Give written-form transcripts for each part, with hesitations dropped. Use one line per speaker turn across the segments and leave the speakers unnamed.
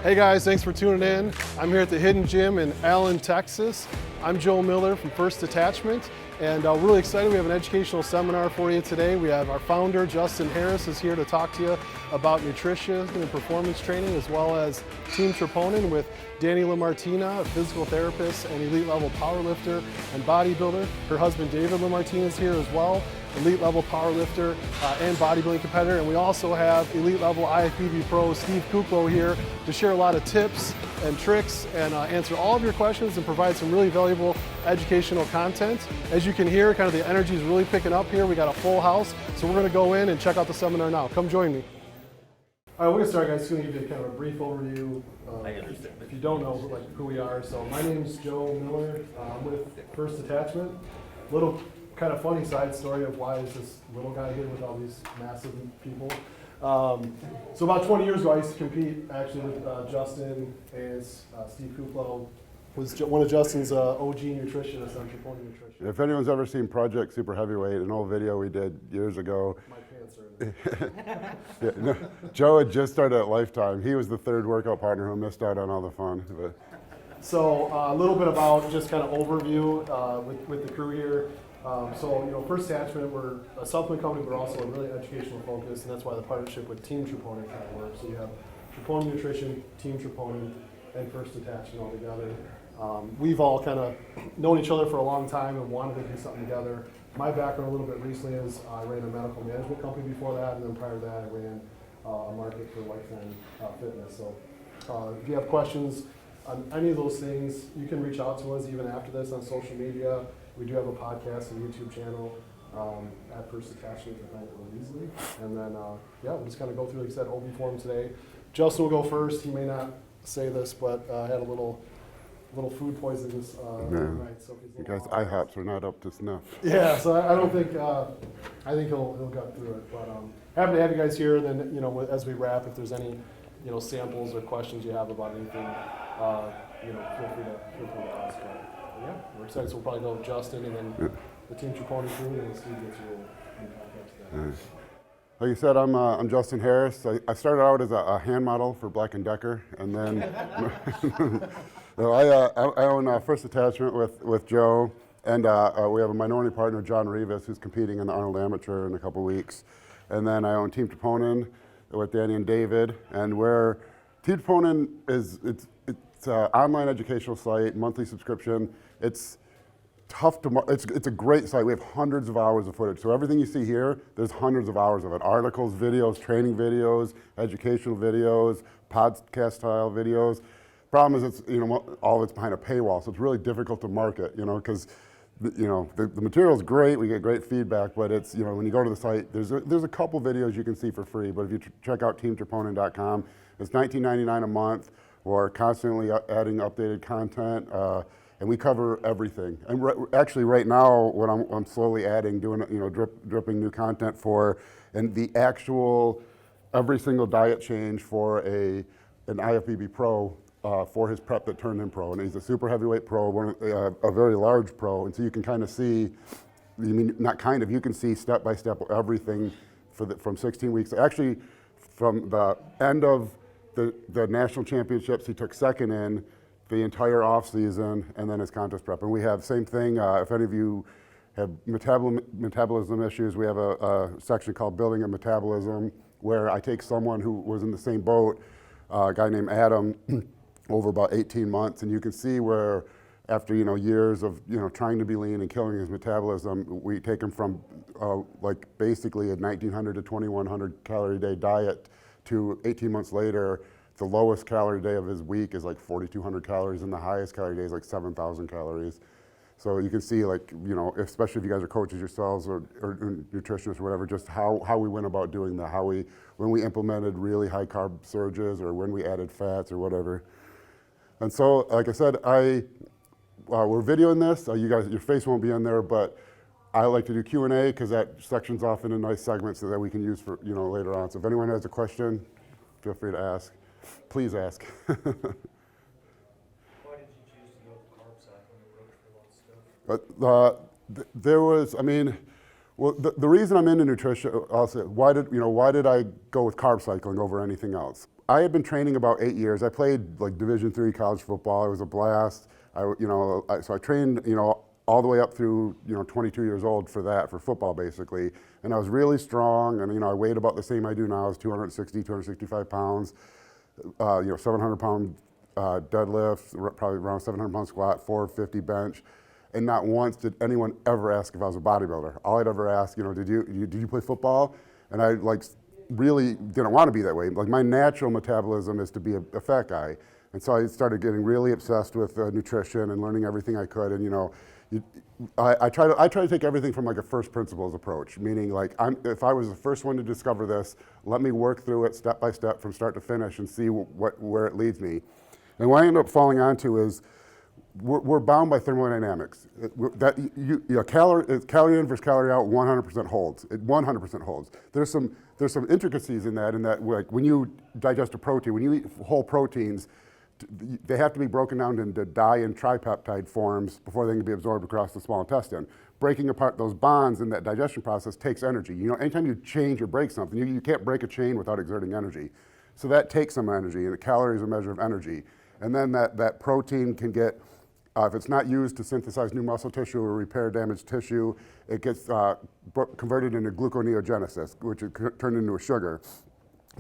Hey guys, thanks for tuning in. I'm here at the Hidden Gym in Allen, Texas. I'm Joe Miller from First Detachment, and we're really excited. We have an educational seminar for you today. We have our founder, Justin Harris, is here to talk to you about nutrition and performance training, as well as Team Troponin with Dani LaMartina, a physical therapist and elite level powerlifter and bodybuilder. Her husband, David LaMartina, is here as well, elite level powerlifter and bodybuilding competitor. And we also have elite level IFBB pro Steve Kuclo here to share a lot of tips and tricks and answer all of your questions and provide some really valuable educational content. As you can hear, kind of the energy is really picking up here. We got a full house, so we're going to go in and check out the seminar now. Come join me. All right, we're going to start, guys. Just going to give you kind of a brief overview. If you don't know who we are, so my name is Joe Miller. I'm with First Detachment. Little kind of funny side story of why is this little guy here with all these massive people. So about 20 years ago, I used to compete actually with Justin and Steve Kuclo. Was one of Justin's OG nutritionists on Troponin Nutrition.
If anyone's ever seen Project Super Heavyweight, an old video we did years ago.
My pants are in
yeah, no, Joe had just started at Lifetime. He was the third workout partner who missed out on all the fun. But.
So a little bit about just kind of overview with the crew here. So, First Detachment, we're a supplement company, but also a really educational focus, and that's why the partnership with Team Troponin kind of works. So you have Troponin Nutrition, Team Troponin, and First Detachment all together. We've all kind of known each other for a long time and wanted to do something together. My background a little bit recently is I ran a medical management company before that, and then prior to that I ran a market for lifetime fitness. So if you have questions on any of those things, you can reach out to us even after this on social media. We do have a podcast and YouTube channel at First Detachment to find it really easily. And then, we'll just kind of go through, like I said, open forum today. Justin will go first. He may not say this, but I had a little food poisoning night. So
you guys' IHOPs are not up to snuff.
Yeah, so I don't think, I think he'll get through it. But happy to have you guys here. And then, as we wrap, if there's any, samples or questions you have about anything, feel free to ask. Yeah, we're excited. So we'll probably go with Justin and then the Team Troponin crew, and then Steve gets you in context there.
Like you said, I'm Justin Harris. I started out as a hand model for Black & Decker, and then I own First Detachment with Joe, and we have a minority partner, John Rivas, who's competing in the Arnold Amateur in a couple weeks. And then I own Team Troponin with Dani and David, and where Team Troponin is, it's an online educational site, monthly subscription. It's tough to, it's a great site. We have hundreds of hours of footage. So everything you see here, there's hundreds of hours of it. Articles, videos, training videos, educational videos, podcast style videos. Problem is it's, all of it's behind a paywall. So it's really difficult to market, because the material's great, we get great feedback, but it's, when you go to the site, there's a couple videos you can see for free, but if you check out teamtroponin.com, it's $19.99 a month. We're constantly adding updated content, and we cover everything. And actually, right now, what I'm slowly adding, doing dripping new content for, and the actual every single diet change for an IFBB pro for his prep that turned him pro, and he's a super heavyweight pro, a very large pro, and so you can kind of see, you can see step by step everything from 16 weeks. Actually, from the end of the national championships, he took second in the entire off season, and then his contest prep. And we have same thing. If any of you have metabolism issues, we have a section called Building a Metabolism, where I take someone who was in the same boat, a guy named Adam, over about 18 months, and you can see where after years of trying to be lean and killing his metabolism, we take him from basically a 1,900 to 2,100 calorie a day diet to 18 months later, the lowest calorie day of his week is like 4,200 calories, and the highest calorie day is like 7,000 calories. So you can see, especially if you guys are coaches yourselves or nutritionists or whatever, just how we went about doing that, when we implemented really high carb surges or when we added fats or whatever. And so, like I said, we're videoing this. You guys, your face won't be in there, but I like to do Q&A because that section's often a nice segment so that we can use for later on. So if anyone has a question, feel free to ask. Please ask.
Why did you choose to go with the carb cycling approach for a lot of stuff?
There was, the reason I'm into nutrition, I'll say, why did I go with carb cycling over anything else? I had been training about 8 years. I played like Division III college football. It was a blast. So I trained, all the way up through, 22 years old for football basically. And I was really strong, and I weighed about the same I do now. I was 265 pounds, 700 pound deadlift, probably around 700 pound squat, 450 bench. And not once did anyone ever ask if I was a bodybuilder. All I'd ever ask, did you play football? And I really didn't want to be that way. Like my natural metabolism is to be a fat guy. And so I started getting really obsessed with nutrition and learning everything I could. And I try to take everything from like a first principles approach, meaning like if I was the first one to discover this, let me work through it step by step from start to finish and see where it leads me. And what I end up falling onto is we're bound by thermodynamics. Calorie in versus calorie out 100% holds. It 100% holds. There's some intricacies in that like when you digest a protein, when you eat whole proteins, they have to be broken down into di and tripeptide forms before they can be absorbed across the small intestine. Breaking apart those bonds in that digestion process takes energy. Anytime you change or break something, you can't break a chain without exerting energy. So that takes some energy, and a calorie is a measure of energy. And then that protein can get, if it's not used to synthesize new muscle tissue or repair damaged tissue, it gets converted into gluconeogenesis, which is turned into a sugar.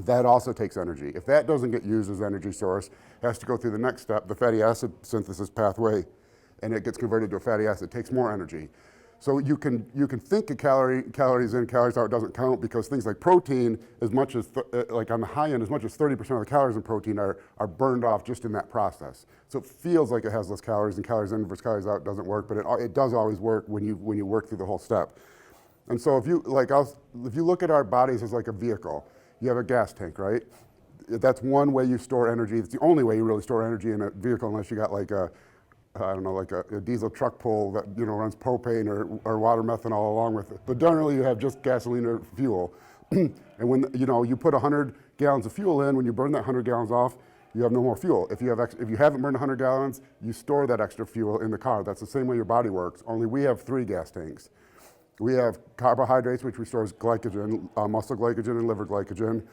That also takes energy. If that doesn't get used as an energy source, it has to go through the next step, the fatty acid synthesis pathway, and it gets converted to a fatty acid. It takes more energy. So you can think of calories in, calories out doesn't count, because things like protein, as much as like on the high end, as much as 30% of the calories in protein are burned off just in that process. So it feels like it has less calories, and calories in versus calories out doesn't work, but it does always work when you work through the whole step. And so if you look at our bodies as like a vehicle, you have a gas tank, right? That's one way you store energy. It's the only way you really store energy in a vehicle, unless you got like a diesel truck pull that runs propane or water methanol along with it. But generally you have just gasoline or fuel. And when you put 100 gallons of fuel in, when you burn that 100 gallons off, you have no more fuel. If you haven't burned 100 gallons, you store that extra fuel in the car. That's the same way your body works, only we have 3 gas tanks. We have carbohydrates, which we store as glycogen, muscle glycogen and liver glycogen.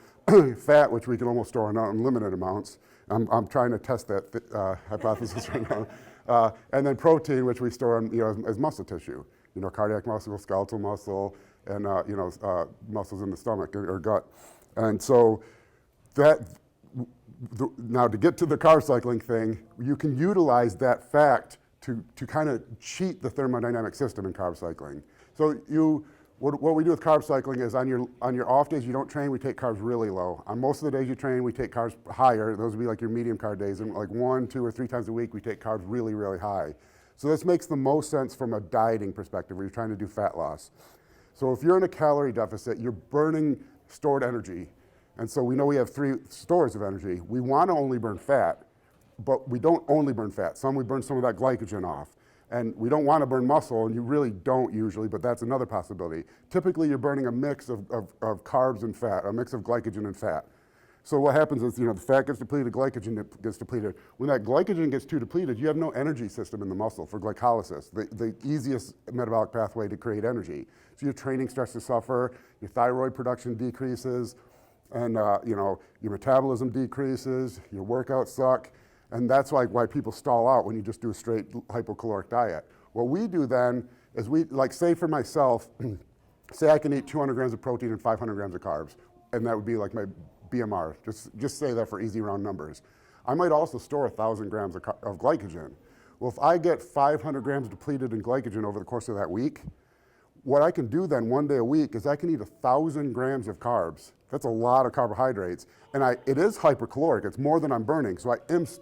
Fat, which we can almost store in unlimited amounts. I'm trying to test that hypothesis right now. And then protein, which we store as muscle tissue. Cardiac muscle, skeletal muscle, and muscles in the stomach or gut. And so now to get to the carb cycling thing, you can utilize that fact to kind of cheat the thermodynamic system in carb cycling. So what we do with carb cycling is on your off days you don't train, we take carbs really low. On most of the days you train, we take carbs higher. Those would be like your medium carb days. And like 1, 2, or 3 times a week, we take carbs really, really high. So this makes the most sense from a dieting perspective where you're trying to do fat loss. So if you're in a calorie deficit, you're burning stored energy. And so we know we have 3 stores of energy. We want to only burn fat, but we don't only burn fat. We burn some of that glycogen off. And we don't want to burn muscle, and you really don't usually, but that's another possibility. Typically, you're burning a mix of carbs and fat, a mix of glycogen and fat. So what happens is, the fat gets depleted, glycogen gets depleted. When that glycogen gets too depleted, you have no energy system in the muscle for glycolysis, the easiest metabolic pathway to create energy. So your training starts to suffer, your thyroid production decreases, and your metabolism decreases, your workouts suck. And that's why people stall out when you just do a straight hypocaloric diet. What we do then is say for myself, say I can eat 200 grams of protein and 500 grams of carbs, and that would be like my BMR. Just say that for easy round numbers. I might also store 1,000 grams of glycogen. Well, if I get 500 grams depleted in glycogen over the course of that week, what I can do then one day a week is I can eat 1,000 grams of carbs. That's a lot of carbohydrates. And it is hypercaloric. It's more than I'm burning. So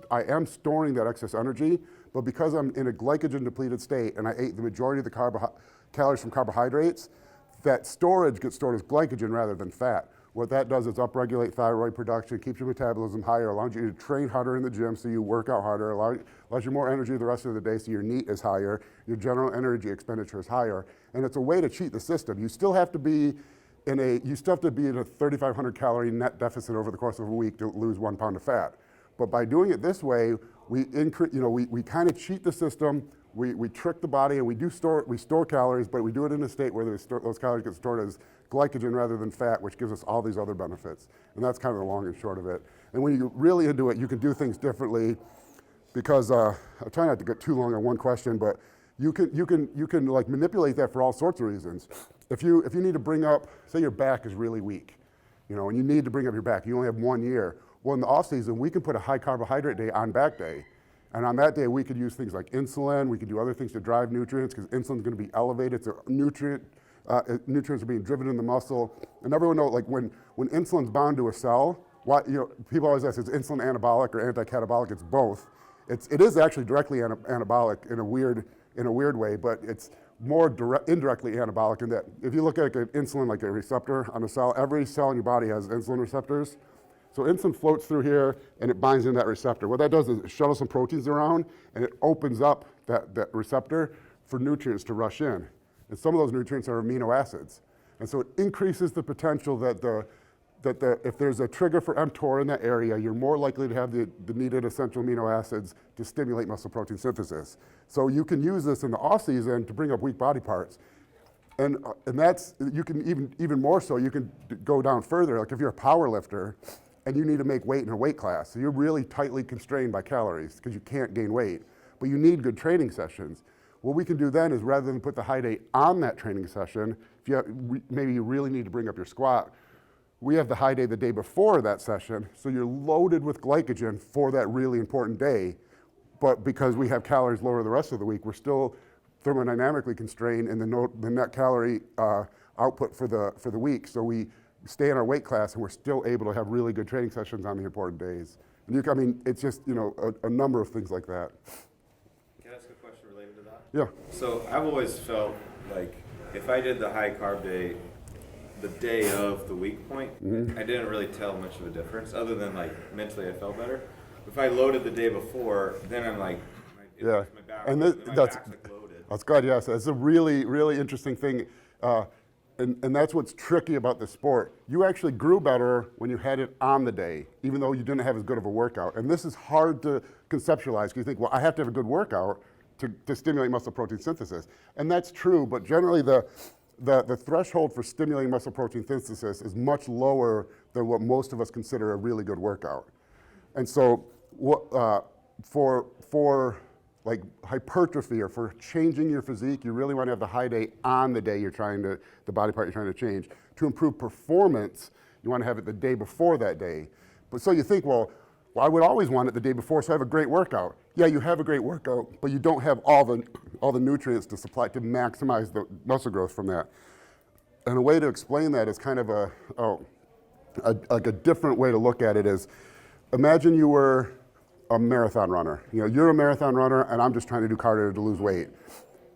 I am storing that excess energy, but because I'm in a glycogen depleted state and I ate the majority of the calories from carbohydrates, that storage gets stored as glycogen rather than fat. What that does is upregulate thyroid production, keeps your metabolism higher, allows you to train harder in the gym so you work out harder, allows you more energy the rest of the day so your NEAT is higher, your general energy expenditure is higher. And it's a way to cheat the system. You still have to be in a 3,500 calorie net deficit over the course of a week to lose 1 pound of fat. But by doing it this way, we kind of cheat the system. We trick the body, and we store calories, but we do it in a state where those calories get stored as glycogen rather than fat, which gives us all these other benefits. And that's kind of the long and short of it. And when you really into it, you can do things differently because I'm trying not to get too long on one question, but you can like manipulate that for all sorts of reasons. If you need to bring up, say your back is really weak, you know, and you need to bring up your back, you only have 1 year. Well, in the off season, we can put a high carbohydrate day on back day. And on that day, we could use things like insulin. We could do other things to drive nutrients because insulin's going to be elevated. So nutrients are being driven in the muscle. And everyone knows, like when insulin's bound to a cell, people always ask, is insulin anabolic or anti-catabolic? It's both. It is actually directly anabolic in a weird way, but it's more indirectly anabolic in that if you look at an insulin like a receptor on a cell, every cell in your body has insulin receptors. So insulin floats through here and it binds in that receptor. What that does is it shuttles some proteins around and it opens up that receptor for nutrients to rush in. And some of those nutrients are amino acids. And so it increases the potential that if there's a trigger for mTOR in that area, you're more likely to have the needed essential amino acids to stimulate muscle protein synthesis. So you can use this in the off season to bring up weak body parts. And that's, you can even more so, you can go down further. Like if you're a power lifter, and you need to make weight in a weight class. So you're really tightly constrained by calories because you can't gain weight, but you need good training sessions. What we can do then is rather than put the high day on that training session, if maybe you really need to bring up your squat, we have the high day the day before that session, so you're loaded with glycogen for that really important day, but because we have calories lower the rest of the week, we're still thermodynamically constrained in the net calorie output for the week. So we stay in our weight class and we're still able to have really good training sessions on the important days. And it's just, a number of things like that.
Can I ask a question related to that?
Yeah.
So I've always felt like if I did the high carb day the day of the weak point, I didn't really tell much of a difference other than like mentally I felt better. If I loaded the day before, then I'm like,
yeah.
My back,
And
my
that's
back's like loaded.
That's good, yes. It's a really, really interesting thing. And that's what's tricky about the sport. You actually grew better when you had it on the day, even though you didn't have as good of a workout. And this is hard to conceptualize because you think, well, I have to have a good workout to stimulate muscle protein synthesis. And that's true, but generally the threshold for stimulating muscle protein synthesis is much lower than what most of us consider a really good workout. And so for like hypertrophy or for changing your physique, you really want to have the high day on the day the body part you're trying to change. To improve performance, you want to have it the day before that day. But so you think, well, I would always want it the day before, so I have a great workout. Yeah, you have a great workout, but you don't have all the nutrients to supply to maximize the muscle growth from that. And a way to explain that is kind of a different way to look at it is, imagine you were a marathon runner. You're a marathon runner and I'm just trying to do cardio to lose weight.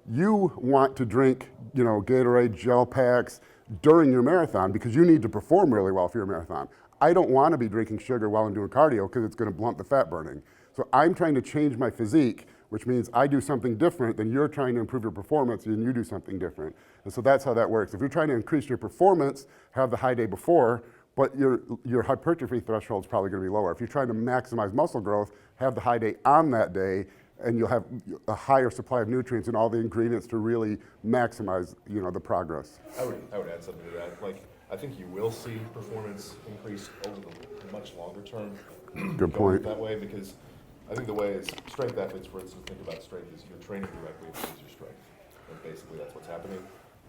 You want to drink, Gatorade, gel packs during your marathon because you need to perform really well for your marathon. I don't want to be drinking sugar while I'm doing cardio because it's going to blunt the fat burning. So I'm trying to change my physique, which means I do something different than you're trying to improve your performance and you do something different. And so that's how that works. If you're trying to increase your performance, have the high day before, but your hypertrophy threshold is probably going to be lower. If you're trying to maximize muscle growth, have the high day on that day, and you'll have a higher supply of nutrients and all the ingredients to really maximize, the progress.
I would add something to that. Like, I think you will see performance increase over the much longer term.
Good point.
That way, because I think the way is strength athletes, for instance, think about strength is you're training directly to use your strength, and basically that's what's happening.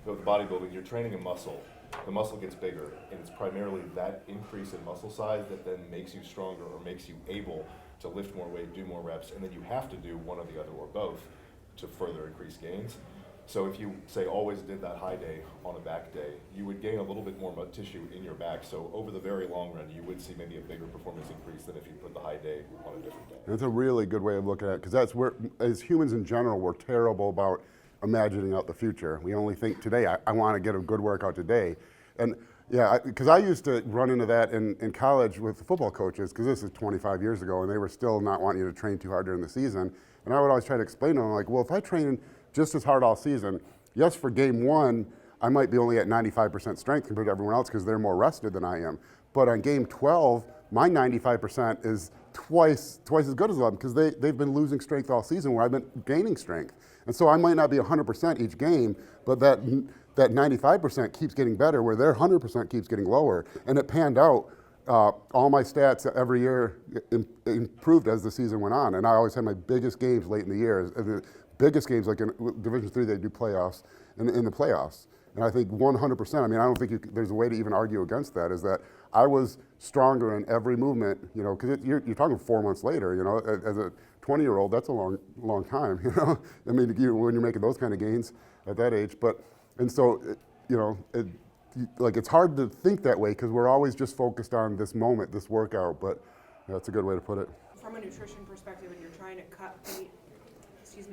But with bodybuilding, you're training a muscle. The muscle gets bigger, and it's primarily that increase in muscle size that then makes you stronger or makes you able to lift more weight, do more reps, and then you have to do one or the other or both to further increase gains. So if you, say, always did that high day on a back day, you would gain a little bit more tissue in your back. So over the very long run, you would see maybe a bigger performance increase than if you put the high day on a different day.
That's a really good way of looking at it because that's where, as humans in general, we're terrible about imagining out the future. We only think today, I want to get a good workout today. And yeah, because I used to run into that in college with the football coaches, because this is 25 years ago, and they were still not wanting you to train too hard during the season. And I would always try to explain to them, like, well, if I train just as hard all season, yes, for game one, I might be only at 95% strength compared to everyone else because they're more rested than I am. But on game 12, my 95% is twice as good as them because they've been losing strength all season where I've been gaining strength. And so I might not be 100% each game, but that 95% keeps getting better where their 100% keeps getting lower. And it panned out all my stats every year improved as the season went on, and I always had my biggest games late in the year. And the biggest games, like in Division III, they do playoffs, in the playoffs. And I think 100%, I mean, I don't think there's a way to even argue against that, is that I was stronger in every movement, you know, because you're talking 4 months later, you know, as a 20-year-old, that's a long time, you know. I mean, when you're making those kind of gains at that age. And so, you know, like it's hard to think that way because we're always just focused on this moment, this workout, but that's a good way to put it.
From a nutrition perspective, when you're trying to cut weight,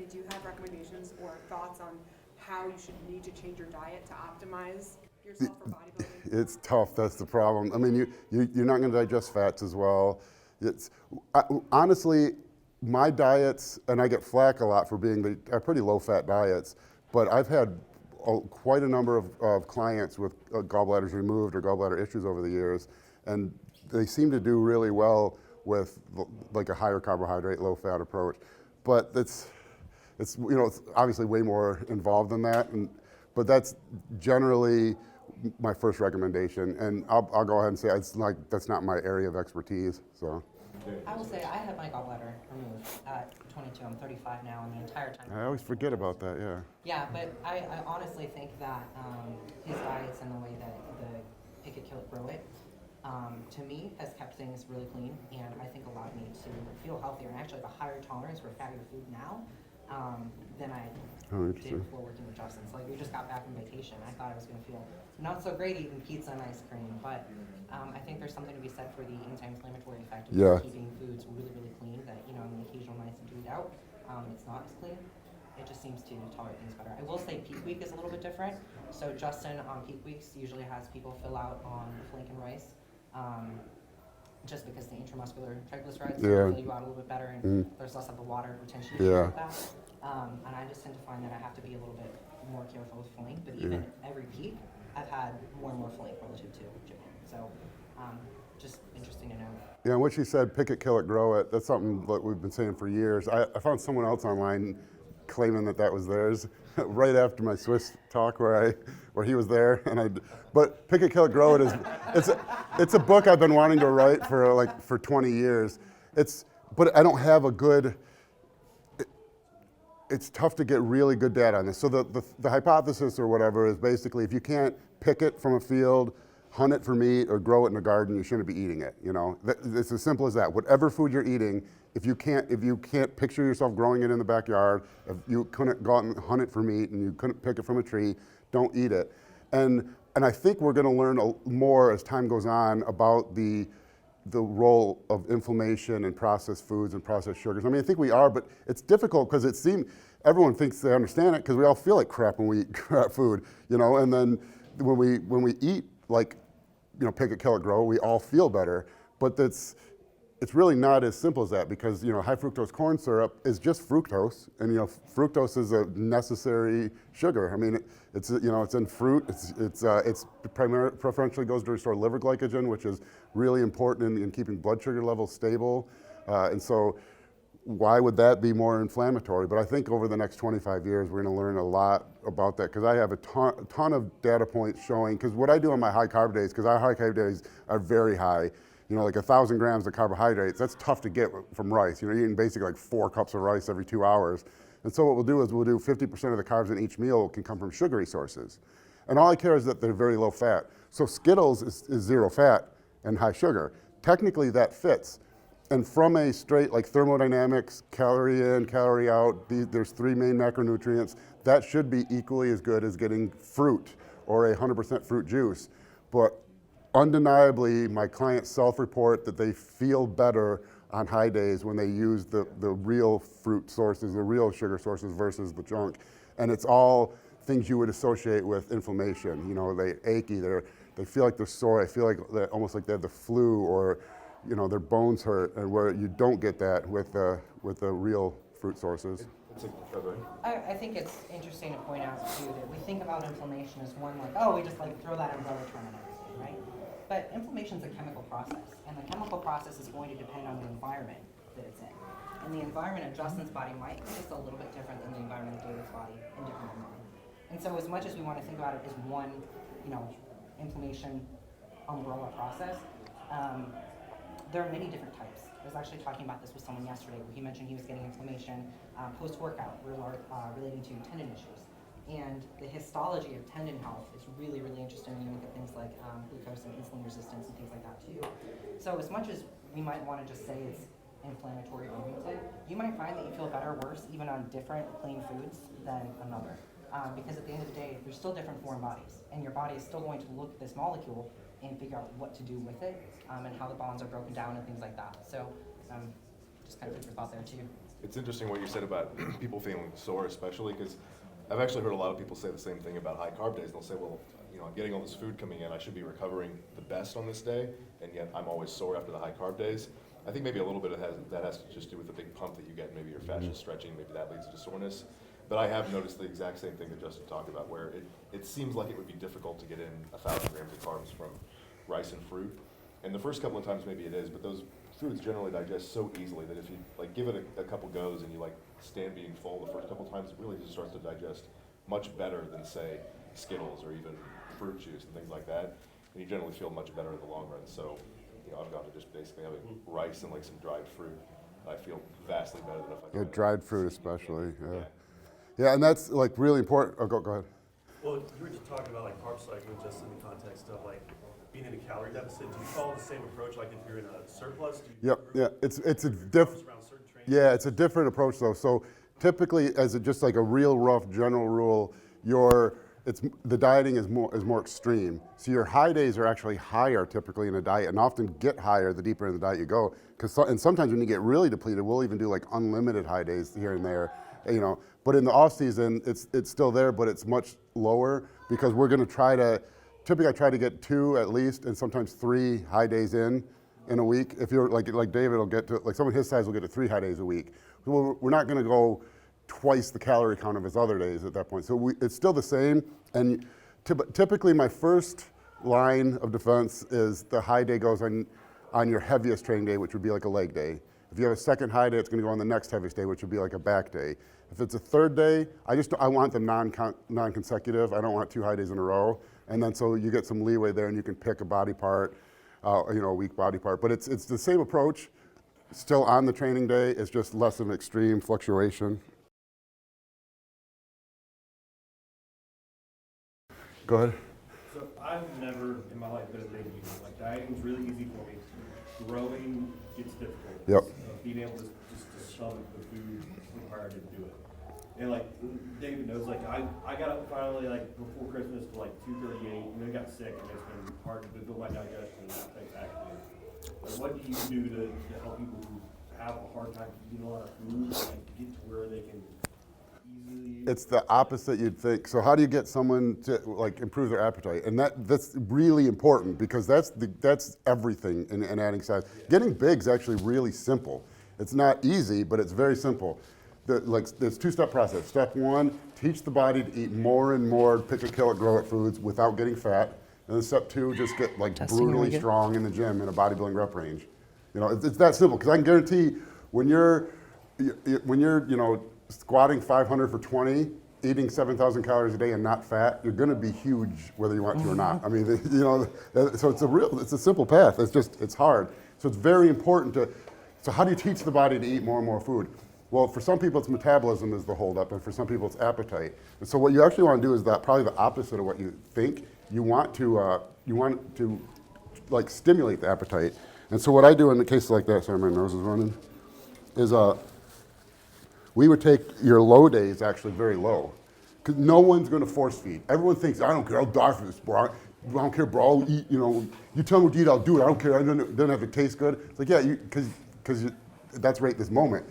do you have recommendations or thoughts on how you should need to change your diet to optimize yourself for bodybuilding?
It's tough, that's the problem. I mean, you're not gonna digest fats as well. Honestly, my diets, and I get flack a lot for being pretty low-fat diets, but I've had quite a number of clients with gallbladders removed or gallbladder issues over the years, and they seem to do really well with like a higher carbohydrate, low-fat approach. But it's you know, it's obviously way more involved than that, but that's generally my first recommendation, and I'll go ahead and say that's not my area of expertise. So
I will say I had my gallbladder removed at 22. I'm 35 now, and the entire time.
I always forget about that. Yeah.
Yeah, but I honestly think that his diets and the way that the Pick It, Kill It, Grow It, to me, has kept things really clean, and I think allowed me to feel healthier and actually have a higher tolerance for fattier food now than I did before working with Justin. So like we just got back from vacation. I thought I was going to feel not so great eating pizza and ice cream, but I think there's something to be said for the anti-inflammatory effect of keeping foods really, really clean. That, you know, on the occasional nights to eat out, it's not as clean. It just seems to tolerate things better. I will say peak week is a little bit different. So Justin on peak weeks usually has people fill out on flank and rice. Just because the intramuscular triglycerides fill you out a little bit better, and there's less of a water retention issue with that. And I just tend to find that I have to be a little bit more careful with flank, but even every peak, I've had more and more flank relative to gym. So just interesting to know.
Yeah, and what she said, pick it, kill it, grow it, that's something that we've been saying for years. I found someone else online claiming that was theirs right after my Swiss talk where he was there, but Pick It, Kill It, Grow It it's a book I've been wanting to write for 20 years. But I don't have a good. It's tough to get really good data on this. So the hypothesis or whatever is basically if you can't pick it from a field, hunt it for meat, or grow it in a garden, you shouldn't be eating it. You know, it's as simple as that. Whatever food you're eating, if you can't picture yourself growing it in the backyard, if you couldn't go out and hunt it for meat and you couldn't pick it from a tree, don't eat it. And I think we're going to learn more as time goes on about the role of inflammation in processed foods and processed sugars. I mean, I think we are, but it's difficult because everyone thinks they understand it because we all feel like crap when we eat crap food, you know. And then when we eat like, you know, Pick It, Kill It, Grow, we all feel better. But it's really not as simple as that because, you know, high fructose corn syrup is just fructose, and, you know, fructose is a necessary sugar. I mean, it's in fruit. It's preferentially goes to restore liver glycogen, which is really important in keeping blood sugar levels stable. And so why would that be more inflammatory? But I think over the next 25 years, we're going to learn a lot about that because I have a ton of data points showing, because what I do on my high carb days, because our high carb days are very high, you know, like 1,000 grams of carbohydrates, that's tough to get from rice. You know, you're eating basically like 4 cups of rice every 2 hours. And so what we'll do is we'll do 50% of the carbs in each meal can come from sugary sources. And all I care is that they're very low fat. So Skittles is 0 fat and high sugar. Technically that fits. And from a straight like thermodynamics, calorie in, calorie out, there's 3 main macronutrients, that should be equally as good as getting fruit or 100% fruit juice. But undeniably, my clients self-report that they feel better on high days when they use the real fruit sources, the real sugar sources versus the junk. And it's all things you would associate with inflammation. You know, they achy, they feel like they're sore, I feel like almost like they have the flu, or, you know, their bones hurt, and where you don't get that with the real fruit sources.
I think it's interesting to point out too that we think about inflammation as one like, oh, we just like throw that umbrella term on everything, right? But inflammation is a chemical process, and the chemical process is going to depend on the environment that it's in. And the environment of Justin's body might be just a little bit different than the environment of David's body in different environments. And so as much as we want to think about it as one, you know, inflammation umbrella process, There are many different types. I was actually talking about this with someone yesterday where he mentioned he was getting inflammation post-workout relating to tendon issues. And the histology of tendon health is really, really interesting when you look at things like glucose and insulin resistance and things like that too. So as much as we might want to just say it's inflammatory oriented, you might find that you feel better or worse even on different clean foods than another. Because at the end of the day, there's still different foreign bodies, and your body is still going to look at this molecule and figure out what to do with it, and how the bonds are broken down and things like that. So just kind of food for thought there too.
It's interesting what you said about people feeling sore, especially because I've actually heard a lot of people say the same thing about high carb days. They'll say, well, I'm getting all this food coming in, I should be recovering the best on this day, and yet I'm always sore after the high carb days. I think maybe a little bit of that has to just do with the big pump that you get, maybe your fascia stretching, maybe that leads to soreness. But I have noticed the exact same thing that Justin talked about, where it seems like it would be difficult to get in 1,000 grams of carbs from rice and fruit. And the first couple of times maybe it is, but those foods generally digest so easily that if you give it a couple goes and you stand being full the first couple of times, it really just starts to digest much better than, say, Skittles or even fruit juice and things like that. And you generally feel much better in the long run. So, I've gone to just basically having rice and some dried fruit. I feel vastly better than if I
Yeah, dried fruit especially. Yeah, and that's really important. Oh, go ahead.
Well, you were just talking about carb cycling just in the context of being in a calorie deficit. Do you follow the same approach if you're in a surplus? Do you
It's a different. Yeah, it's a different approach though. So typically, as just a real rough general rule, the dieting is more extreme. So your high days are actually higher typically in a diet, and often get higher the deeper in the diet you go. And sometimes when you get really depleted, we'll even do unlimited high days here and there. But in the off season, it's still there, but it's much lower because we're going to typically I try to get 2 at least, and sometimes 3 high days in a week. If you're like David will get to, someone his size will get to 3 high days a week. We're not going to go twice the calorie count of his other days at that point. So it's still the same. And typically my first line of defense is the high day goes on your heaviest training day, which would be a leg day. If you have a second high day, it's going to go on the next heaviest day, which would be a back day. If it's a third day, I want them non-consecutive. I don't want 2 high days in a row. And then so you get some leeway there, and you can pick a body part, a weak body part. But it's the same approach, still on the training day. It's just less of an extreme fluctuation. Go ahead.
So I've never in my life been a big eater. Dieting's really easy for me. Growing gets difficult.
Yep.
Being able to stomach the food required to do it. And David knows, I got up finally before Christmas to 2:38, and then got sick, and it's been hard to build my digestion and appetite back again. What do you do to help people who have a hard time eating a lot of food get to where they can easily?
It's the opposite you'd think. So how do you get someone to improve their appetite? And that's really important because that's everything in adding size. Getting big is actually really simple. It's not easy, but it's very simple. There's 2-step process. Step 1, teach the body to eat more and more pick it, kill it, grow it foods without getting fat. And then step 2, just get brutally strong in the gym in a bodybuilding rep range. It's that simple because I can guarantee when you're squatting 500 for 20, eating 7,000 calories a day and not fat, you're going to be huge whether you want to or not. I mean, so it's a simple path. It's hard. So it's very important so how do you teach the body to eat more and more food? Well, for some people it's metabolism is the holdup, and for some people it's appetite. And so what you actually want to do is probably the opposite of what you think. You want to stimulate the appetite. And so what I do in a case like that, sorry, my nose is running, is we would take your low days actually very low. Because no one's going to force feed. Everyone thinks, I don't care, I'll die for this, bro. I don't care, bro, I'll eat, you tell me what to eat, I'll do it. I don't care, I don't have to taste good. It's yeah, because that's right this moment.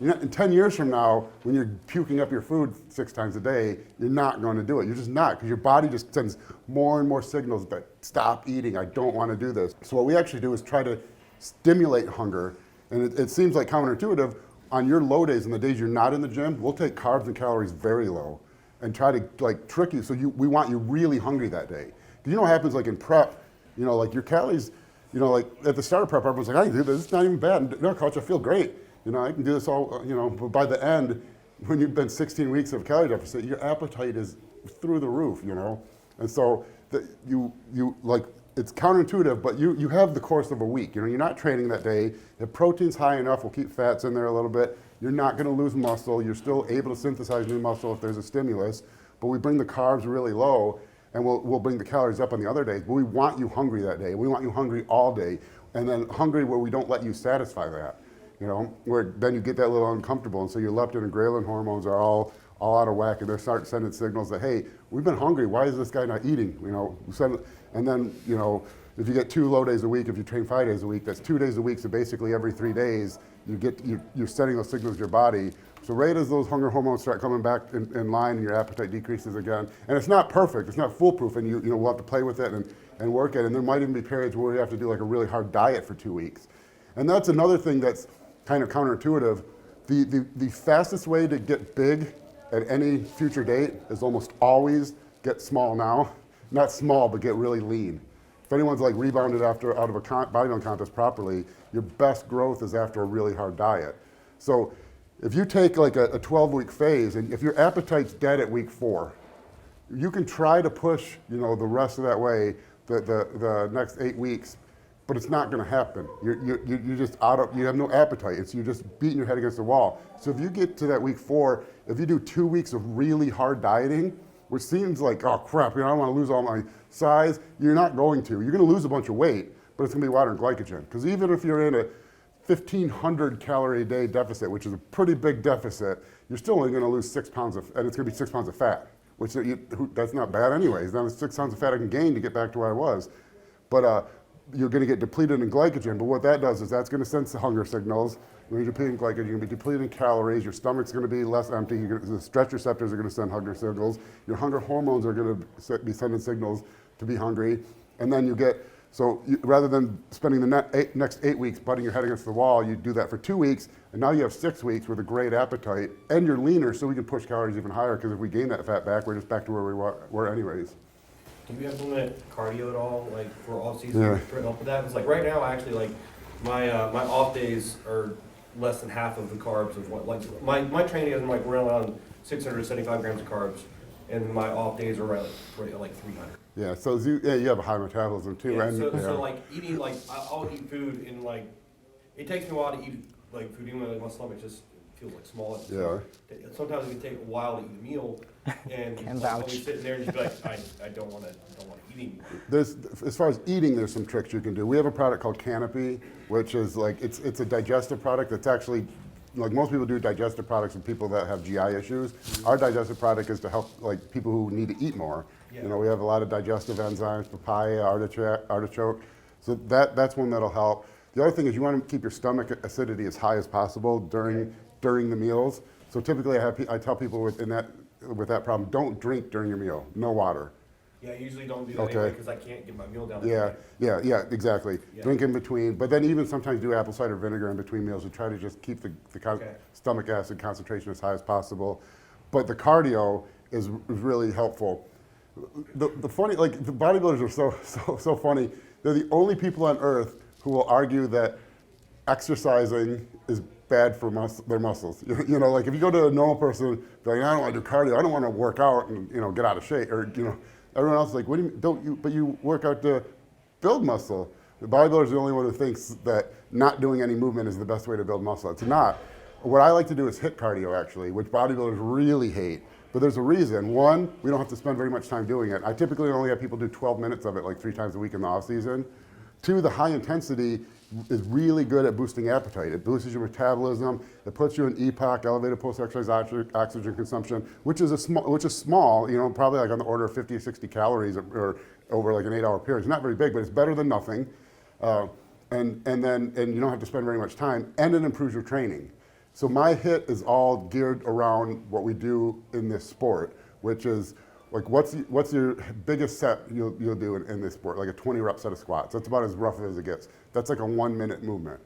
In 10 years from now, when you're puking up your food 6 times a day, you're not going to do it. You're just not, because your body just sends more and more signals that stop eating, I don't want to do this. So what we actually do is try to stimulate hunger. And it seems counterintuitive. On your low days and the days you're not in the gym, we'll take carbs and calories very low and try to trick you. So we want you really hungry that day. Because what happens in prep, your calories, at the start of prep, everyone's I can do this, it's not even bad. No, coach, I feel great. I can do this all, but by the end, when you've been 16 weeks of calorie deficit, your appetite is through the roof, And so it's counterintuitive, but you have the course of a week. You know, you're not training that day. If protein's high enough, we'll keep fats in there a little bit. You're not going to lose muscle. You're still able to synthesize new muscle if there's a stimulus. But we bring the carbs really low, and we'll bring the calories up on the other days. But we want you hungry that day. We want you hungry all day, and then hungry where we don't let you satisfy that. You know, where then you get that little uncomfortable, and so your leptin and ghrelin hormones are all out of whack, and they start sending signals that, hey, we've been hungry. Why is this guy not eating? You know, and then, you know, if you get 2 low days a week, if you train 5 days a week, that's 2 days a week. So basically, every 3 days, you're sending those signals to your body. So right as those hunger hormones start coming back in line, and your appetite decreases again, and it's not perfect, it's not foolproof, and you know we'll have to play with it and work it. And there might even be periods where we have to do like a really hard diet for 2 weeks, and that's another thing that's kind of counterintuitive. The fastest way to get big at any future date is almost always get small now. Not small, but get really lean. If anyone's like rebounded out of a bodybuilding contest properly, your best growth is after a really hard diet. So if you take like a 12-week phase, and if your appetite's dead at week 4, you can try to push, you know, the rest of that way, the next 8 weeks, but it's not going to happen. You're just you have no appetite. You're just beating your head against the wall. So if you get to that week 4, if you do 2 weeks of really hard dieting, which seems like, oh crap, you know, I don't want to lose all my size, you're not going to. You're going to lose a bunch of weight, but it's going to be water and glycogen. Because even if you're in a 1,500 calorie a day deficit, which is a pretty big deficit, you're still only going to lose 6 pounds and it's going to be 6 pounds of fat, which that's not bad anyways. Now 6 pounds of fat I can gain to get back to where I was. But you're going to get depleted in glycogen, but what that does is that's going to send the hunger signals. When you're depleting glycogen, you're going to be depleting calories, your stomach's going to be less empty, the stretch receptors are going to send hunger signals, your hunger hormones are going to be sending signals to be hungry, and then rather than spending the next 8 weeks butting your head against the wall, you do that for 2 weeks, and now you have 6 weeks with a great appetite, and you're leaner, so we can push calories even higher, because if we gain that fat back, we're just back to where we were anyways.
Do you implement cardio at all, like for off season?
Yeah.
To help with that? Because like right now, actually, like my off days are less than half of the carbs of what like my training is like around 675 grams of carbs, and my off days are around like 300.
Yeah, so you have a high metabolism too,
Yeah,
and
so like eating like I'll eat food and like it takes me a while to eat like food, even though my stomach just feels like small.
Yeah.
Sometimes it can take a while to eat a meal, and I'll be sitting there and just be like, I don't want to eat anymore.
As far as eating, there's some tricks you can do. We have a product called Canopy, which is like it's a digestive product that's actually like most people do digestive products for people that have GI issues. Our digestive product is to help like people who need to eat more.
Yeah.
You know, we have a lot of digestive enzymes, papaya, artichoke. So that's one that'll help. The other thing is you want to keep your stomach acidity as high as possible during the meals. So typically I tell people with that problem, don't drink during your meal, no water.
Yeah, I usually don't do that anyway because I can't get my meal down.
Yeah, exactly.
Yeah.
Drink in between, but then even sometimes do apple cider vinegar in between meals to try to just keep the stomach acid concentration as high as possible. But the cardio is really helpful. The funny, like the bodybuilders are so funny. They're the only people on earth who will argue that exercising is bad for their muscles. You know, like if you go to a normal person, they're like, I don't want to do cardio. I don't want to work out and get out of shape. Or everyone else is like, what do you don't you? But you work out to build muscle. The bodybuilder is the only one who thinks that not doing any movement is the best way to build muscle. It's not. What I like to do is HIIT cardio actually, which bodybuilders really hate. But there's a reason. One, we don't have to spend very much time doing it. I typically only have people do 12 minutes of it like 3 times a week in the off season. 2, the high intensity is really good at boosting appetite. It boosts your metabolism. It puts you in EPOC, elevated post-exercise oxygen consumption, which is small, probably like on the order of 50 or 60 calories or over like an 8-hour period. It's not very big, but it's better than nothing. And you don't have to spend very much time, and it improves your training. So my HIIT is all geared around what we do in this sport, which is like what's your biggest set you'll do in this sport, like a 20 rep set of squats. That's about as rough as it gets. That's like a 1-minute movement.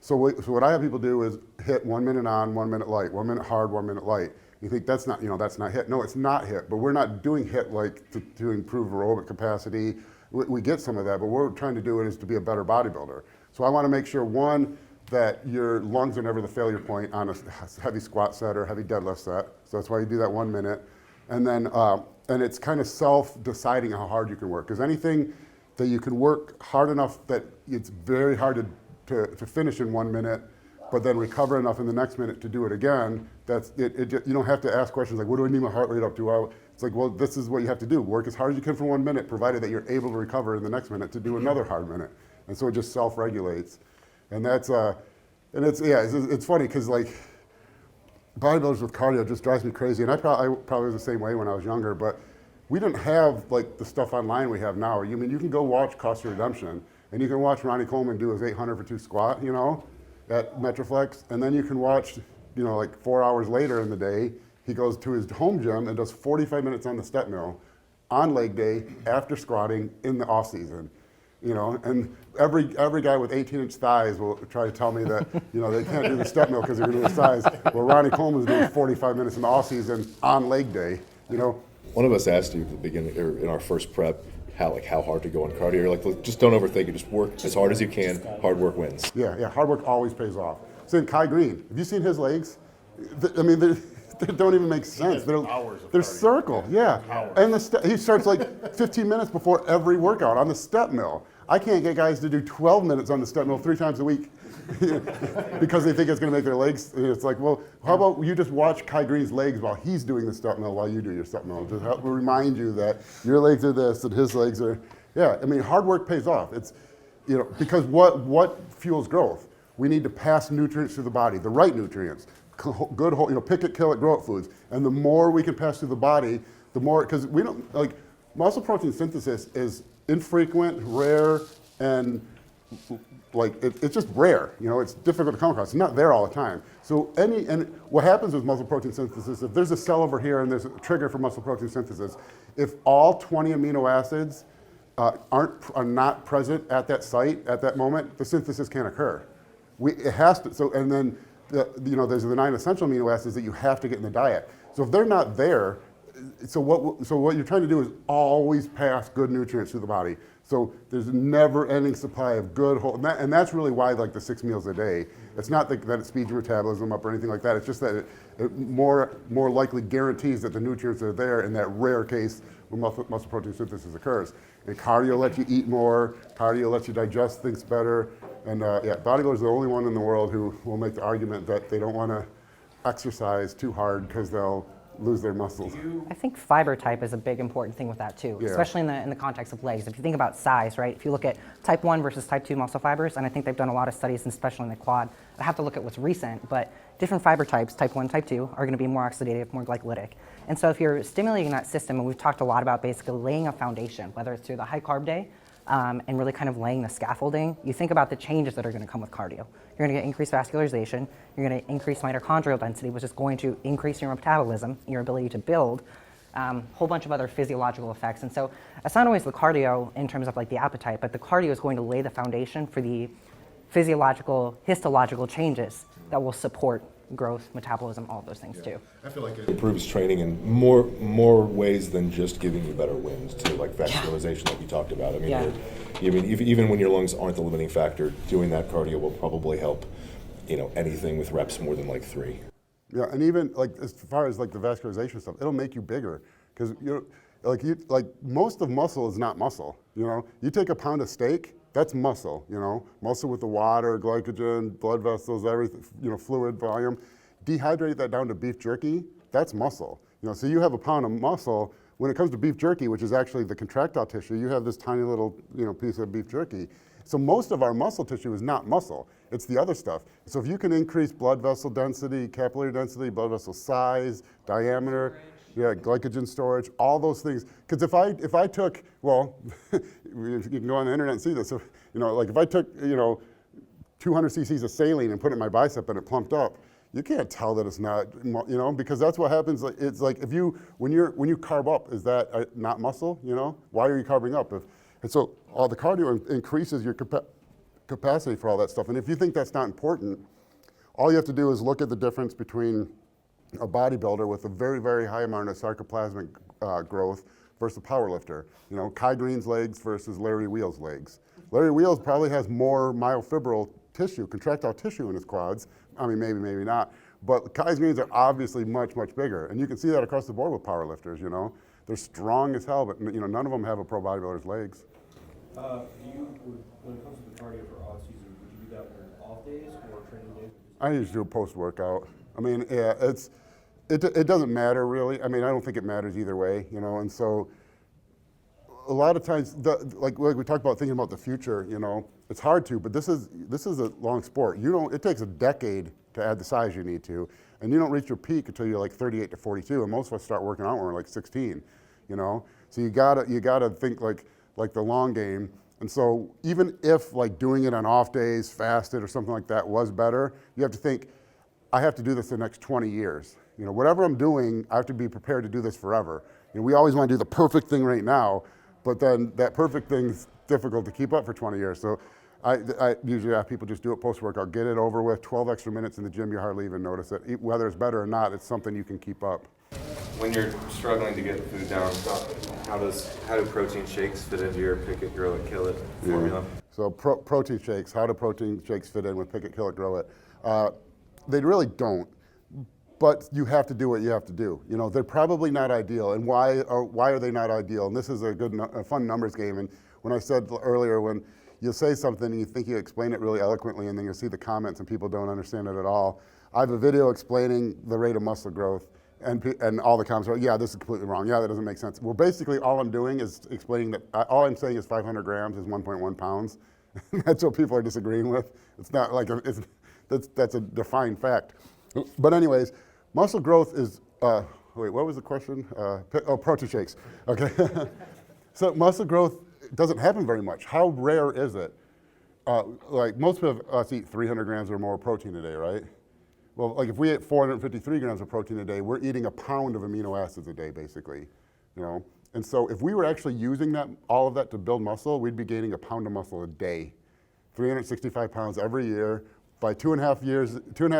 So what I have people do is HIIT 1 minute on, 1 minute light, 1 minute hard, 1 minute light. You think that's not HIIT. No, it's not HIIT, but we're not doing HIIT like to improve aerobic capacity. We get some of that, but what we're trying to do is to be a better bodybuilder. So I want to make sure, one, that your lungs are never the failure point on a heavy squat set or heavy deadlift set. So that's why you do that 1 minute. And then, and it's kind of self-deciding how hard you can work. Because anything that you can work hard enough that it's very hard to finish in 1 minute, but then recover enough in the next minute to do it again. That's it. You don't have to ask questions like, what do I need my heart rate up to? It's like, well, this is what you have to do. Work as hard as you can for 1 minute, provided that you're able to recover in the next minute to do another hard minute. And so it just self-regulates. And that's, and it's funny because like bodybuilders with cardio just drives me crazy. And I probably was the same way when I was younger, but we didn't have like the stuff online we have now. I mean, you can go watch Cost of Redemption, and you can watch Ronnie Coleman do his 800 for 2 squat, you know, at Metroflex, and then you can watch, you know, like 4 hours later in the day, he goes to his home gym and does 45 minutes on the step mill on leg day after squatting in the off season, you know, and every guy with 18-inch thighs will try to tell me that, you know, they can't do the step mill because they're going to do the size. Well, Ronnie Coleman's doing 45 minutes in the off season on leg day, you know.
One of us asked you at the beginning, or in our first prep, how hard to go on cardio. You're like, look, just don't overthink it. Just work as hard as you can. Hard work wins.
Yeah, hard work always pays off. So Kai Green, have you seen his legs? I mean, they don't even make sense. They're circle, yeah. And he starts like 15 minutes before every workout on the step mill. I can't get guys to do 12 minutes on the step mill 3 times a week because they think it's going to make their legs. It's like, well, how about you just watch Kai Green's legs while he's doing the step mill while you do your step mill? Just help remind you that your legs are this and his legs are, yeah. I mean, hard work pays off. It's, you know, because what fuels growth? We need to pass nutrients through the body, the right nutrients, good whole, you know, pick it, kill it, grow it foods. And the more we can pass through the body, the more, because we don't, like, muscle protein synthesis is infrequent, rare, and like it's just rare. You know, it's difficult to come across. It's not there all the time. So and what happens with muscle protein synthesis, if there's a cell over here and there's a trigger for muscle protein synthesis, if all 20 amino acids are not present at that site at that moment, the synthesis can't occur. It has to. So and then you know, there's the 9 essential amino acids that you have to get in the diet. So if they're not there, so what you're trying to do is always pass good nutrients through the body. So there's a never-ending supply of good whole, and that's really why like the 6 meals a day. It's not that it speeds your metabolism up or anything like that. It's just that it more likely guarantees that the nutrients are there in that rare case when muscle protein synthesis occurs. And cardio lets you eat more. Cardio lets you digest things better. And yeah, bodybuilders are the only one in the world who will make the argument that they don't want to exercise too hard because they'll lose their muscles.
I think fiber type is a big important thing with that too,
yeah.
Especially in the context of legs. If you think about size, right? If you look at type 1 versus type 2 muscle fibers, and I think they've done a lot of studies, especially in the quad. I have to look at what's recent, but different fiber types, type 1, type 2, are going to be more oxidative, more glycolytic. And so if you're stimulating that system, and we've talked a lot about basically laying a foundation, whether it's through the high carb day, and really kind of laying the scaffolding, you think about the changes that are going to come with cardio. You're going to get increased vascularization, you're going to increase mitochondrial density, which is going to increase your metabolism, your ability to build, a whole bunch of other physiological effects. And so it's not always the cardio in terms of like the appetite, but the cardio is going to lay the foundation for the physiological, histological changes that will support growth, metabolism, all of those things too.
I feel like it improves training in more ways than just giving you better wins to like vascularization like you talked about. I mean, even when your lungs aren't the limiting factor, doing that cardio will probably help, you know, anything with reps more than like 3.
Yeah, and even like as far as like the vascularization stuff, it'll make you bigger because like most of muscle is not muscle. You know, you take a pound of steak, that's muscle. You know, muscle with the water, glycogen, blood vessels, everything. You know, fluid volume. Dehydrate that down to beef jerky, that's muscle. You know, so you have a pound of muscle. When it comes to beef jerky, which is actually the contractile tissue, you have this tiny little, you know, piece of beef jerky. So most of our muscle tissue is not muscle. It's the other stuff. So if you can increase blood vessel density, capillary density, blood vessel size, diameter, yeah, glycogen storage, all those things. Because if I took, well, you can go on the internet and see this. If, you know, like if I took, you know, 200 cc's of saline and put it in my bicep and it plumped up, you can't tell that it's not, you know, because that's what happens. It's like if you, when you carb up, is that not muscle? You know, why are you carbing up? And so all the cardio increases your capacity for all that stuff. And if you think that's not important, all you have to do is look at the difference between a bodybuilder with a very, very high amount of sarcoplasmic growth versus a powerlifter. You know, Kai Green's legs versus Larry Wheel's legs. Larry Wheels probably has more myofibril tissue, contractile tissue in his quads. I mean, maybe not. But Kai Green's are obviously much, much bigger. And you can see that across the board with powerlifters, you know. They're strong as hell, but you know, none of them have a pro bodybuilder's legs.
Do you, when it comes to the cardio for off season, would you do that on off days or training days?
I usually do a post-workout. I mean, yeah, it doesn't matter really. I mean, I don't think it matters either way, you know. And so, a lot of times, like we talked about thinking about the future, you know, it's hard to, but this is a long sport. It takes a decade to add the size you need to, and you don't reach your peak until you're like 38 to 42, and most of us start working out when we're like 16, you know. So you gotta think like the long game. And so even if like doing it on off days, fasted or something like that was better, you have to think, I have to do this the next 20 years. You know, whatever I'm doing, I have to be prepared to do this forever. You know, we always want to do the perfect thing right now, but then that perfect thing's difficult to keep up for 20 years. So I usually have people just do it post-workout, get it over with, 12 extra minutes in the gym, you hardly even notice it. Whether it's better or not, it's something you can keep up.
When you're struggling to get food down, how do protein shakes fit into your pick it, grow it, kill it formula?
So protein shakes, how do protein shakes fit in with pick it, kill it, grow it? They really don't, but you have to do what you have to do. You know, they're probably not ideal, and why are they not ideal? And this is a fun numbers game. And when I said earlier, when you'll say something and you think you explain it really eloquently, and then you'll see the comments and people don't understand it at all. I have a video explaining the rate of muscle growth, and all the comments are, yeah, this is completely wrong. Yeah, that doesn't make sense. Well, basically all I'm doing is explaining that all I'm saying is 500 grams is 1.1 pounds. That's what people are disagreeing with. It's not like that's a defined fact. But anyways, muscle growth is, wait, what was the question? Protein shakes. Okay. So muscle growth doesn't happen very much. How rare is it? Like most of us eat 300 grams or more protein a day, right? Well, like if we ate 453 grams of protein a day, we're eating a pound of amino acids a day, basically, you know? And so if we were actually using all of that to build muscle, we'd be gaining a pound of muscle a day, 365 pounds every year. By 2.5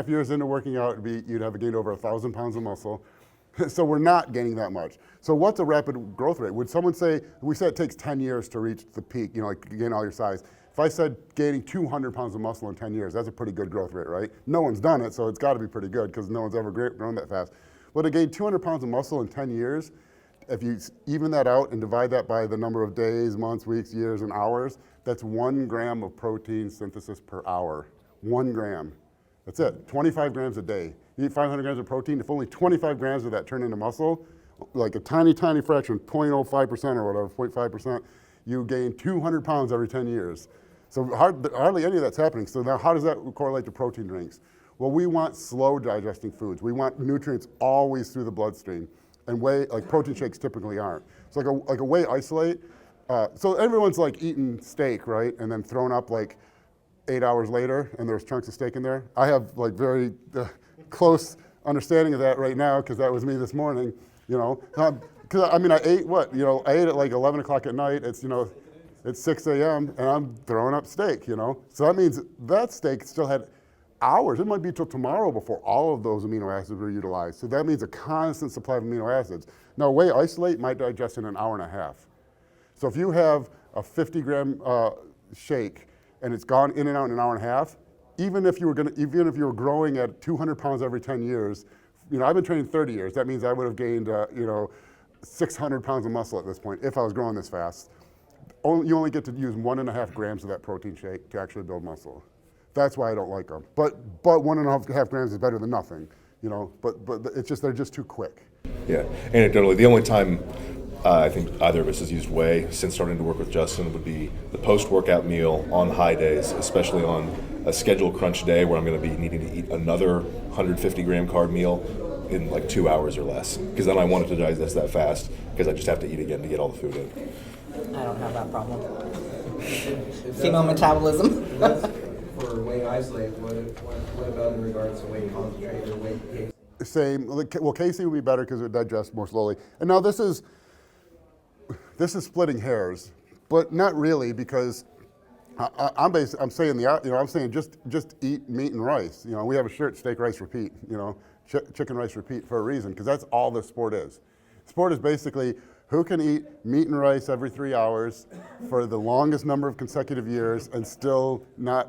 years into working out, you'd have gained over 1,000 pounds of muscle. So we're not gaining that much. So what's a rapid growth rate? Would someone say, we said it takes 10 years to reach the peak, you know, like gain all your size. If I said gaining 200 pounds of muscle in 10 years, that's a pretty good growth rate, right? No one's done it, so it's gotta be pretty good because no one's ever grown that fast. But to gain 200 pounds of muscle in 10 years, if you even that out and divide that by the number of days, months, weeks, years, and hours, that's 1 gram of protein synthesis per hour. 1 gram. That's it, 25 grams a day. You eat 500 grams of protein, if only 25 grams of that turn into muscle, like a tiny, tiny fraction, 0.05% or whatever, 0.5%, you gain 200 pounds every 10 years. So hardly any of that's happening. So now how does that correlate to protein drinks? Well, we want slow digesting foods. We want nutrients always through the bloodstream, and like protein shakes typically aren't. So like a whey isolate, so everyone's like eating steak, right? And then thrown up like 8 hours later, and there's chunks of steak in there. I have like very close understanding of that right now, because that was me this morning, you know. Because I mean, I ate what? You know, I ate at like 11 o'clock at night. It's, you know, it's 6 a.m. and I'm throwing up steak, you know. So that means that steak still had hours. It might be till tomorrow before all of those amino acids were utilized. So that means a constant supply of amino acids. Now, whey isolate might digest in an hour and a half. So if you have a 50-gram shake and it's gone in and out in an hour and a half, even if you were growing at 200 pounds every 10 years, you know, I've been training 30 years. That means I would have gained, you know, 600 pounds of muscle at this point if I was growing this fast. You only get to use 1.5 grams of that protein shake to actually build muscle. That's why I don't like them. But 1.5 grams is better than nothing, you know. But it's just they're just too quick.
Yeah, anecdotally, the only time I think either of us has used whey since starting to work with Justin would be the post-workout meal on high days, especially on a scheduled crunch day where I'm going to be needing to eat another 150-gram carb meal in like 2 hours or less, because then I want it to digest that fast, because I just have to eat again to get all the food in.
I don't have that problem. Female metabolism.
For whey isolate, what about in regards to whey concentrate or whey casein?
Same. Well, casein would be better because it would digest more slowly. And now this is splitting hairs, but not really, because I'm saying just eat meat and rice. You know, we have a shirt, steak, rice, repeat. You know, chicken, rice, repeat for a reason, because that's all this sport is. Sport is basically who can eat meat and rice every 3 hours for the longest number of consecutive years and still not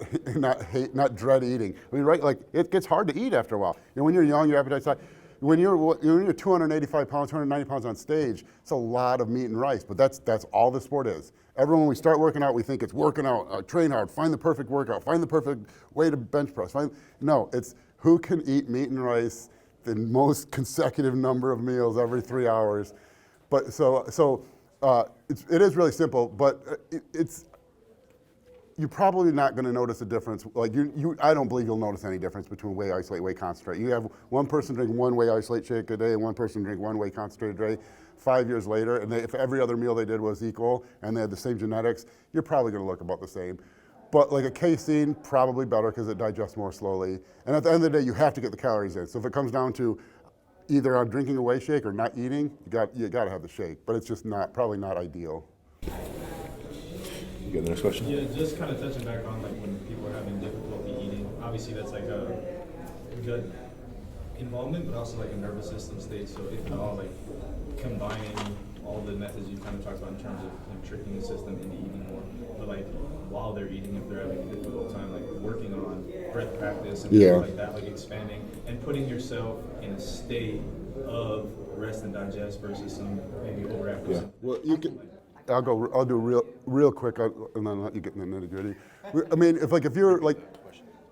dread eating. I mean, right? Like, it gets hard to eat after a while. You know, when you're young, your appetite's high. when you're 285 pounds, 290 pounds on stage, it's a lot of meat and rice, but that's all the sport is. Everyone, when we start working out, we think it's working out, train hard, find the perfect workout, find the perfect way to bench press. No, it's who can eat meat and rice the most consecutive number of meals every 3 hours. But it is really simple, but you're probably not going to notice a difference. Like I don't believe you'll notice any difference between whey isolate, whey concentrate. You have one person drink one whey isolate shake a day and one person drink one whey concentrate a day. 5 years later, and if every other meal they did was equal and they had the same genetics, you're probably going to look about the same. But like a casein, probably better because it digests more slowly. And at the end of the day, you have to get the calories in. So if it comes down to either on drinking a whey shake or not eating, you got to have the shake. But it's just probably not ideal.
You got the next question?
Yeah, just kind of touching back on like when people are having difficulty eating. Obviously, that's like a gut involvement, but also like a nervous system state. So if at all, like combining all the methods you kind of talked about in terms of like, tricking the system into eating more, but like while they're eating, if they're having a difficult time, like working on breath practice and things like that, like expanding and putting yourself in a state of rest and digest versus some maybe overactive.
Yeah. Well, you can. I'll do real quick, and then let you get in the nitty gritty. I mean, if you're like,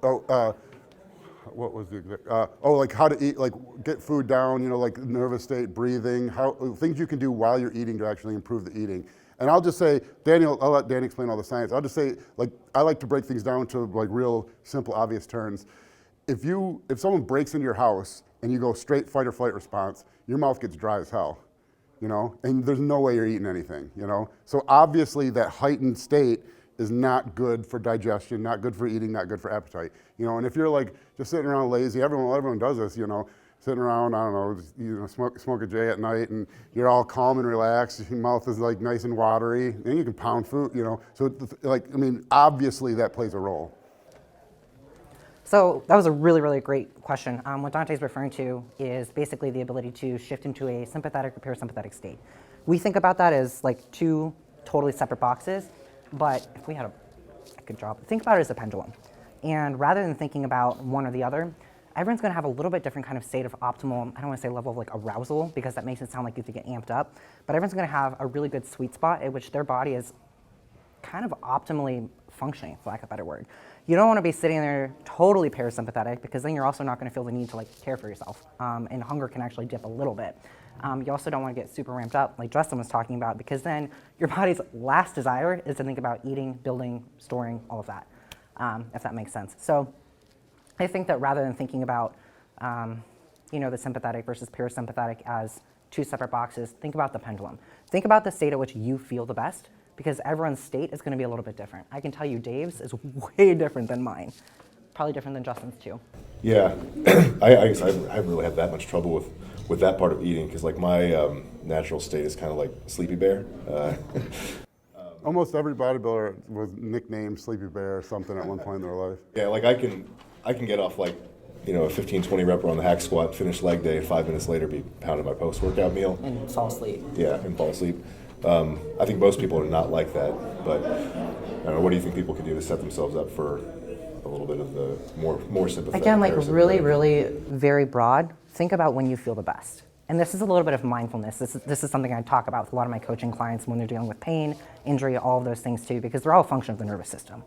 what was the exact? Like how to eat, like get food down, you know, like nervous state, breathing, things you can do while you're eating to actually improve the eating. And I'll just say, I'll let Danny explain all the science. I'll just say, like, I like to break things down to like real simple, obvious terms. If someone breaks into your house and you go straight fight or flight response, your mouth gets dry as hell, you know, and there's no way you're eating anything, you know. So obviously that heightened state is not good for digestion, not good for eating, not good for appetite, you know. And if you're like just sitting around lazy, everyone does this, you know, sitting around, I don't know, you know, smoke a J at night, and you're all calm and relaxed. Your mouth is like nice and watery, and you can pound food, you know. So like, I mean, obviously that plays a role.
So that was a really, really great question. What Dante's referring to is basically the ability to shift into a sympathetic or parasympathetic state. We think about that as like two totally separate boxes, but if we had a good job, think about it as a pendulum. And rather than thinking about one or the other, everyone's going to have a little bit different kind of state of optimal, I don't want to say level of like arousal, because that makes it sound like you have to get amped up, but everyone's going to have a really good sweet spot at which their body is kind of optimally functioning, for lack of a better word. You don't want to be sitting there totally parasympathetic, because then you're also not going to feel the need to like care for yourself, and hunger can actually dip a little bit. You also don't want to get super ramped up, like Justin was talking about, because then your body's last desire is to think about eating, building, storing, all of that, if that makes sense. So I think that rather than thinking about the sympathetic versus parasympathetic as two separate boxes, think about the pendulum. Think about the state at which you feel the best, because everyone's state is going to be a little bit different. I can tell you Dave's is way different than mine. Probably different than Justin's too.
Yeah, I guess I haven't really had that much trouble with that part of eating, because like my natural state is kind of like Sleepy Bear.
Almost every bodybuilder was nicknamed Sleepy Bear or something at one point in their life.
Yeah, like I can get off like, you know, a 15-20 rep on the hack squat, finish leg day, 5 minutes later be pounding my post-workout meal.
And fall asleep.
Yeah, and fall asleep. I think most people are not like that, but I don't know, what do you think people can do to set themselves up for a little bit of the more sympathetic?
Again, like really, really very broad. Think about when you feel the best. And this is a little bit of mindfulness. This is something I talk about with a lot of my coaching clients when they're dealing with pain, injury, all of those things too, because they're all a function of the nervous system.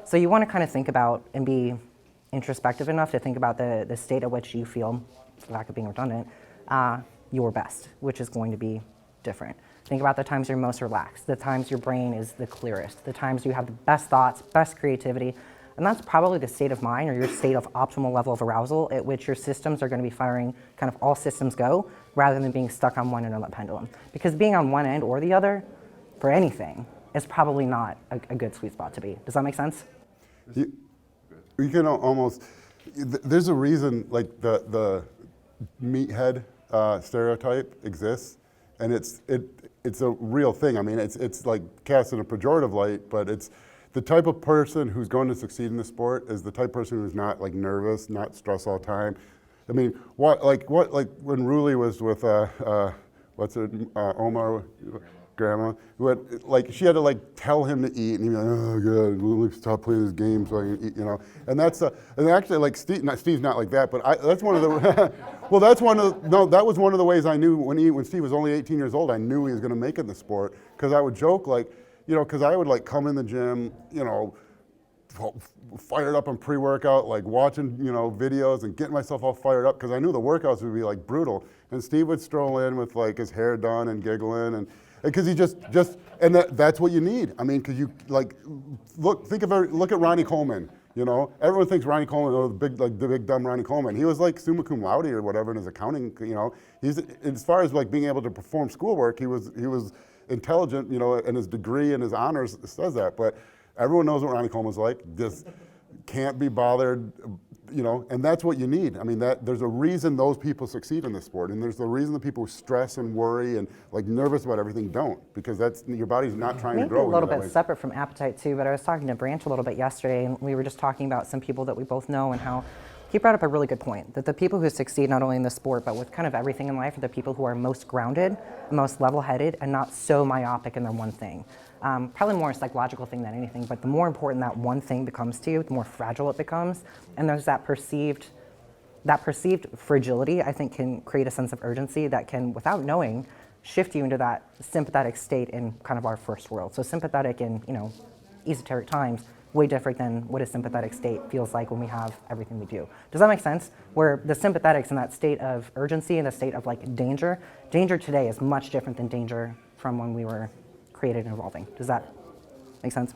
So you want to kind of think about and be introspective enough to think about the state at which you feel, for lack of being redundant, your best, which is going to be different. Think about the times you're most relaxed, the times your brain is the clearest, the times you have the best thoughts, best creativity, and that's probably the state of mind or your state of optimal level of arousal at which your systems are going to be firing kind of all systems go, rather than being stuck on one end of that pendulum. Because being on one end or the other for anything is probably not a good sweet spot to be. Does that make sense?
You can almost, there's a reason like the meathead stereotype exists, and it's a real thing. I mean, it's like cast in a pejorative light, but it's the type of person who's going to succeed in the sport is the type of person who's not like nervous, not stressed all the time. I mean, what when Ruli was with Omar, grandma, who had, like, she had to like tell him to eat, and he'd be like, oh god, let me stop playing this game so I can eat, you know. And that's and actually like Steve's not like that, but that's one of the well, that's one of the, no, that was one of the ways I knew when Steve was only 18 years old, I knew he was going to make it in the sport, because I would joke like, you know, because I would like come in the gym, you know, fired up on pre-workout, like watching, you know, videos and getting myself all fired up, because I knew the workouts would be like brutal. And Steve would stroll in with like his hair done and giggling, and because he just and that's what you need. I mean, because you like look at Ronnie Coleman. You know, everyone thinks Ronnie Coleman, oh, the big dumb Ronnie Coleman. He was like summa cum laude or whatever in his accounting. You know, he's as far as like being able to perform schoolwork, he was intelligent. You know, and his degree and his honors says that. But everyone knows what Ronnie Coleman's like. Just can't be bothered. You know, and that's what you need. I mean, there's a reason those people succeed in this sport, and there's a reason the people who stress and worry and like nervous about everything don't, because that's your body's not trying to grow.
Maybe a little bit separate from appetite too, but I was talking to Branch a little bit yesterday, and we were just talking about some people that we both know and how he brought up a really good point, that the people who succeed not only in the sport but with kind of everything in life are the people who are most grounded, most level-headed, and not so myopic in their one thing. Probably more a psychological thing than anything, but the more important that one thing becomes to you, the more fragile it becomes. And there's that perceived fragility, I think, can create a sense of urgency that can, without knowing, shift you into that sympathetic state in kind of our first world. So sympathetic in, you know, esoteric times, way different than what a sympathetic state feels like when we have everything we do. Does that make sense? Where the sympathetics in that state of urgency and the state of like danger today is much different than danger from when we were created and evolving. Does that make sense?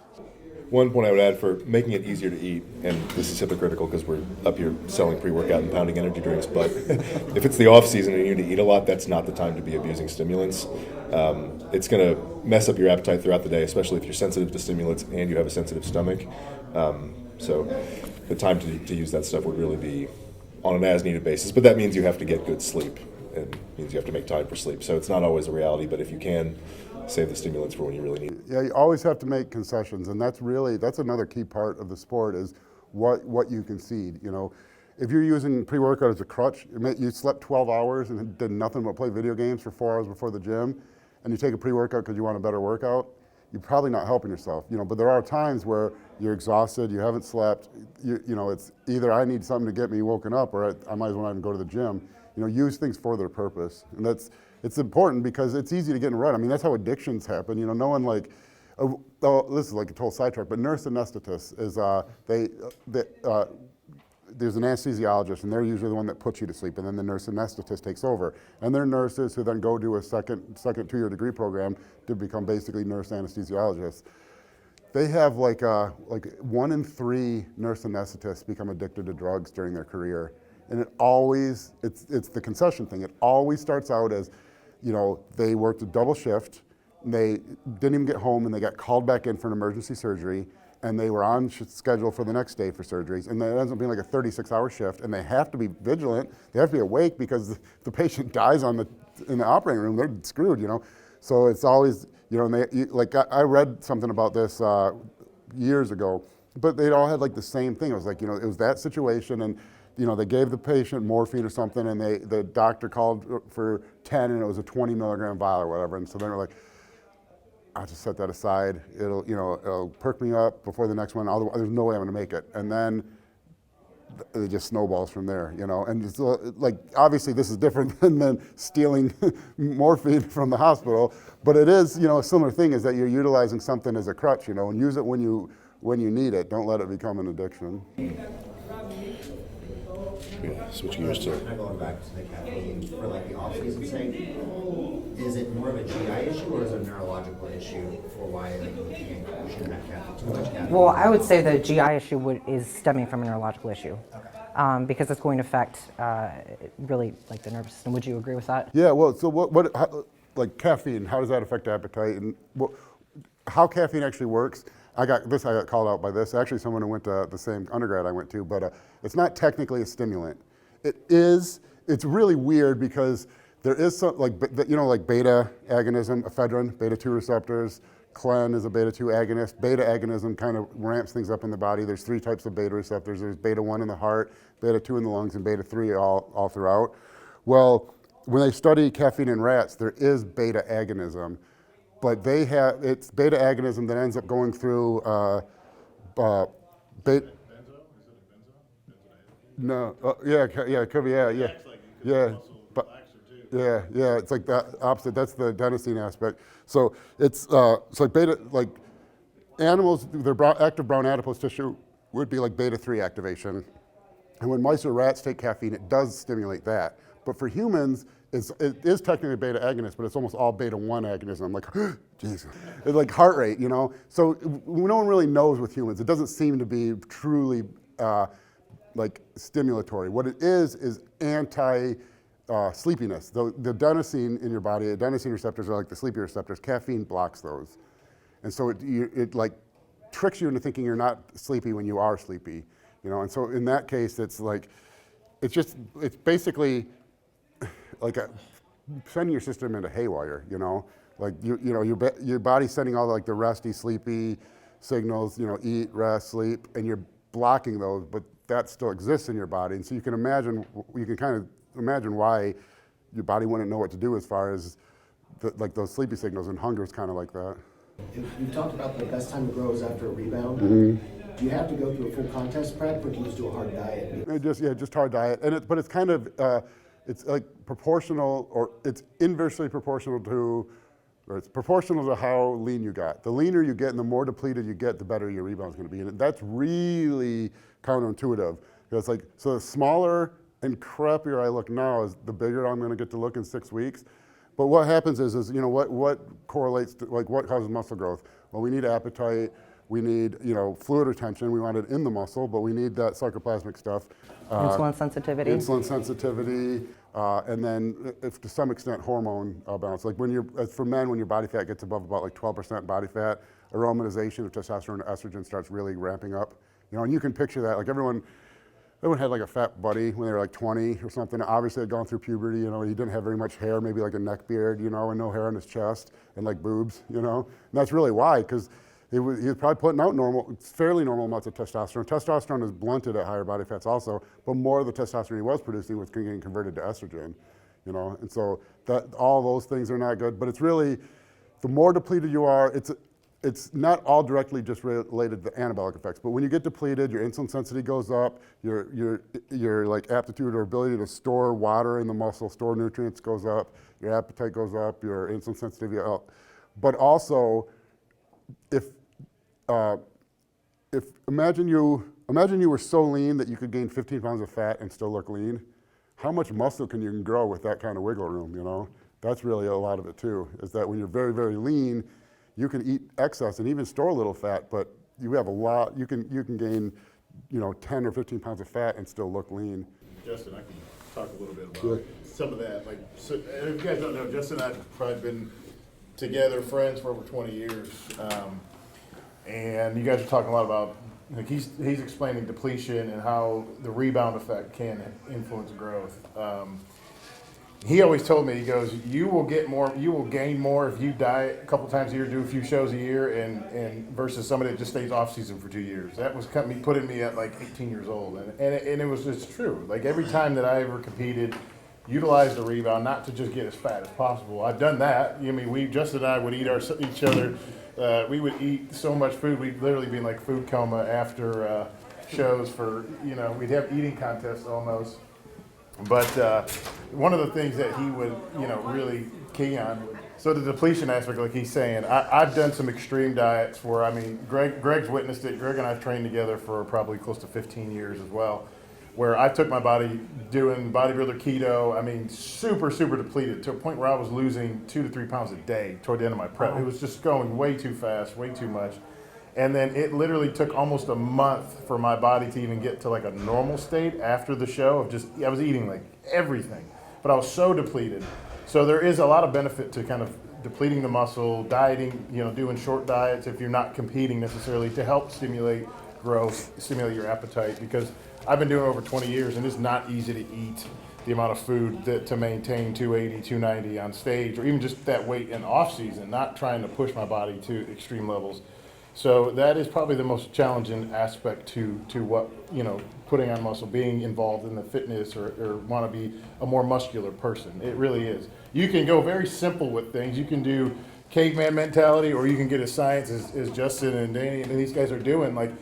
One point I would add for making it easier to eat, and this is hypocritical because we're up here selling pre-workout and pounding energy drinks, but if it's the off season and you need to eat a lot, that's not the time to be abusing stimulants. It's going to mess up your appetite throughout the day, especially if you're sensitive to stimulants and you have a sensitive stomach. So the time to use that stuff would really be on an as-needed basis, but that means you have to get good sleep. It means you have to make time for sleep. So it's not always a reality, but if you can, save the stimulants for when you really need it.
Yeah, you always have to make concessions, and that's another key part of the sport is what you concede. You know, if you're using pre-workout as a crutch, you slept 12 hours and did nothing but play video games for 4 hours before the gym, and you take a pre-workout because you want a better workout, you're probably not helping yourself. You know, but there are times where you're exhausted, you haven't slept. You know, it's either I need something to get me woken up, or I might as well not even go to the gym. You know, use things for their purpose, and it's important because it's easy to get in a rut. I mean, that's how addictions happen. You know, no one like, this is like a total sidetrack, but nurse anesthetists is, there's an anesthesiologist, and they're usually the one that puts you to sleep, and then the nurse anesthetist takes over. And they're nurses who then go do a second 2-year degree program to become basically nurse anesthesiologists. They have like 1 in 3 nurse anesthetists become addicted to drugs during their career. And it's the concession thing. It always starts out as, you know, they worked a double shift, and they didn't even get home, and they got called back in for an emergency surgery, and they were on schedule for the next day for surgeries, and that ends up being like a 36-hour shift, and they have to be vigilant, they have to be awake, because if the patient dies in the operating room, they're screwed, you know. So it's always, you know, and I read something about this years ago, but they all had like the same thing. It was like, you know, it was that situation, and you know, they gave the patient morphine or something, and the doctor called for 10, and it was a 20 milligram vial or whatever. And so they were like, I'll just set that aside. It'll perk me up before the next one. Otherwise, there's no way I'm going to make it. And then it just snowballs from there, you know. And it's like, obviously, this is different than stealing morphine from the hospital, but it is, you know, a similar thing is that you're utilizing something as a crutch, you know, and use it when you need it. Don't let it become an addiction.
Yeah, switching gears to.
Going back to the caffeine for like the off-season sake, is it more of a GI issue or is it a neurological issue for why like, you shouldn't have too much caffeine?
Well, I would say the GI issue is stemming from a neurological issue, because it's going to affect really like the nervous system. Would you agree with that?
Yeah. Well, so like caffeine, how does that affect appetite, and how caffeine actually works? I got called out by this. Actually, someone who went to the same undergrad I went to, but it's not technically a stimulant. It's really weird because there is some, like beta agonism, ephedrine, beta 2 receptors. Clen is a beta 2 agonist. Beta agonism kind of ramps things up in the body. There's 3 types of beta receptors. There's beta 1 in the heart, beta 2 in the lungs, and beta 3 all throughout. Well, when they study caffeine in rats, there is beta agonism. but it's beta agonism that ends up going through beta. No, yeah, it could be, but yeah, it's like the opposite. That's the adenosine aspect. So it's like beta, like animals, their active brown adipose tissue would be like beta 3 activation, and when mice or rats take caffeine, it does stimulate that. But for humans, it is technically beta agonist, but it's almost all beta 1 agonism. Like, Jesus, it's like heart rate, you know. So no one really knows with humans. It doesn't seem to be truly like stimulatory. What it is anti sleepiness. The adenosine in your body, adenosine receptors are like the sleepy receptors. Caffeine blocks those, and so it like tricks you into thinking you're not sleepy when you are sleepy, you know. And so in that case, it's like it's basically like sending your system into haywire, you know. Like your body's sending all the resty, sleepy signals, you know, eat, rest, sleep, and you're blocking those, but that still exists in your body. And so you can kind of imagine why your body wouldn't know what to do as far as like those sleepy signals, and hunger is kind of like that.
You've talked about the best time to grow is after a rebound. Do you have to go through a full contest prep, or can you just do a hard diet?
Just hard diet, but it's kind of it's like proportional, or it's inversely proportional to, or it's proportional to how lean you got. The leaner you get and the more depleted you get, the better your rebound is going to be, and that's really counterintuitive. It's like, so the smaller and crappier I look now is the bigger I'm going to get to look in 6 weeks. But what happens is you know, what correlates to, like, what causes muscle growth? Well, we need appetite, we need, you know, fluid retention, we want it in the muscle, but we need that sarcoplasmic stuff.
Insulin sensitivity.
Insulin sensitivity, and then if to some extent hormone balance. Like for men, when your body fat gets above about like 12% body fat, aromatization of testosterone and estrogen starts really ramping up. You know, and you can picture that, like everyone had like a fat buddy when they were like 20 or something. Obviously had gone through puberty, you know, he didn't have very much hair, maybe like a neck beard, you know, and no hair on his chest and like boobs, you know. And that's really why, because he was probably putting out fairly normal amounts of testosterone. Testosterone is blunted at higher body fats also, but more of the testosterone he was producing was getting converted to estrogen, you know. And so that all those things are not good, but it's really, the more depleted you are, it's not all directly just related to the anabolic effects, but when you get depleted, your insulin sensitivity goes up, your like aptitude or ability to store water in the muscle, store nutrients goes up, your appetite goes up, your insulin sensitivity up. But also, if imagine you were so lean that you could gain 15 pounds of fat and still look lean, how much muscle can you grow with that kind of wiggle room, you know? That's really a lot of it too, is that when you're very, very lean, you can eat excess and even store a little fat, but you have a lot, you can gain, you know, 10 or 15 pounds of fat and still look lean.
Justin, I can talk a little bit about some of that. Like, so, if you guys don't know, Justin and I have probably been together, friends for over 20 years. And you guys are talking a lot about, like, he's explaining depletion and how the rebound effect can influence growth. He always told me, he goes, you will gain more if you diet a couple times a year, do a few shows a year, and versus somebody that just stays off season for 2 years. That was putting me at like 18 years old, and it was just true. Like every time that I ever competed, utilized the rebound not to just get as fat as possible. I've done that. I mean, Justin and I would eat each other. We would eat so much food, we'd literally be in like food coma after shows for, you know, we'd have eating contests almost. But one of the things that he would, you know, really key on, so the depletion aspect, like he's saying, I've done some extreme diets where, I mean, Greg's witnessed it. Greg and I have trained together for probably close to 15 years as well, where I took my body doing bodybuilder keto, I mean, super, super depleted to a point where I was losing 2 to 3 pounds a day toward the end of my prep. It was just going way too fast, way too much. And then it literally took almost a month for my body to even get to like a normal state after the show of just, I was eating like everything, but I was so depleted. So there is a lot of benefit to kind of depleting the muscle, dieting, you know, doing short diets if you're not competing necessarily, to help stimulate growth, stimulate your appetite, because I've been doing it over 20 years and it's not easy to eat the amount of food to maintain 280, 290 on stage, or even just that weight in off season, not trying to push my body to extreme levels. So that is probably the most challenging aspect to what, you know, putting on muscle, being involved in the fitness or want to be a more muscular person. It really is. You can go very simple with things. You can do
caveman mentality, or you can get a science as Justin and Danny and these guys are doing. Like,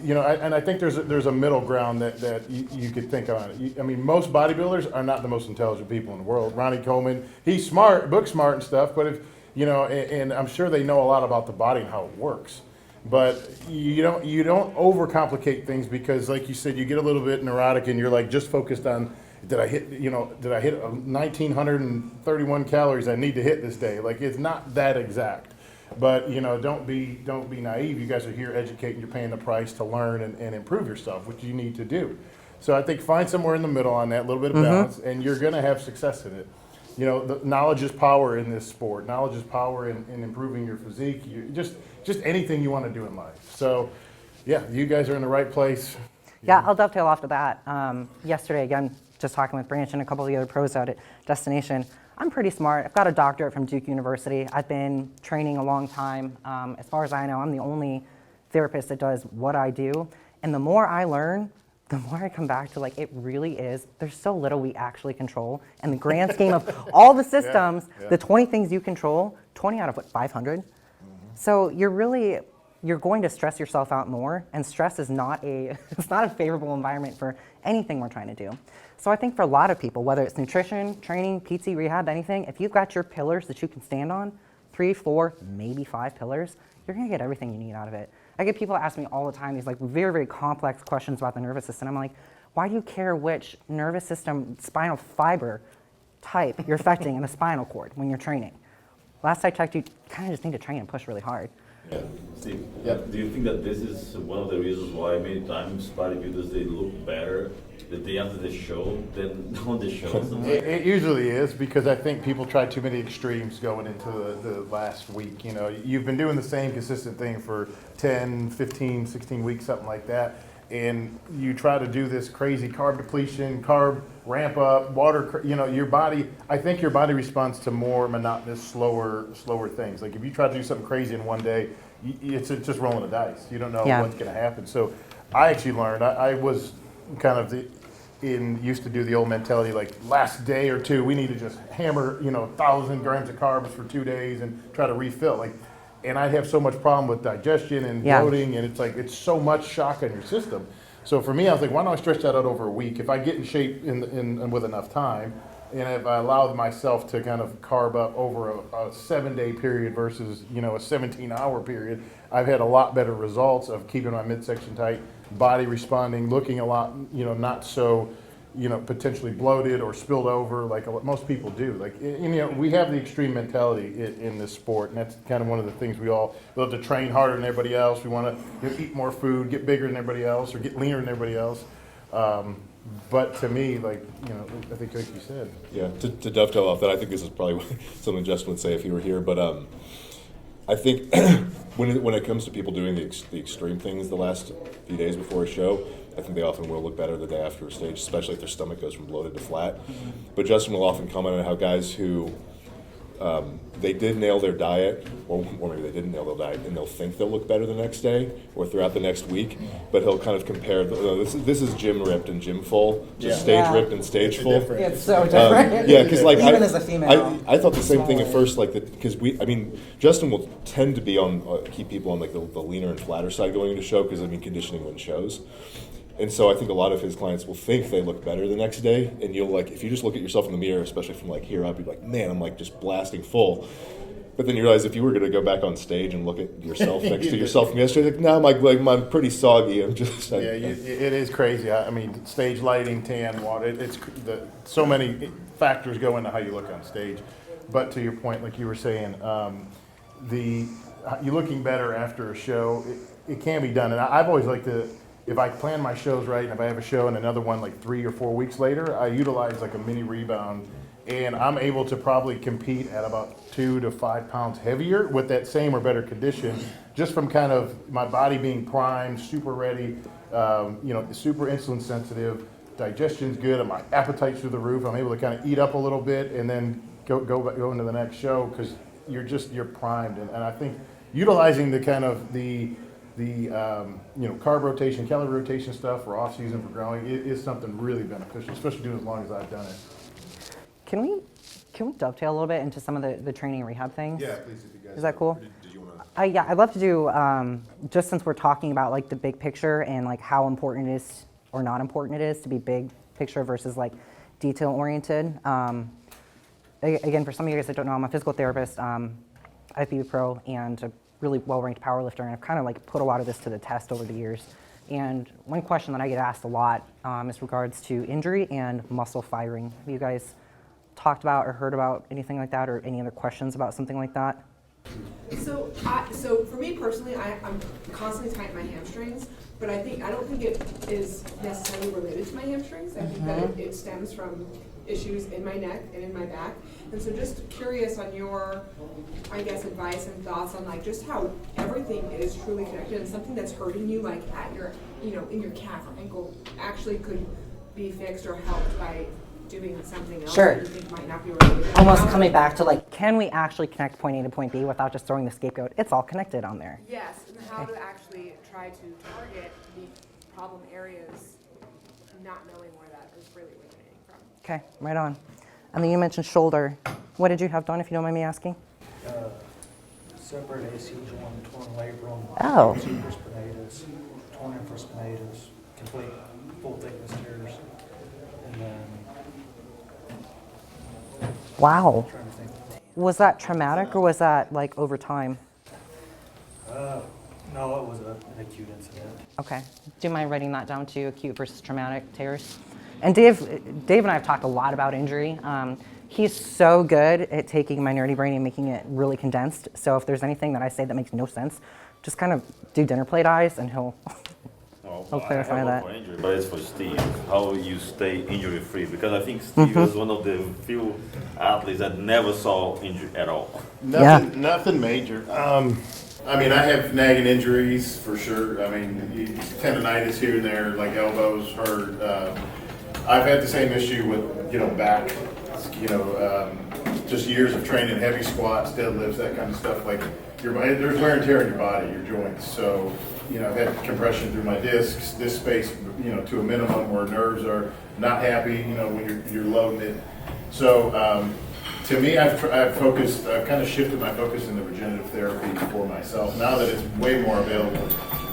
you know, and I think there's a middle ground that you could think on. I mean, most bodybuilders are not the most intelligent people in the world. Ronnie Coleman, he's smart, book smart and stuff, but if, you know, and I'm sure they know a lot about the body and how it works. But you don't overcomplicate things, because, like you said, you get a little bit neurotic and you're like just focused on, did I hit 1,931 calories I need to hit this day? Like, it's not that exact. But, you know, don't be naive. You guys are here educating. You're paying the price to learn and improve yourself, which you need to do. So I think find somewhere in the middle on that, a little bit of balance, and you're going to have success in it. You know, the knowledge is power in this sport. Knowledge is power in improving your physique. Just anything you want to do in life. So, yeah, you guys are in the right place.
Yeah, I'll dovetail off of that. Yesterday, again, just talking with Branch and a couple of the other pros out at Destination. I'm pretty smart. I've got a doctorate from Duke University. I've been training a long time. As far as I know, I'm the only therapist that does what I do. And the more I learn, the more I come back to, like, it really is, there's so little we actually control. And the grand scheme of all the systems, the 20 things you control, 20 out of what, 500? So you're going to stress yourself out more, and stress is it's not a favorable environment for anything we're trying to do. So I think for a lot of people, whether it's nutrition, training, PT, rehab, anything, if you've got your pillars that you can stand on, 3, 4, maybe 5 pillars, you're gonna get everything you need out of it. I get people ask me all the time these like very, very complex questions about the nervous system. I'm like, why do you care which nervous system, spinal fiber type you're affecting in the spinal cord when you're training? Last I checked, you kind of just need to train and push really hard.
Yeah. Steve, do you think that this is one of the reasons why many times bodybuilders, they look better the day after the show than on the show?
It usually is, because I think people try too many extremes going into the last week. You know, you've been doing the same consistent thing for 10, 15, 16 weeks, something like that. And you try to do this crazy carb depletion, carb ramp up, water, you know, your body, I think your body responds to more monotonous, slower things. Like if you try to do something crazy in one day, it's just rolling the dice. You don't know what's going to happen. So I actually learned, I was kind of used to do the old mentality, like last day or two, we need to just hammer, 1,000 grams of carbs for 2 days and try to refill. And I'd have so much problem with digestion and bloating, and it's so much shock on your system. So for me, I was like, why don't I stretch that out over a week? If I get in shape with enough time, and if I allowed myself to kind of carb up over a 7-day period versus, a 17-hour period, I've had a lot better results of keeping my midsection tight, body responding, looking a lot, not so, potentially bloated or spilled over like most people do. We have the extreme mentality in this sport, and that's kind of one of the things we love to train harder than everybody else. We want to eat more food, get bigger than everybody else, or get leaner than everybody else. But to me, I think like you said.
Yeah, to dovetail off that, I think this is probably something Justin would say if he were here, but I think when it comes to people doing the extreme things the last few days before a show, I think they often will look better the day after a stage, especially if their stomach goes from bloated to flat. Mm-hmm. But Justin will often comment on how guys who they did nail their diet, or maybe they didn't nail their diet, and they'll think they'll look better the next day or throughout the next week. But he'll kind of compare. This is gym ripped and gym full, just stage ripped and stage full.
It's so different.
Because
even as a female,
I thought the same thing at first, because Justin will tend to be keep people on the leaner and flatter side going into show, because conditioning wins shows. And so I think a lot of his clients will think they look better the next day, and you'll if you just look at yourself in the mirror, especially from here up, you're like, man, I'm just blasting full. But then you realize if you were going to go back on stage and look at yourself next to yourself from yesterday, no, I'm pretty soggy. I'm just
it is crazy. Stage lighting, tan, water. So many factors go into how you look on stage. But to your point, like you were saying, you looking better after a show, it can be done. And I've always liked to. If I plan my shows right, and if I have a show and another one 3 or 4 weeks later, I utilize a mini rebound, and I'm able to probably compete at about 2 to 5 pounds heavier with that same or better condition, just from kind of my body being primed, super ready, super insulin sensitive, digestion's good, and my appetite's through the roof. I'm able to kind of eat up a little bit and then go into the next show, because you're primed. And I think utilizing the kind of the carb rotation, calorie rotation stuff for off season, for growing, is something really beneficial, especially doing as long as I've done it.
Can we Can we dovetail a little bit into some of the training and rehab things?
Yeah, please, if you guys.
Is that cool?
Did you want to?
Yeah, I'd love to do, just since we're talking about like the big picture and like how important it is or not important it is to be big picture versus like detail oriented. Again, for some of you guys that don't know, I'm a physical therapist, IFBB pro, and a really well-ranked powerlifter, and I've kind of like put a lot of this to the test over the years. And one question that I get asked a lot is regards to injury and muscle firing. Have you guys talked about or heard about anything like that, or any other questions about something like that?
So for me personally, I'm constantly tightening my hamstrings, but I don't think it is necessarily related to my hamstrings. I think that it stems from issues in my neck and in my back. And so just curious on your, I guess, advice and thoughts on like just how everything is truly connected, and something that's hurting you like at your, in your calf or ankle actually could be fixed or helped by doing something else
Sure.
that you think might not be related.
Almost coming back to like, can we actually connect point A to point B without just throwing the scapegoat? It's all connected on there.
Yes, and how to actually try to target the problem areas, not knowing where that is really originating from.
Okay, right on. And then you mentioned shoulder. What did you have done, if you don't mind me asking?
Separate AC joint, torn labrum,
Oh.
infraspinatus, torn infraspinatus, complete full thickness tears, and then
Wow.
I'm trying to think.
Was that traumatic or was that like over time?
No, it was an acute incident.
Okay. Do you mind writing that down too, acute versus traumatic tears? And Dave and I have talked a lot about injury. He's so good at taking my nerdy brain and making it really condensed. So if there's anything that I say that makes no sense, just kind of do dinner plate eyes and he'll clarify
I have
that.
For injury, but it's for Steve. How you stay injury free? Because I think Steve is one of the few athletes that never saw injury at all.
Nothing major. I mean, I have nagging injuries for sure. I mean, tendonitis here and there, like elbows hurt. I've had the same issue with, back, just years of training, heavy squats, deadlifts, that kind of stuff. Like, there's wear and tear in your body, your joints. So, I've had compression through my discs, this space, to a minimum where nerves are not happy, when you're loading it. So, to me, I've kind of shifted my focus into regenerative therapy for myself now that it's way more available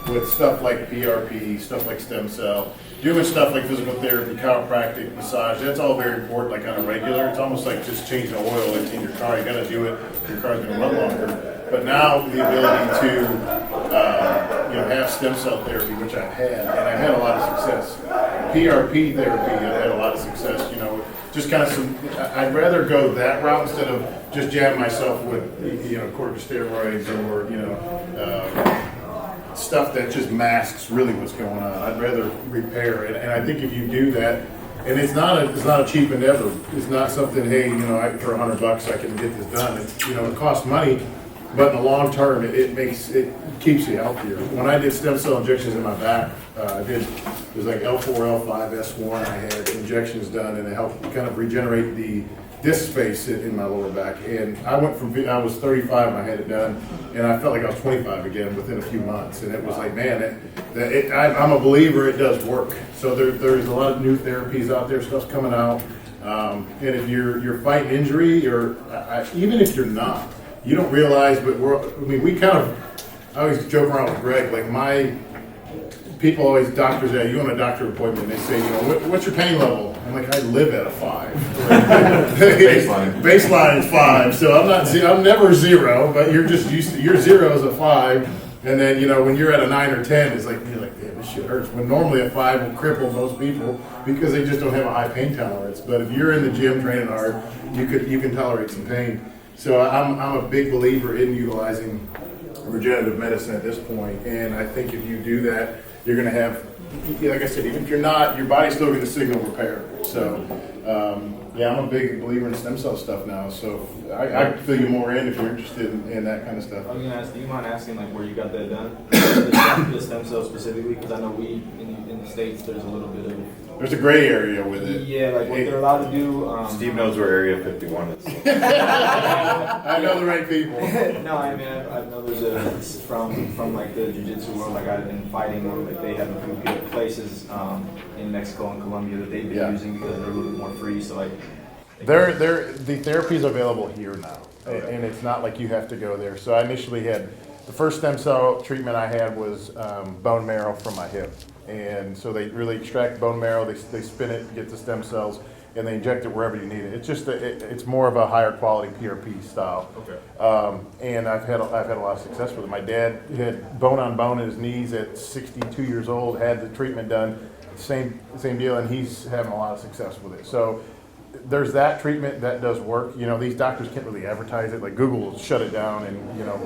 with stuff like PRP, stuff like stem cell, doing stuff like physical therapy, chiropractic, massage. That's all very important, like on a regular. It's almost like just changing oil in your car. You got to do it. Your car's going to run longer. But now the ability to have stem cell therapy, which I've had, and I've had a lot of success. PRP therapy, I've had a lot of success. Just kind of I'd rather go that route instead of just jab myself with, corticosteroids or, stuff that just masks really what's going on. I'd rather repair it. And I think if you do that, and it's not a cheap endeavor. It's not something, hey, for $100 I can get this done. It costs money, but in the long term, it keeps you healthier. When I did stem cell injections in my back, it was like L4, L5, S1. I had injections done, and it helped kind of regenerate the disc space in my lower back. And I was 35 when I had it done, and I felt like I was 25 again within a few months. And it was like, man, I'm a believer it does work. So there's a lot of new therapies out there, stuff's coming out. And if you're fighting injury, or even if you're not, you don't realize, but I always joke around with Greg, like doctors, you want a doctor appointment, and they say, what's your pain level? I'm like, I live at a 5. Baseline is 5, so I'm never 0, but you're just used to, your 0 is a 5, and then, when you're at a 9 or 10, it's like, you're like, damn, this shit hurts. When normally a 5 will cripple most people because they just don't have a high pain tolerance. But if you're in the gym training hard, you can tolerate some pain. So I'm a big believer in utilizing regenerative medicine at this point, and I think if you do that, you're going to have, like I said, even if you're not, your body's still going to signal repair. So, I'm a big believer in stem cell stuff now. So I fill you more in if you're interested in that kind of stuff.
I was going to ask, do you mind asking where you got that done? The stem cells specifically, because I know in the States there's a little bit of...
There's a gray area with it.
Yeah, like what they're allowed to do.
Steve knows where Area 51 is.
I know the right people.
No, I know there's from like the jiu-jitsu world, like I've been fighting, or like they have a few places in Mexico and Colombia that they've been using because they're a little bit more free. So like
The therapy is available here now, and it's not like you have to go there. So I initially had, the first stem cell treatment I had was bone marrow from my hip. And so they really extract bone marrow, they spin it, get the stem cells, and they inject it wherever you need it. It's just, it's more of a higher quality PRP style.
Okay.
And I've had a lot of success with it. My dad had bone on bone in his knees at 62 years old, had the treatment done, same deal, and he's having a lot of success with it. So there's that treatment that does work. You know, these doctors can't really advertise it. Like Google will shut it down, and you know,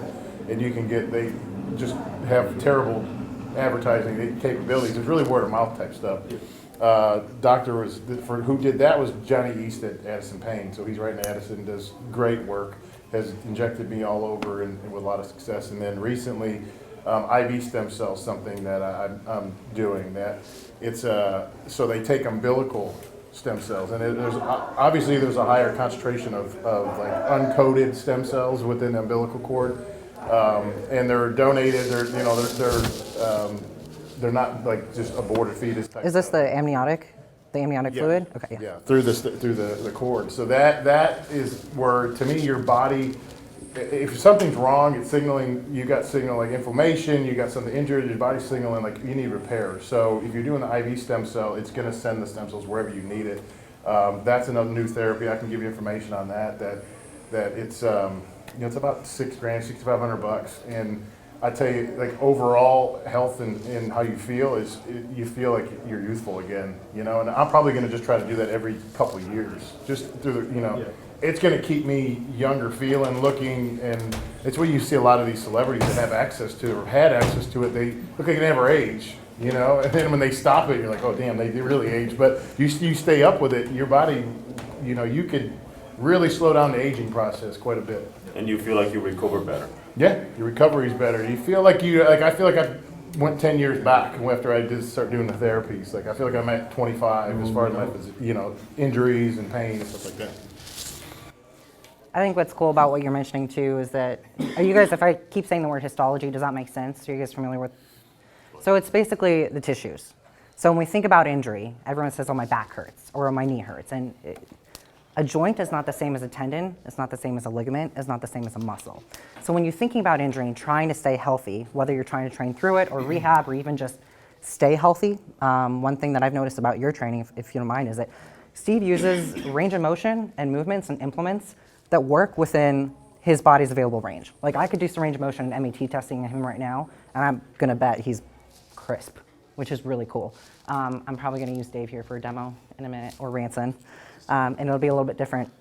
and you can get, they just have terrible advertising capabilities. It's really word of mouth type stuff. Doctor was, for who did that was Johnny East at Addison Pain. So he's right in Addison, does great work, has injected me all over and with a lot of success. And then recently, IV stem cells, something that I'm doing. That it's so they take umbilical stem cells, and there's obviously there's a higher concentration of like uncoded stem cells within the umbilical cord, and they're donated. They're not like just aborted fetus type.
Is this the amniotic fluid? Okay.
Yeah, through the cord. So that is where, to me, your body, if something's wrong, it's signaling, you got signal like inflammation, you got something injured, your body's signaling like you need repair. So if you're doing the IV stem cell, it's going to send the stem cells wherever you need it. That's another new therapy. I can give you information on that it's it's about $6,000, $6,500, and I tell you, like, overall health and how you feel is, you feel like you're youthful again, you know. And I'm probably going to just try to do that every couple of years, just through the,
Yeah.
It's going to keep me younger feeling, looking, and it's what you see a lot of these celebrities that have access to or had access to it. They look like they never age, you know. And then when they stop it, you're like, oh damn, they really age. But you stay up with it, your body, you know, you could really slow down the aging process quite a bit.
And you feel like you recover better.
Yeah, your recovery is better. You feel like I feel like I went 10 years back after I did start doing the therapies. Like I feel like I'm at 25 as far as my, injuries and pain and stuff like that.
I think what's cool about what you're mentioning too is that, are you guys, if I keep saying the word histology, does that make sense? Are you guys familiar with? So it's basically the tissues. So when we think about injury, everyone says, oh, my back hurts or my knee hurts. And a joint is not the same as a tendon, it's not the same as a ligament, it's not the same as a muscle. So when you're thinking about injury and trying to stay healthy, whether you're trying to train through it or rehab or even just stay healthy, one thing that I've noticed about your training, if you don't mind, is that Steve uses range of motion and movements and implements that work within his body's available range. Like I could do some range of motion and MET testing him right now, and I'm gonna bet he's crisp, which is really cool. I'm probably gonna use Dave here for a demo in a minute, or Ranson. And it'll be a little bit different.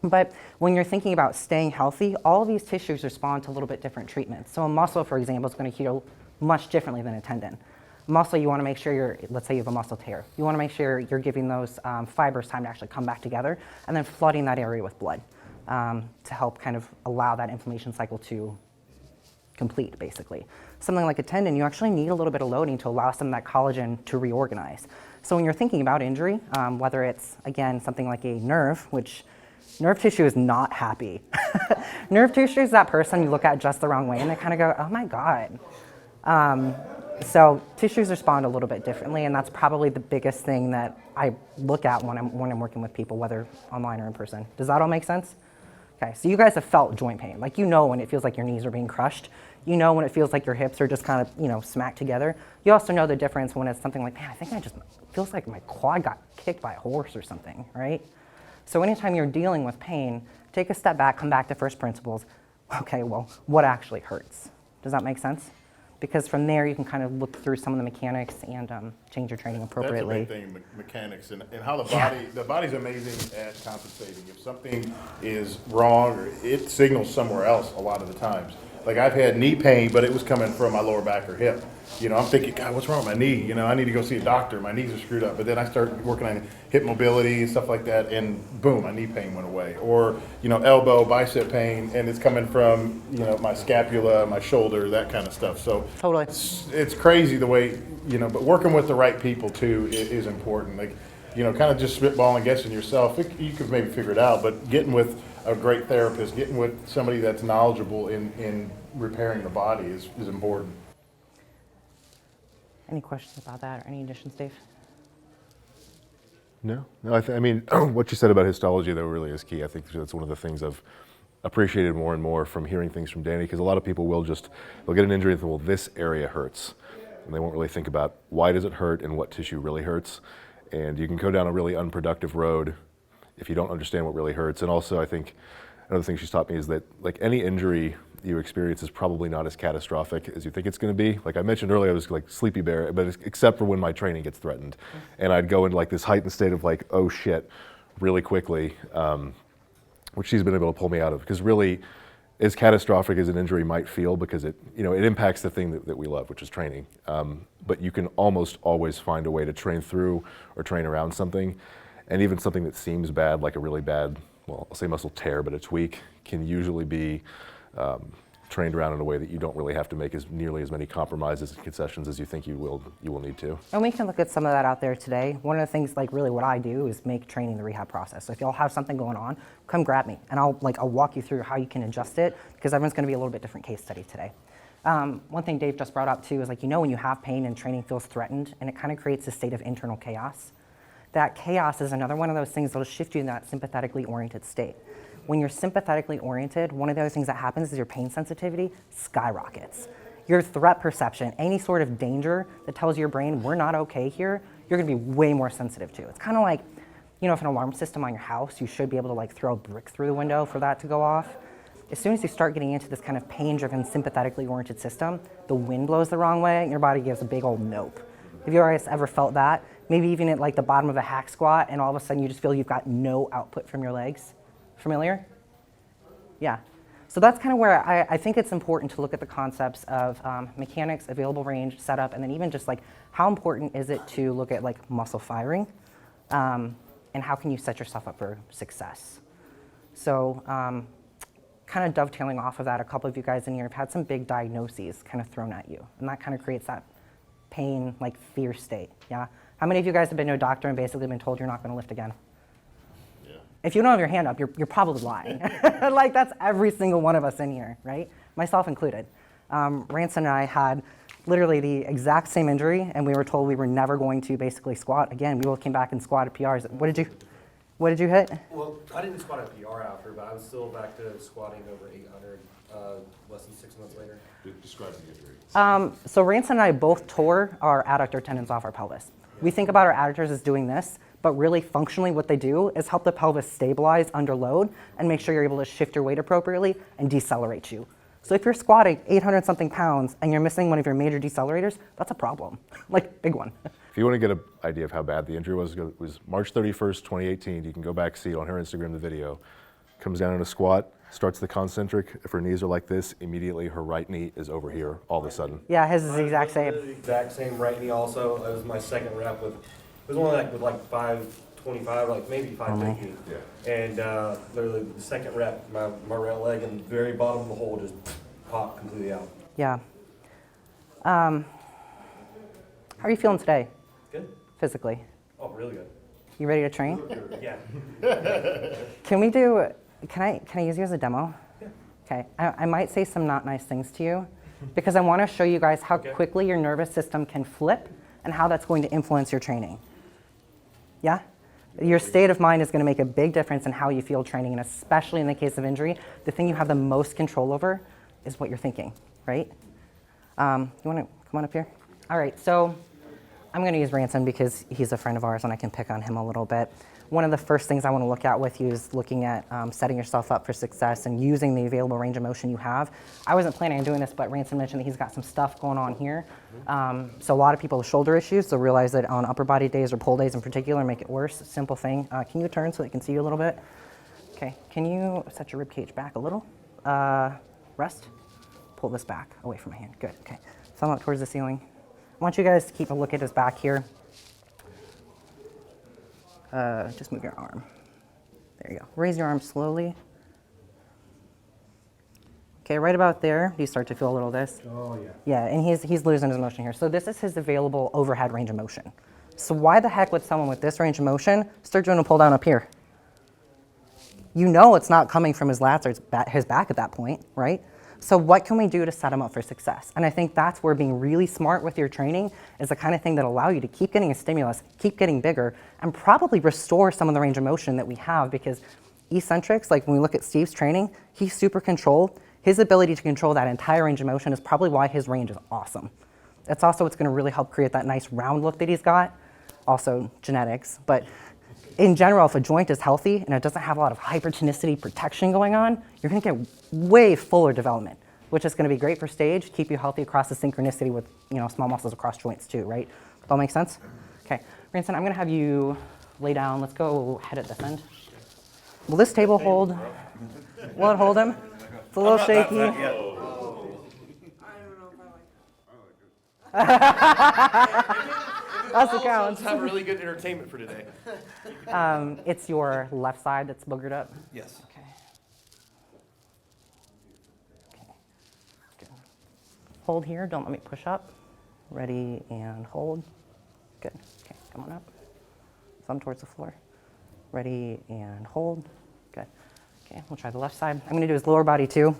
But when you're thinking about staying healthy, all of these tissues respond to a little bit different treatments. So a muscle, for example, is going to heal much differently than a tendon. Muscle, you want to make sure let's say you have a muscle tear. You want to make sure you're giving those fibers time to actually come back together and then flooding that area with blood to help kind of allow that inflammation cycle to complete, basically. Something like a tendon, you actually need a little bit of loading to allow some of that collagen to reorganize. So when you're thinking about injury, whether it's, again, something like a nerve, which nerve tissue is not happy. Nerve tissue is that person you look at just the wrong way and they kind of go, oh my God. So tissues respond a little bit differently, and that's probably the biggest thing that I look at when I'm working with people, whether online or in person. Does that all make sense? Okay, so you guys have felt joint pain. Like, you know when it feels like your knees are being crushed. You know when it feels like your hips are just kind of, smacked together. You also know the difference when it's something like, man, I think feels like my quad got kicked by a horse or something, right? So anytime you're dealing with pain, take a step back, come back to first principles. Okay, well, what actually hurts? Does that make sense? Because from there, you can kind of look through some of the mechanics and change your training appropriately.
That's a big thing, mechanics, and how the body's amazing at compensating. If something is wrong, or it signals somewhere else a lot of the times. Like, I've had knee pain, but it was coming from my lower back or hip. I'm thinking, God, what's wrong with my knee? I need to go see a doctor. My knees are screwed up. But then I started working on hip mobility and stuff like that, and boom, my knee pain went away. Or, elbow, bicep pain, and it's coming from, my scapula, my shoulder, that kind of stuff. So
totally,
it's crazy the way, but working with the right people too is important. Like, kind of just spitballing, guessing yourself, you could maybe figure it out, but getting with a great therapist, getting with somebody that's knowledgeable in repairing the body is important.
Any questions about that or any additions, Dave?
No, I mean, what you said about histology, though, really is key. I think that's one of the things I've appreciated more and more from hearing things from Danny, because a lot of people they'll get an injury and think, well, this area hurts. And they won't really think about why does it hurt and what tissue really hurts. And you can go down a really unproductive road if you don't understand what really hurts. And also, I think another thing she's taught me is that like any injury you experience is probably not as catastrophic as you think it's going to be. Like I mentioned earlier, I was like sleepy bear, but except for when my training gets threatened. And I'd go into like this heightened state of like, oh shit, really quickly, which she's been able to pull me out of. Because really, as catastrophic as an injury might feel, because it impacts the thing that we love, which is training. But you can almost always find a way to train through or train around something. And even something that seems bad, like a really bad, well, I'll say muscle tear, but it's weak, can usually be trained around in a way that you don't really have to make nearly as many compromises and concessions as you think you will need to.
And we can look at some of that out there today. One of the things, like really what I do is make training the rehab process. So if y'all have something going on, come grab me and I'll walk you through how you can adjust it, because everyone's gonna be a little bit different case study today. One thing Dave just brought up too is when you have pain and training feels threatened, and it kind of creates a state of internal chaos. That chaos is another one of those things that'll shift you in that sympathetically oriented state. When you're sympathetically oriented, one of the other things that happens is your pain sensitivity skyrockets. Your threat perception, any sort of danger that tells your brain we're not okay here, you're gonna be way more sensitive to. It's kind of like, if an alarm system on your house, you should be able to throw a brick through the window for that to go off. As soon as you start getting into this kind of pain-driven, sympathetically oriented system, the wind blows the wrong way and your body gives a big old nope. Have you guys ever felt that? Maybe even at the bottom of a hack squat, and all of a sudden you just feel you've got no output from your legs. Familiar? Yeah. So that's kind of where I think it's important to look at the concepts of mechanics, available range, setup, and then even just how important is it to look at muscle firing, and how can you set yourself up for success. So kind of dovetailing off of that, a couple of you guys in here have had some big diagnoses kind of thrown at you, and that kind of creates that pain, fear state. Yeah. How many of you guys have been to a doctor and basically been told you're not going to lift again? If you don't have your hand up, you're probably lying. That's every single one of us in here, right? Myself included. Ranson and I had literally the exact same injury, and we were told we were never going to basically squat again. We both came back and squatted PRs. What did you hit?
Well, I didn't squat a PR after, but I was still back to squatting over 800 less than 6 months later.
Describe the injury.
So Ranson and I both tore our adductor tendons off our pelvis. We think about our adductors as doing this, but really functionally what they do is help the pelvis stabilize under load and make sure you're able to shift your weight appropriately and decelerate you. So if you're squatting 800 something pounds and you're missing one of your major decelerators, that's a problem, big one.
If you want to get an idea of how bad the injury was, it was March 31st, 2018. You can go back, see it on her Instagram, the video. Comes down in a squat, starts the concentric. If her knees are like this, immediately her right knee is over here all of a sudden.
Yeah, his is the exact same.
The exact same right knee also. That was my second rep with, it was only with 525, maybe 550. Yeah. And literally the second rep, my right leg in the very bottom of the hole just popped completely out.
Yeah. How are you feeling today?
Good.
Physically?
Oh, really good.
You ready to train?
Yeah.
Can I use you as a demo?
Yeah.
Okay, I might say some not nice things to you because I want to show you guys how quickly your nervous system can flip and how that's going to influence your training. Yeah? Your state of mind is going to make a big difference in how you feel training, and especially in the case of injury, the thing you have the most control over is what you're thinking, right? You want to come on up here? All right, so I'm going to use Ranson because he's a friend of ours and I can pick on him a little bit. One of the first things I want to look at with you is looking at setting yourself up for success and using the available range of motion you have. I wasn't planning on doing this, but Ranson mentioned that he's got some stuff going on here. So a lot of people with shoulder issues, so realize that on upper body days or pull days in particular, make it worse. Simple thing. Can you turn so they can see you a little bit? Okay, can you set your rib cage back a little? Rest. Pull this back away from my hand. Good, okay. Thumb up towards the ceiling. I want you guys to keep a look at his back here. Just move your arm. There you go. Raise your arm slowly. Okay, right about there. Do you start to feel a little of this?
Oh, yeah.
Yeah, and he's losing his motion here. So this is his available overhead range of motion. So why the heck would someone with this range of motion start doing a pull down up here? You know it's not coming from his lats or his back at that point, right? So what can we do to set them up for success? And I think that's where being really smart with your training is the kind of thing that allow you to keep getting a stimulus, keep getting bigger, and probably restore some of the range of motion that we have, because eccentrics, like when we look at Steve's training, he's super controlled. His ability to control that entire range of motion is probably why his range is awesome. That's also what's going to really help create that nice round look that he's got. Also genetics, but in general, if a joint is healthy and it doesn't have a lot of hypertonicity protection going on, you're going to get way fuller development, which is going to be great for stage, keep you healthy across the synchronicity with, you know, small muscles across joints too, right? That all make sense? Okay, Ranson, I'm going to have you lay down. Let's go head at this end. Will this table hold? Will it hold him? It's a little shaky. That's the count.
Let's have really good entertainment for today.
It's your left side that's boogered up?
Yes.
Okay. Good. Hold here, don't let me push up. Ready and hold. Good. Okay, come on up. Thumb towards the floor. Ready and hold. Good. Okay, we'll try the left side. I'm going to do his lower body too.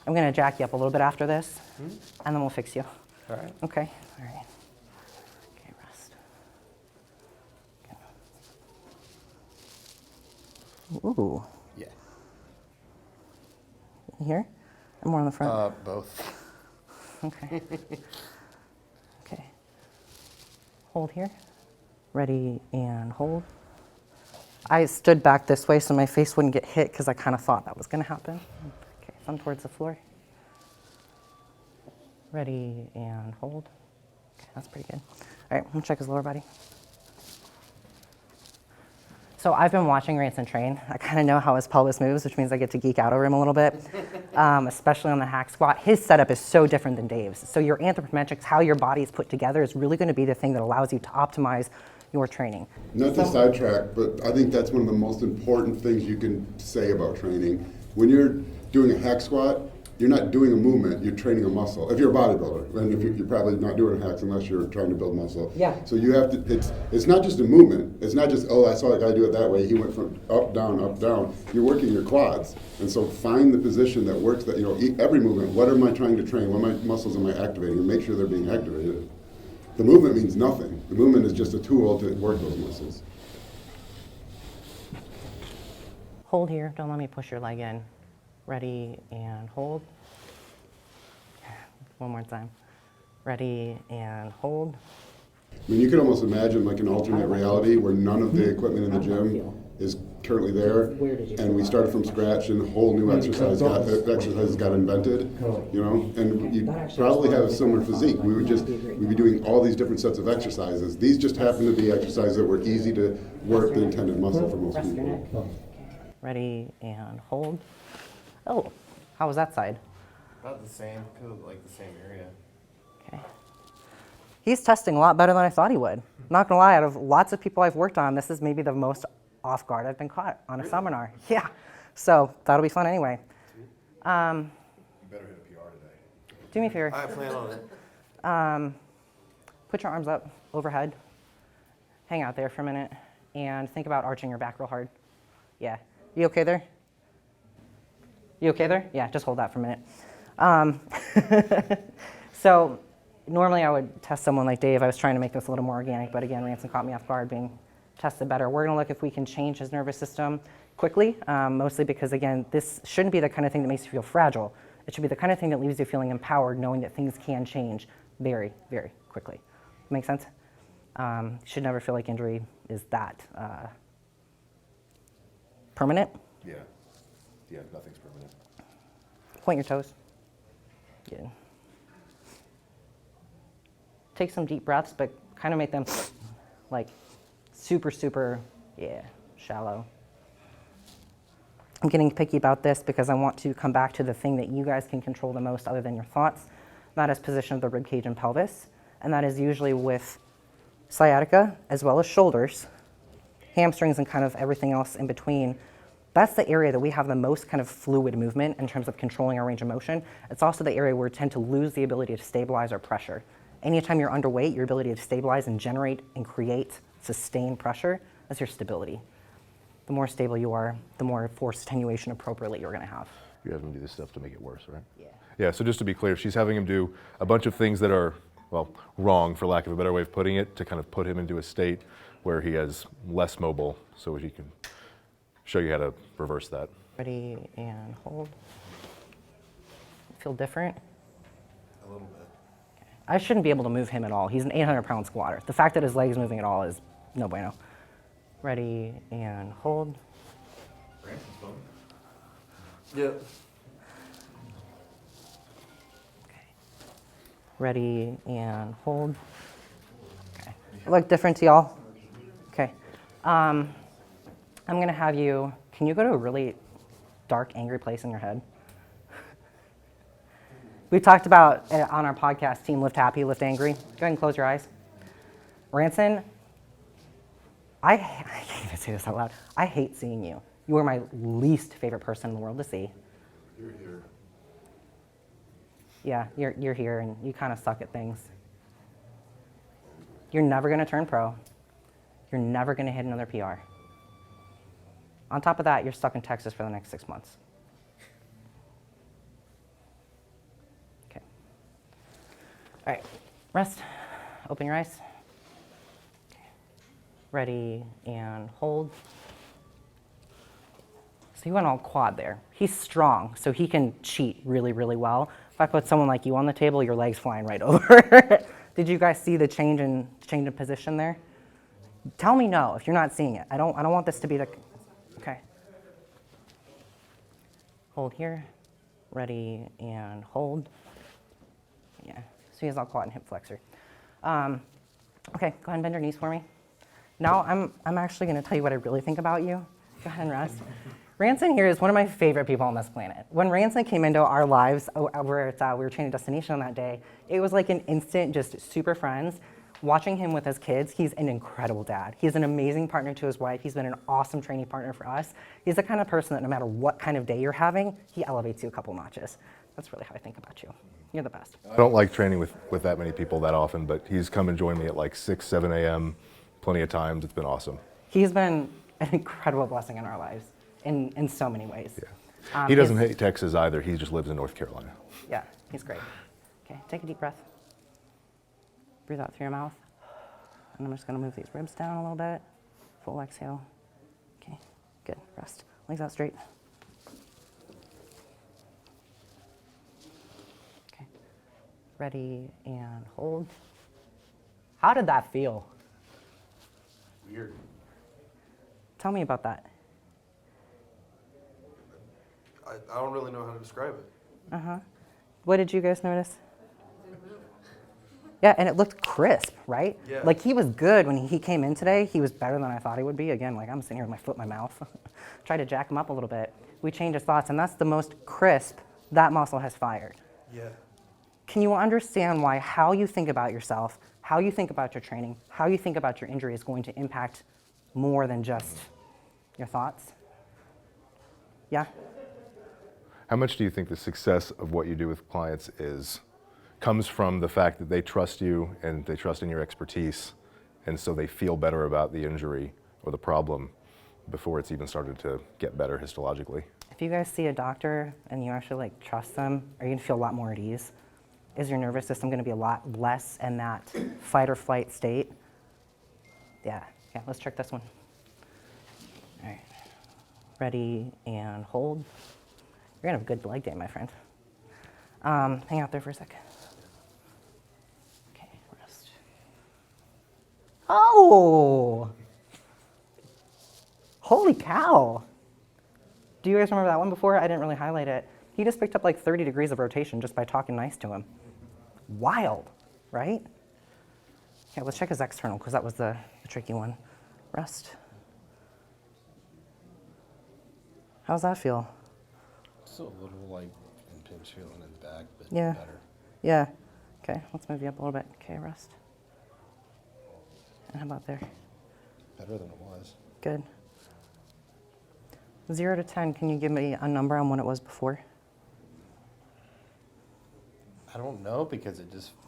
I'm going to jack you up a little bit after this, and then we'll fix you.
All right.
Okay. All right. Okay, rest. Okay. Ooh.
Yeah.
Here? Or more on the front?
Both.
Okay. Okay. Hold here. Ready and hold. I stood back this way so my face wouldn't get hit because I kind of thought that was going to happen. Okay, thumb towards the floor. Ready and hold. Okay, that's pretty good. All right, we'll check his lower body. So I've been watching Ranson train. I kind of know how his pelvis moves, which means I get to geek out over him a little bit, especially on the hack squat. His setup is so different than Dave's. So your anthropometrics, how your body is put together, is really going to be the thing that allows you to optimize your training.
Not to sidetrack, but I think that's one of the most important things you can say about training. When you're doing a hack squat, you're not doing a movement, you're training a muscle. If you're a bodybuilder, and if you're probably not doing hacks unless you're trying to build muscle.
Yeah.
So you have to, it's not just a movement. It's not just, oh, I saw a guy do it that way. He went from up, down, up, down. You're working your quads. And so find the position that works, that, you know, every movement, what am I trying to train? What muscles am I activating? And make sure they're being activated. The movement means nothing. The movement is just a tool to work those muscles.
Hold here, don't let me push your leg in. Ready and hold. One more time. Ready and hold.
I mean, you could almost imagine like an alternate reality where none of the equipment in the gym is currently there, and we started from scratch and a whole new exercises got invented, you know, and you probably have a similar physique. We'd be doing all these different sets of exercises. These just happen to be exercises that were easy to work the intended muscle for most people.
Ready and hold. Oh, how was that side?
About the same, like the same area.
Okay. He's testing a lot better than I thought he would. Not gonna lie, out of lots of people I've worked on, this is maybe the most off guard I've been caught on a seminar. Yeah, so that'll be fun anyway.
You better hit a PR today.
Do me a favor.
I plan on it.
Put your arms up overhead. Hang out there for a minute and think about arching your back real hard. Yeah, you okay there? You okay there? Yeah, just hold that for a minute. So normally I would test someone like Dave. I was trying to make this a little more organic, but again, Ranson caught me off guard being tested better. We're gonna look if we can change his nervous system quickly, mostly because again, this shouldn't be the kind of thing that makes you feel fragile. It should be the kind of thing that leaves you feeling empowered, knowing that things can change very, very quickly. Make sense? Should never feel like injury is that permanent.
Yeah. Yeah, nothing's permanent.
Point your toes. Good. Take some deep breaths, but kind of make them like super, super, yeah, shallow. I'm getting picky about this because I want to come back to the thing that you guys can control the most other than your thoughts. That is position of the rib cage and pelvis. And that is usually with sciatica as well as shoulders, hamstrings, and kind of everything else in between. That's the area that we have the most kind of fluid movement in terms of controlling our range of motion. It's also the area where we tend to lose the ability to stabilize our pressure. Anytime you're underweight, your ability to stabilize and generate and create, sustain pressure, that's your stability. The the more stable you are, the more force attenuation appropriately you're going to have.
You're having him do this stuff to make it worse, right?
Yeah.
Yeah, so just to be clear, she's having him do a bunch of things that are, well, wrong, for lack of a better way of putting it, to kind of put him into a state where he is less mobile, so he can show you how to reverse that.
Ready and hold. Feel different?
A little bit.
I shouldn't be able to move him at all. He's an 800-pound squatter. The fact that his leg is moving at all is no bueno. Ready and hold.
Yeah.
Ready and hold. Okay. Look different to y'all? Okay. I'm gonna have you, can you go to a really dark, angry place in your head? We talked about on our podcast, Team Lift Happy, Lift Angry. Go ahead and close your eyes. Ranson, I can't even say this out loud. I hate seeing you. You are my least favorite person in the world to see.
You're here.
Yeah, you're here and you kind of suck at things. You're never gonna turn pro. You're never gonna hit another PR. On top of that, you're stuck in Texas for the next 6 months. Okay. All right, rest, open your eyes. Okay. Ready and hold. So you went all quad there. He's strong, so he can cheat really, really well. If I put someone like you on the table, your leg's flying right over. Did you guys see the change in position there? Tell me no if you're not seeing it. I don't want this to be the, okay. Hold here, ready and hold. Yeah, so he's all quad and hip flexor. Okay, go ahead and bend your knees for me. Now I'm actually gonna tell you what I really think about you. Go ahead and rest. Ranson here is one of my favorite people on this planet. When Ranson came into our lives, we were training Destination on that day, it was like an instant, just super friends. Watching him with his kids, he's an incredible dad. He's an amazing partner to his wife. He's been an awesome training partner for us. He's the kind of person that no matter what kind of day you're having, he elevates you a couple notches. That's really how I think about you. You're the best.
I don't like training with that many people that often, but he's come and joined me at like 6, 7 a.m. plenty of times. It's been awesome.
He's been an incredible blessing in our lives in so many ways.
Yeah. He doesn't hate Texas either. He just lives in North Carolina.
Yeah, he's great. Okay, take a deep breath. Breathe out through your mouth. And I'm just gonna move these ribs down a little bit. Full exhale. Okay, good, rest. Legs out straight. Okay, ready and hold. How did that feel?
Weird.
Tell me about that.
I don't really know how to describe it.
Uh-huh. What did you guys notice? Yeah, and it looked crisp, right?
Yeah.
Like he was good when he came in today. He was better than I thought he would be. Again, like I'm sitting here with my foot in my mouth. Tried to jack him up a little bit. We changed his thoughts, and that's the most crisp that muscle has fired.
Yeah.
Can you understand why how you think about yourself, how you think about your training, how you think about your injury is going to impact more than just your thoughts? Yeah?
How much do you think the success of what you do with clients comes from the fact that they trust you and they trust in your expertise, and so they feel better about the injury or the problem before it's even started to get better histologically?
If you guys see a doctor and you actually like trust them, are you gonna feel a lot more at ease? Is your nervous system gonna be a lot less in that fight or flight state? Yeah, let's check this one. All right, ready and hold. You're gonna have a good leg day, my friend. Hang out there for a second. Okay, rest. Oh! Holy cow! Do you guys remember that one before? I didn't really highlight it. He just picked up like 30 degrees of rotation just by talking nice to him. Wild, right? Okay, let's check his external because that was the tricky one. Rest. How's that feel?
Still a little like impinged feeling in the back, but
Yeah.
better.
Yeah. Okay, let's move you up a little bit. Okay, rest. And how about there?
Better than it was.
Good. 0 to 10, can you give me a number on what it was before?
I don't know because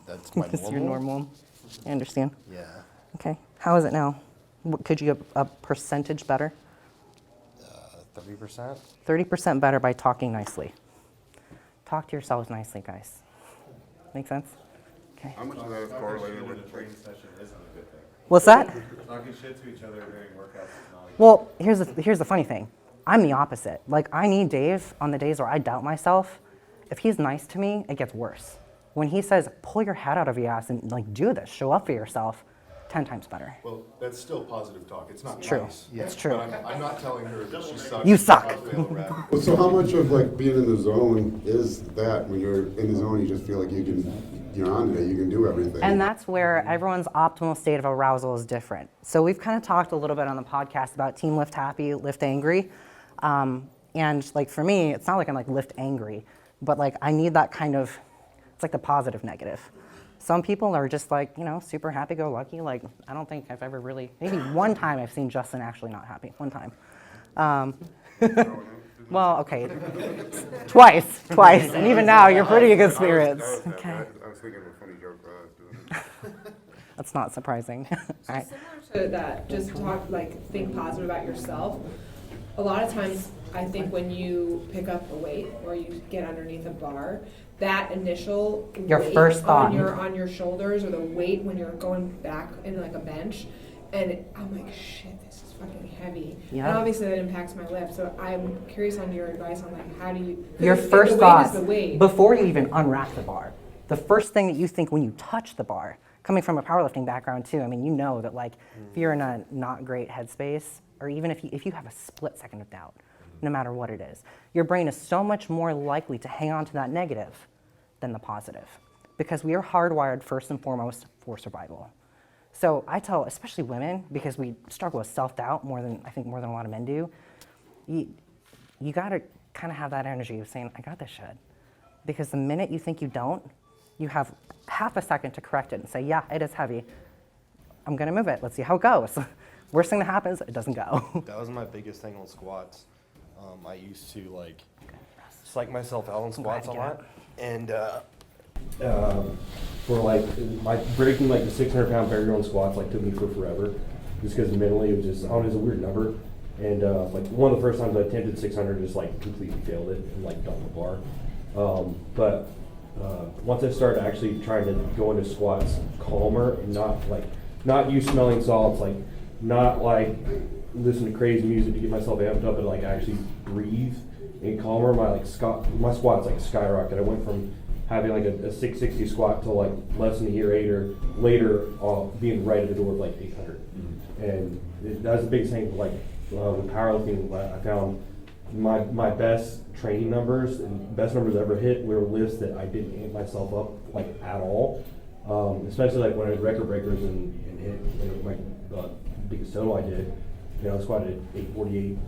that's my
Because
normal.
you're normal. I understand.
Yeah.
Okay, how is it now? Could you give a percentage better?
30%?
30% better by talking nicely. Talk to yourselves nicely, guys. Make sense? Okay.
How much of that is correlated with
the training session isn't a good thing.
What's that?
Talking shit to each other during workouts is not a good
Well, here's the funny thing. I'm the opposite. Like, I need Dave on the days where I doubt myself. If he's nice to me, it gets worse. When he says, pull your head out of your ass and like do this, show up for yourself, 10 times better.
Well, that's still positive talk. It's not
True.
nice.
It's true.
But I'm not telling her that she sucks.
You suck.
Well, so how much of like being in the zone is that when you're in the zone, you just feel like you're on today, you can do everything?
And that's where everyone's optimal state of arousal is different. So we've kind of talked a little bit on the podcast about team lift happy, lift angry. And like for me, it's not like I'm like lift angry, but like I need that kind of, it's like the positive negative. Some people are just like, you know, super happy-go-lucky. Like, I don't think I've ever really, maybe one time I've seen Justin actually not happy. One time. Well, okay. Twice. And even now, you're pretty in good spirits. Okay.
I was thinking of a funny joke doing it.
That's not surprising. All right.
Similar to that, just talk, like, think positive about yourself. A lot of times, I think when you pick up a weight or you get underneath a bar, that initial
Your
weight
first thought.
on your shoulders, or the weight when you're going back in like a bench, and I'm like, shit, this is fucking heavy.
Yeah.
And obviously that impacts my lift. So I'm curious on your advice on like how do you?
Your
if
first
the weight
thought,
is the weight.
before you even unwrap the bar, the first thing that you think when you touch the bar, coming from a powerlifting background too, I mean, you know that like if you're in a not great headspace, or even if you have a split second of doubt, no matter what it is, your brain is so much more likely to hang on to that negative than the positive, because we are hardwired first and foremost for survival. So I tell, especially women, because we struggle with self-doubt more than a lot of men do, you gotta kind of have that energy of saying, I got this shit. Because the minute you think you don't, you have half a second to correct it and say, yeah, it is heavy. I'm gonna move it, let's see how it goes. Worst thing that happens, it doesn't go.
That was my biggest thing on squats. I used to like psych myself out on squats a lot. And
for like my breaking like the 600-pound barrier on squats like took me for forever, just because mentally it was just, I don't know, it's a weird number. And like one of the first times I attempted 600, just like completely failed it and like dumped the bar. But once I started actually trying to go into squats calmer and not use smelling salts, like not like listen to crazy music to get myself amped up, and like actually breathe and calmer, my squats like skyrocketed. I went from having like a 660 squat to like less than a year later being right at the door of like 800. And that's the biggest thing. Like with powerlifting, I found my best training numbers and best numbers I ever hit were lifts that I didn't amp myself up like at all. Especially like when I did record breakers and hit my biggest total I did. You know, I squatted 848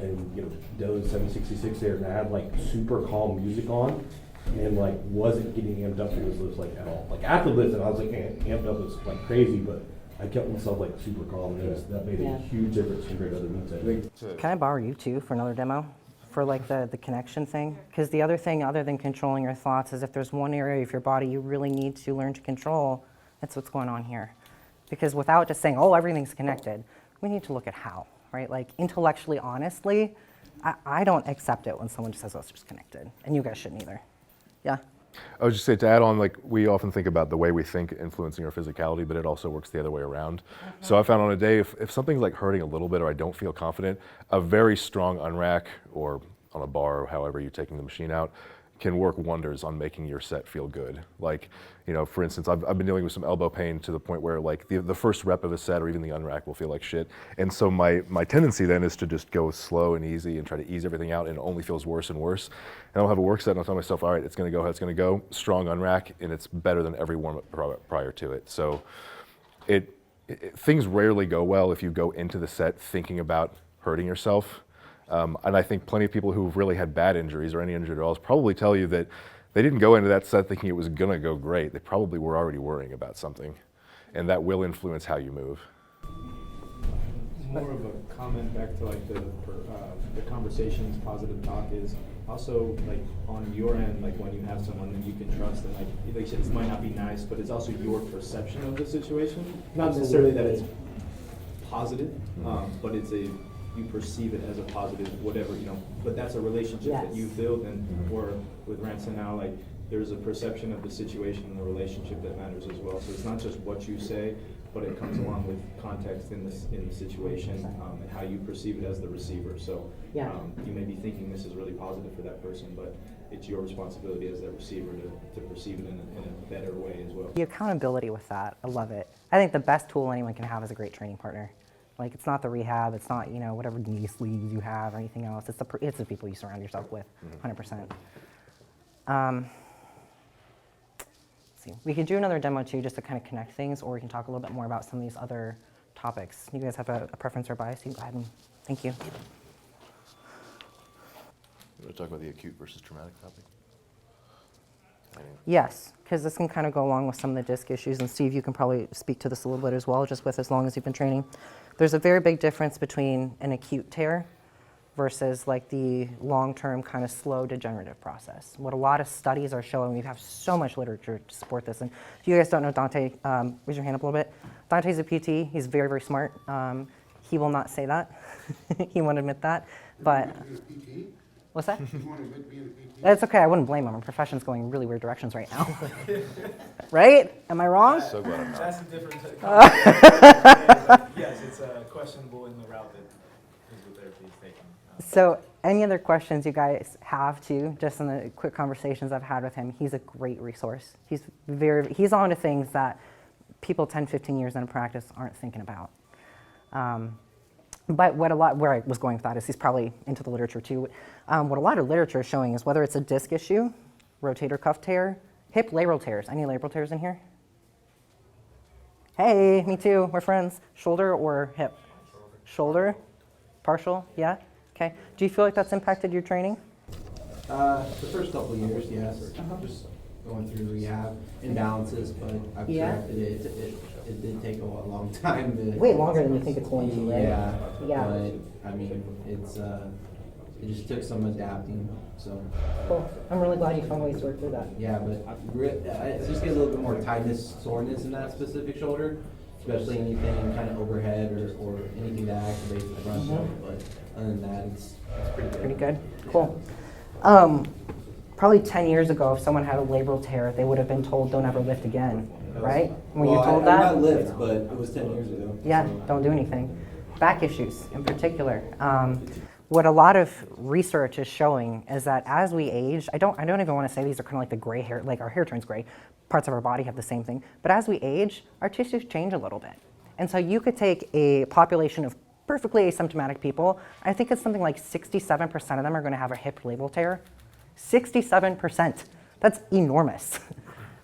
and, you know, did 766 there, and I had like super calm music on and like wasn't getting amped up for those lifts like at all. Like after the lift, I was like amped up was like crazy, but I kept myself like super calm, and that made a huge difference compared to other meets I did.
Can I borrow you too for another demo? For like the connection thing? Because the other thing other than controlling your thoughts is if there's one area of your body you really need to learn to control, that's what's going on here. Because without just saying, oh, everything's connected, we need to look at how, right? Like intellectually, honestly, I don't accept it when someone just says, oh, it's just connected. And you guys shouldn't either. Yeah?
I would just say to add on, like we often think about the way we think influencing our physicality, but it also works the other way around. So I found on a day, if something's like hurting a little bit or I don't feel confident, a very strong unrack or on a bar or however you're taking the machine out can work wonders on making your set feel good. Like, you know, for instance, I've been dealing with some elbow pain to the point where like the first rep of a set or even the unrack will feel like shit. And so my tendency then is to just go slow and easy and try to ease everything out, and it only feels worse and worse. And I'll have a work set and I'll tell myself, all right, it's gonna go how it's gonna go, strong unrack, and it's better than every warm-up prior to it. So things rarely go well if you go into the set thinking about hurting yourself. And I think plenty of people who've really had bad injuries or any injury at all probably tell you that they didn't go into that set thinking it was gonna go great. They probably were already worrying about something, and that will influence how you move.
More of a comment back to like the conversations, positive talk is also like on your end, like when you have someone that you can trust, and like you said, this might not be nice, but it's also your perception of the situation. Not necessarily that it's positive, but it's a you perceive it as a positive, whatever, you know, but that's a relationship that you build, and or with Ransom now, like, there's a perception of the situation and the relationship that matters as well. So it's not just what you say, but it comes along with context in the situation, and how you perceive it as the receiver. So you may be thinking this is really positive for that person, but it's your responsibility as the receiver to perceive it in a better way as well.
The accountability with that, I love it. I think the best tool anyone can have is a great training partner. Like, it's not the rehab, it's not, you know, whatever knee sleeves you have or anything else. It's the people you surround yourself with, 100%. Let's see. We could do another demo too, just to kind of connect things, or we can talk a little bit more about some of these other topics. You guys have a preference or bias? You can go ahead and, thank you.
You want to talk about the acute versus traumatic topic?
Yes, because this can kind of go along with some of the disc issues, and Steve, you can probably speak to this a little bit as well, just with as long as you've been training. There's a very big difference between an acute tear versus like the long-term kind of slow degenerative process. What a lot of studies are showing, we have so much literature to support this, and if you guys don't know Dante, raise your hand up a little bit. Dante's a PT, he's very, very smart. He will not say that, he won't admit that, but. What's that? That's okay, I wouldn't blame him. Our profession's going really weird directions right now. Right? Am I wrong?
So glad I'm not. That's a different yes, it's questionable in the route that physical therapy is taking.
So any other questions you guys have too, just in the quick conversations I've had with him, he's a great resource. He's on to things that people 10, 15 years into practice aren't thinking about. But where I was going with that is he's probably into the literature too. What a lot of literature is showing is whether it's a disc issue, rotator cuff tear, hip labral tears. Any labral tears in here? Hey, me too, we're friends. Shoulder or hip? Shoulder? Partial, yeah? Okay. Do you feel like that's impacted your training?
The first couple of years, yes. Just going through rehab, imbalances, but I've corrected it. It did take a long time to...
Way longer than you think it's going to, right?
Yeah.
Yeah.
But, I mean, it just took some adapting, so...
Cool. I'm really glad you found ways to work through that.
Yeah, but I just get a little bit more tightness, soreness in that specific shoulder, especially anything kind of overhead or anything that activates the front shoulder. But other than that, it's pretty good.
Pretty good? Cool. Probably 10 years ago, if someone had a labral tear, they would have been told, don't ever lift again, right? Were you told that?
I lift, but it was 10 years ago.
Yeah,
so.
Don't do anything. Back issues in particular. What a lot of research is showing is that as we age, I don't even want to say these are kind of like the gray hair, like our hair turns gray, parts of our body have the same thing, but as we age, our tissues change a little bit. And so you could take a population of perfectly asymptomatic people, I think it's something like 67% of them are going to have a hip labral tear. 67%. That's enormous.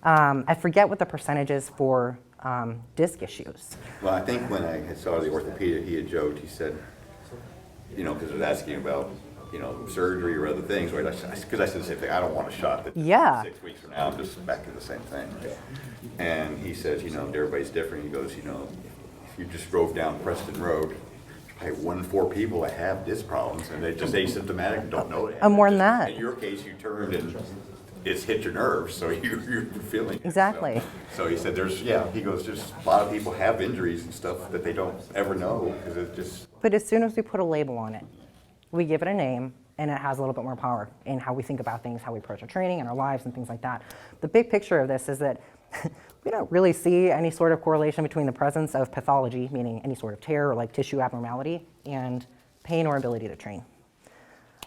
I forget what the percentage is for disc issues.
Well, I think when I saw the orthopedic, he had joked, he said, you know, because I was asking about, you know, surgery or other things, right? Because I said the same thing, I don't want a shot that 6 weeks from now, I'm just back to the same thing. And he says, you know, everybody's different. He goes, you know, if you just drove down Preston Road, there's probably 1 in 4 people that have disc problems, and they're just asymptomatic and don't know it.
And more than that.
In your case, you turned and it's hit your nerves, so you're feeling it.
Exactly.
So he said he goes, just a lot of people have injuries and stuff that they don't ever know, because it just...
But as soon as we put a label on it, we give it a name, and it has a little bit more power in how we think about things, how we approach our training and our lives and things like that. The big picture of this is that we don't really see any sort of correlation between the presence of pathology, meaning any sort of tear or like tissue abnormality, and pain or ability to train.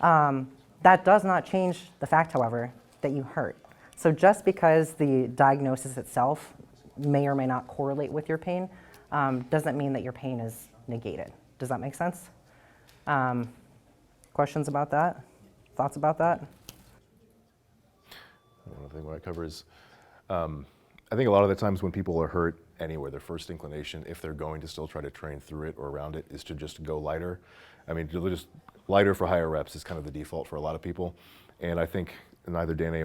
That does not change the fact, however, that you hurt. So just because the diagnosis itself may or may not correlate with your pain, doesn't mean that your pain is negated. Does that make sense? Questions about that? Thoughts about that?
One thing I want to cover is, I think a lot of the times when people are hurt anywhere, their first inclination, if they're going to still try to train through it or around it, is to just go lighter. I mean, just lighter for higher reps is kind of the default for a lot of people. And I think neither Danny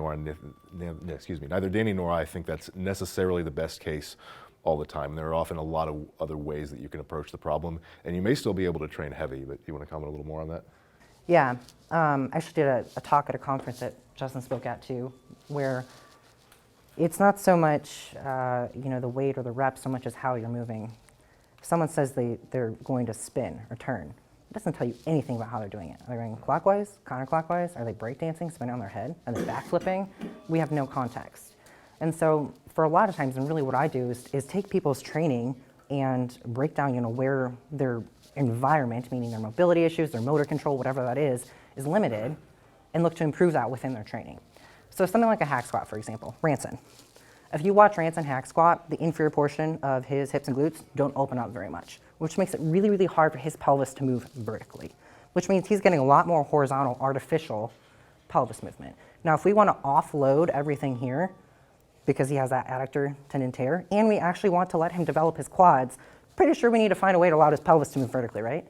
nor I think that's necessarily the best case all the time. There are often a lot of other ways that you can approach the problem, and you may still be able to train heavy, but you want to comment a little more on that?
Yeah, I actually did a talk at a conference that Justin spoke at too, where it's not so much the weight or the reps so much as how you're moving. If someone says they're going to spin or turn, It doesn't tell you anything about how they're doing it. Are they going clockwise, counterclockwise? Are they breakdancing, spinning on their head? Are they backflipping? We have no context. And so for a lot of times, and really what I do is take people's training and break down, where their environment, meaning their mobility issues, their motor control, whatever that is limited, and look to improve that within their training. So something like a hack squat, for example, Ranson. If you watch Ranson hack squat, the inferior portion of his hips and glutes don't open up very much, which makes it really, really hard for his pelvis to move vertically, which means he's getting a lot more horizontal, artificial pelvis movement. Now, if we want to offload everything here, because he has that adductor tendon tear, and we actually want to let him develop his quads, pretty sure we need to find a way to allow his pelvis to move vertically, right?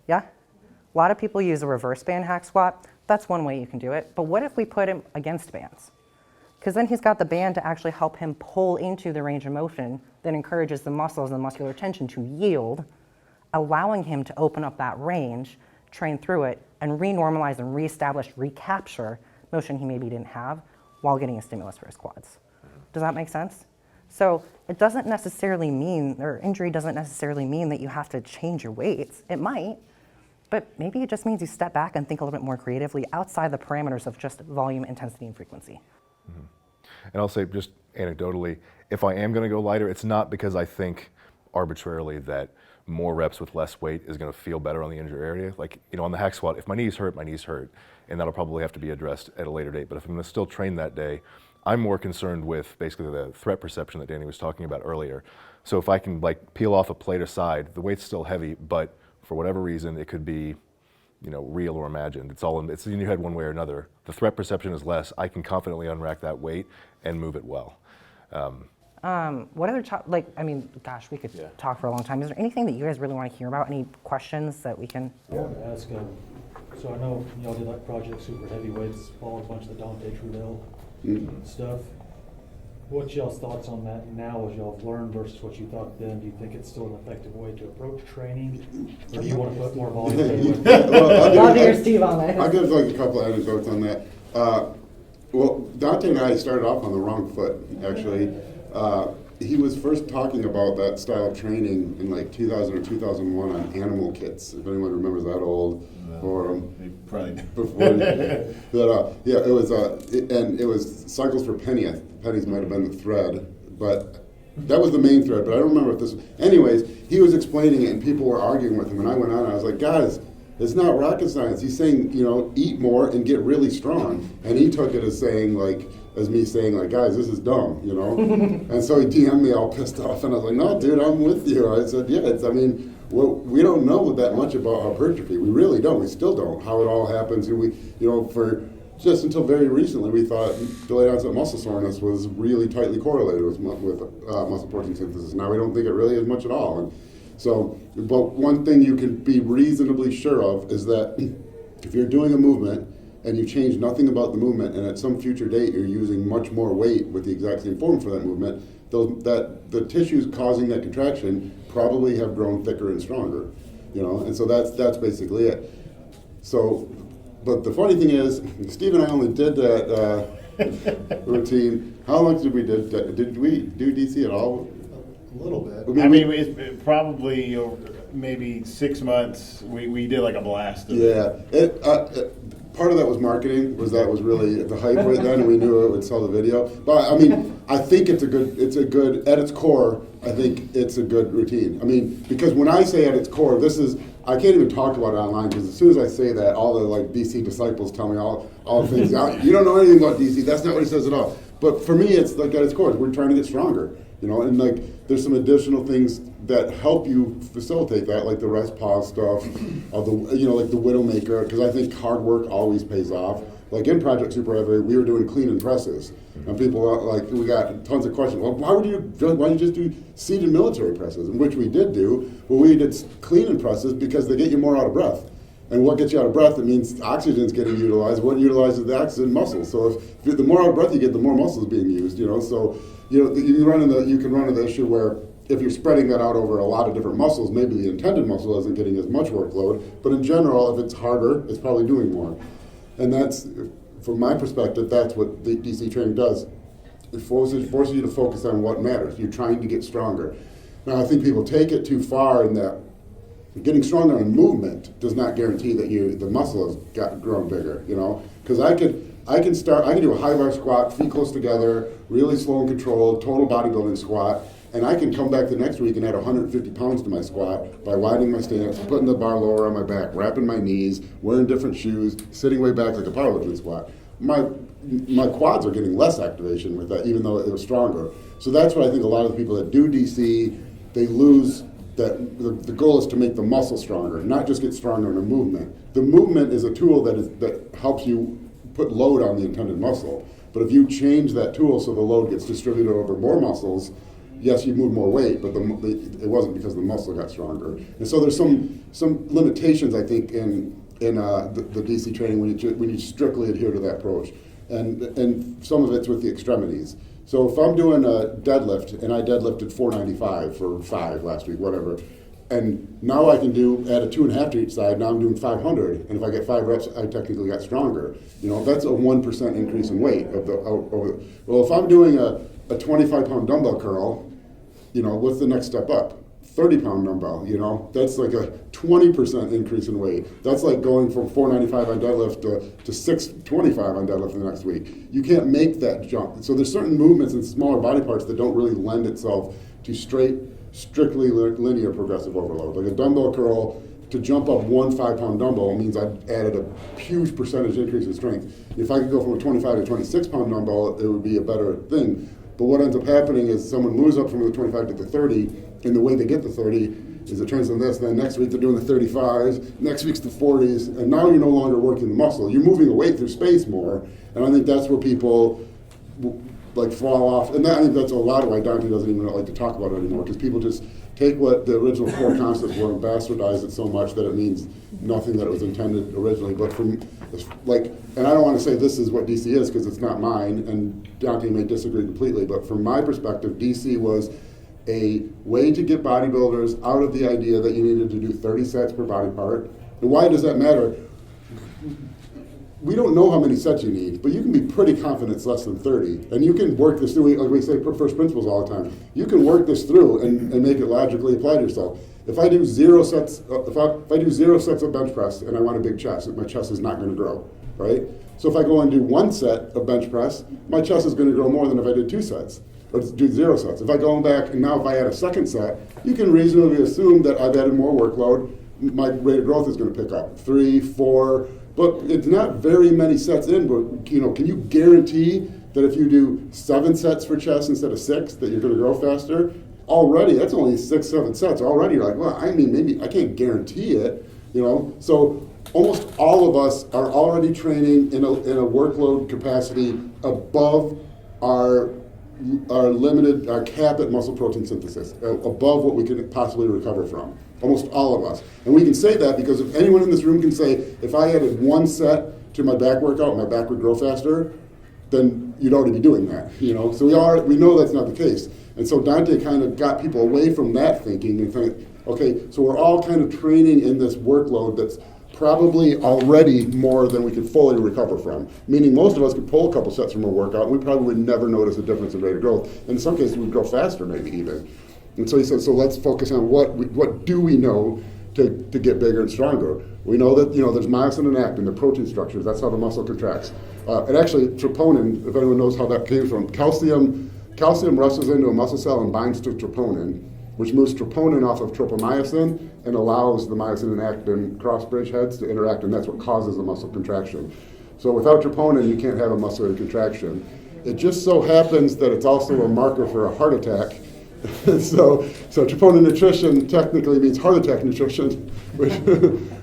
Yeah? A lot of people use a reverse band hack squat. That's one way you can do it. But what if we put him against bands? Because then he's got the band to actually help him pull into the range of motion that encourages the muscles and the muscular tension to yield, allowing him to open up that range, train through it, and renormalize and reestablish, recapture motion he maybe didn't have while getting a stimulus for his quads. Does that make sense? So it doesn't necessarily mean, or injury doesn't necessarily mean that you have to change your weights. It might, but maybe it just means you step back and think a little bit more creatively outside the parameters of just volume, intensity, and frequency.
And I'll say just anecdotally, if I am going to go lighter, it's not because I think arbitrarily that more reps with less weight is going to feel better on the injured area. Like, on the hack squat, if my knees hurt, and that'll probably have to be addressed at a later date. But if I'm going to still train that day, I'm more concerned with basically the threat perception that Danny was talking about earlier. So if I can peel off a plate aside, the weight's still heavy, but for whatever reason, it could be real or imagined. It's in your head one way or another. The threat perception is less. I can confidently unrack that weight and move it well.
What other gosh, we could talk for a long time. Is there anything that you guys really want to hear about? Any questions that we can?
I want to ask, so I know y'all did Project Super Heavyweights, followed a bunch of the Dante Trudell stuff. What's y'all's thoughts on that now as y'all have learned versus what you thought then? Do you think it's still an effective way to approach training? Or do you want to put more volume in?
Love to hear Steve on that.
I'll give a couple of anecdotes on that. Well, Dante and I started off on the wrong foot, actually. He was first talking about that style of training in 2000 or 2001 on Animal Kits, if anyone remembers that old forum.
Probably
before. It was Cycles for Penny. Pennies might have been the thread, but that was the main thread, but I don't remember if this was. Anyways, he was explaining it and people were arguing with him, and I went on and I was like, guys, it's not rocket science. He's saying, eat more and get really strong. And he took it as saying, as me saying, guys, this is dumb, And so he DM'd me all pissed off, and I was like, no, dude, I'm with you. I said, yeah, we don't know that much about hypertrophy. We really don't. We still don't. How it all happens. And we, for just until very recently, we thought delayed onset muscle soreness was really tightly correlated with muscle protein synthesis. Now we don't think it really is much at all. And so, but one thing you can be reasonably sure of is that if you're doing a movement and you change nothing about the movement, and at some future date you're using much more weight with the exact same form for that movement, the tissues causing that contraction probably have grown thicker and stronger, and so that's basically it. So, but the funny thing is, Steve and I only did that routine. How long did we do? Did we do DC at all?
A little bit. It's probably maybe 6 months. We did a blast of it.
Part of that was marketing. Was really the hype right then, and we knew it would sell the video. But I think it's a good at its core. I think it's a good routine. Because when I say at its core, I can't even talk about it online, because as soon as I say that, all the DC disciples tell me all the things. You don't know anything about DC. That's not what he says at all. But for me, it's at its core. We're trying to get stronger. And there's some additional things that help you facilitate that, like the rest pause stuff, the Widowmaker, because I think hard work always pays off. In Project Super Heavy, we were doing clean and presses, and people we got tons of questions. Well, why don't you just do seated military presses? And which we did do. Well, we did clean and presses because they get you more out of breath. And what gets you out of breath? It means oxygen's getting utilized. What utilizes the oxygen? Muscle. So if the more out of breath you get, the more muscle is being used. So you can run into the issue where if you're spreading that out over a lot of different muscles, maybe the intended muscle isn't getting as much workload. But in general, if it's harder, it's probably doing more. And that's, from my perspective, that's what the DC training does. It forces you to focus on what matters. You're trying to get stronger. Now, I think people take it too far in that Getting stronger on movement does not guarantee that the muscle has grown bigger, you know? Because I can do a high bar squat, feet close together, really slow and controlled, total bodybuilding squat, and I can come back the next week and add 150 pounds to my squat by widening my stance, putting the bar lower on my back, wrapping my knees, wearing different shoes, sitting way back like a powerlifting squat. My quads are getting less activation with that, even though it was stronger. So that's what I think a lot of the people that do DC, they lose that. The goal is to make the muscle stronger, not just get stronger in the movement. The movement is a tool that helps you put load on the intended muscle. But if you change that tool so the load gets distributed over more muscles, yes, you move more weight, but it wasn't because the muscle got stronger. And so there's some limitations, I think, in the DC training when you strictly adhere to that approach. And some of it's with the extremities. So if I'm doing a deadlift, and I deadlifted 495 for 5 last week, whatever, and now I can add a 2.5 to each side, now I'm doing 500, and if I get 5 reps, I technically got stronger. You know, that's a 1% increase in weight. Well, if I'm doing a 25-pound dumbbell curl, you know, what's the next step up? 30-pound dumbbell, you know, that's like a 20% increase in weight. That's like going from 495 on deadlift to 625 on deadlift the next week. You can't make that jump. So there's certain movements in smaller body parts that don't really lend itself to strictly linear progressive overload. Like a dumbbell curl, to jump up 1 5-pound dumbbell means I've added a huge percentage increase in strength. If I could go from a 25 to 26-pound dumbbell, it would be a better thing. But what ends up happening is someone moves up from the 25 to the 30, and the way they get the 30 is it turns into this. Then next week they're doing the 35s, next week's the 40s, and now you're no longer working the muscle. You're moving away through space more, and I think that's where people like fall off. And I think that's a lot of why Dante doesn't even like to talk about it anymore, because people just take what the original core concepts were and bastardize it so much that it means nothing that it was intended originally. But from and I don't want to say this is what DC is because it's not mine, and Dante may disagree completely, but from my perspective, DC was a way to get bodybuilders out of the idea that you needed to do 30 sets per body part. And why does that matter? We don't know how many sets you need, but you can be pretty confident it's less than 30. And you can work this through, like we say first principles all the time. You can work this through and make it logically apply to yourself. If I do 0 sets, if I do 0 sets of bench press and I want a big chest, my chest is not going to grow, right? So if I go and do 1 set of bench press, my chest is going to grow more than if I did 2 sets. Or do 0 sets. If I go back and now if I add a second set, you can reasonably assume that I've added more workload, my rate of growth is going to pick up 3, 4, but it's not very many sets in. But you know, can you guarantee that if you do 7 sets for chest instead of 6, that you're going to grow faster? Already, that's only 6, 7 sets. Already, you're like, well, I mean, maybe I can't guarantee it. You know, so almost all of us are already training in a workload capacity above our cap at muscle protein synthesis, above what we can possibly recover from. Almost all of us. And we can say that because if anyone in this room can say, if I added 1 set to my back workout, my back would grow faster, then you'd already be doing that, you know? So we know that's not the case. And so Dante kind of got people away from that thinking and think, okay, so we're all kind of training in this workload that's probably already more than we could fully recover from. Meaning most of us could pull a couple sets from a workout and we probably would never notice a difference in rate of growth. And in some cases we'd grow faster maybe even. And so he said, so let's focus on what do we know to get bigger and stronger. We know that, you know, there's myosin and actin, the protein structures, that's how the muscle contracts. And actually troponin, if anyone knows how that came from, calcium rushes into a muscle cell and binds to troponin, which moves troponin off of tropomyosin and allows the myosin and actin cross-bridge heads to interact, and that's what causes the muscle contraction. So without troponin, you can't have a muscular contraction. It just so happens that it's also a marker for a heart attack. so Troponin Nutrition technically means heart attack nutrition, which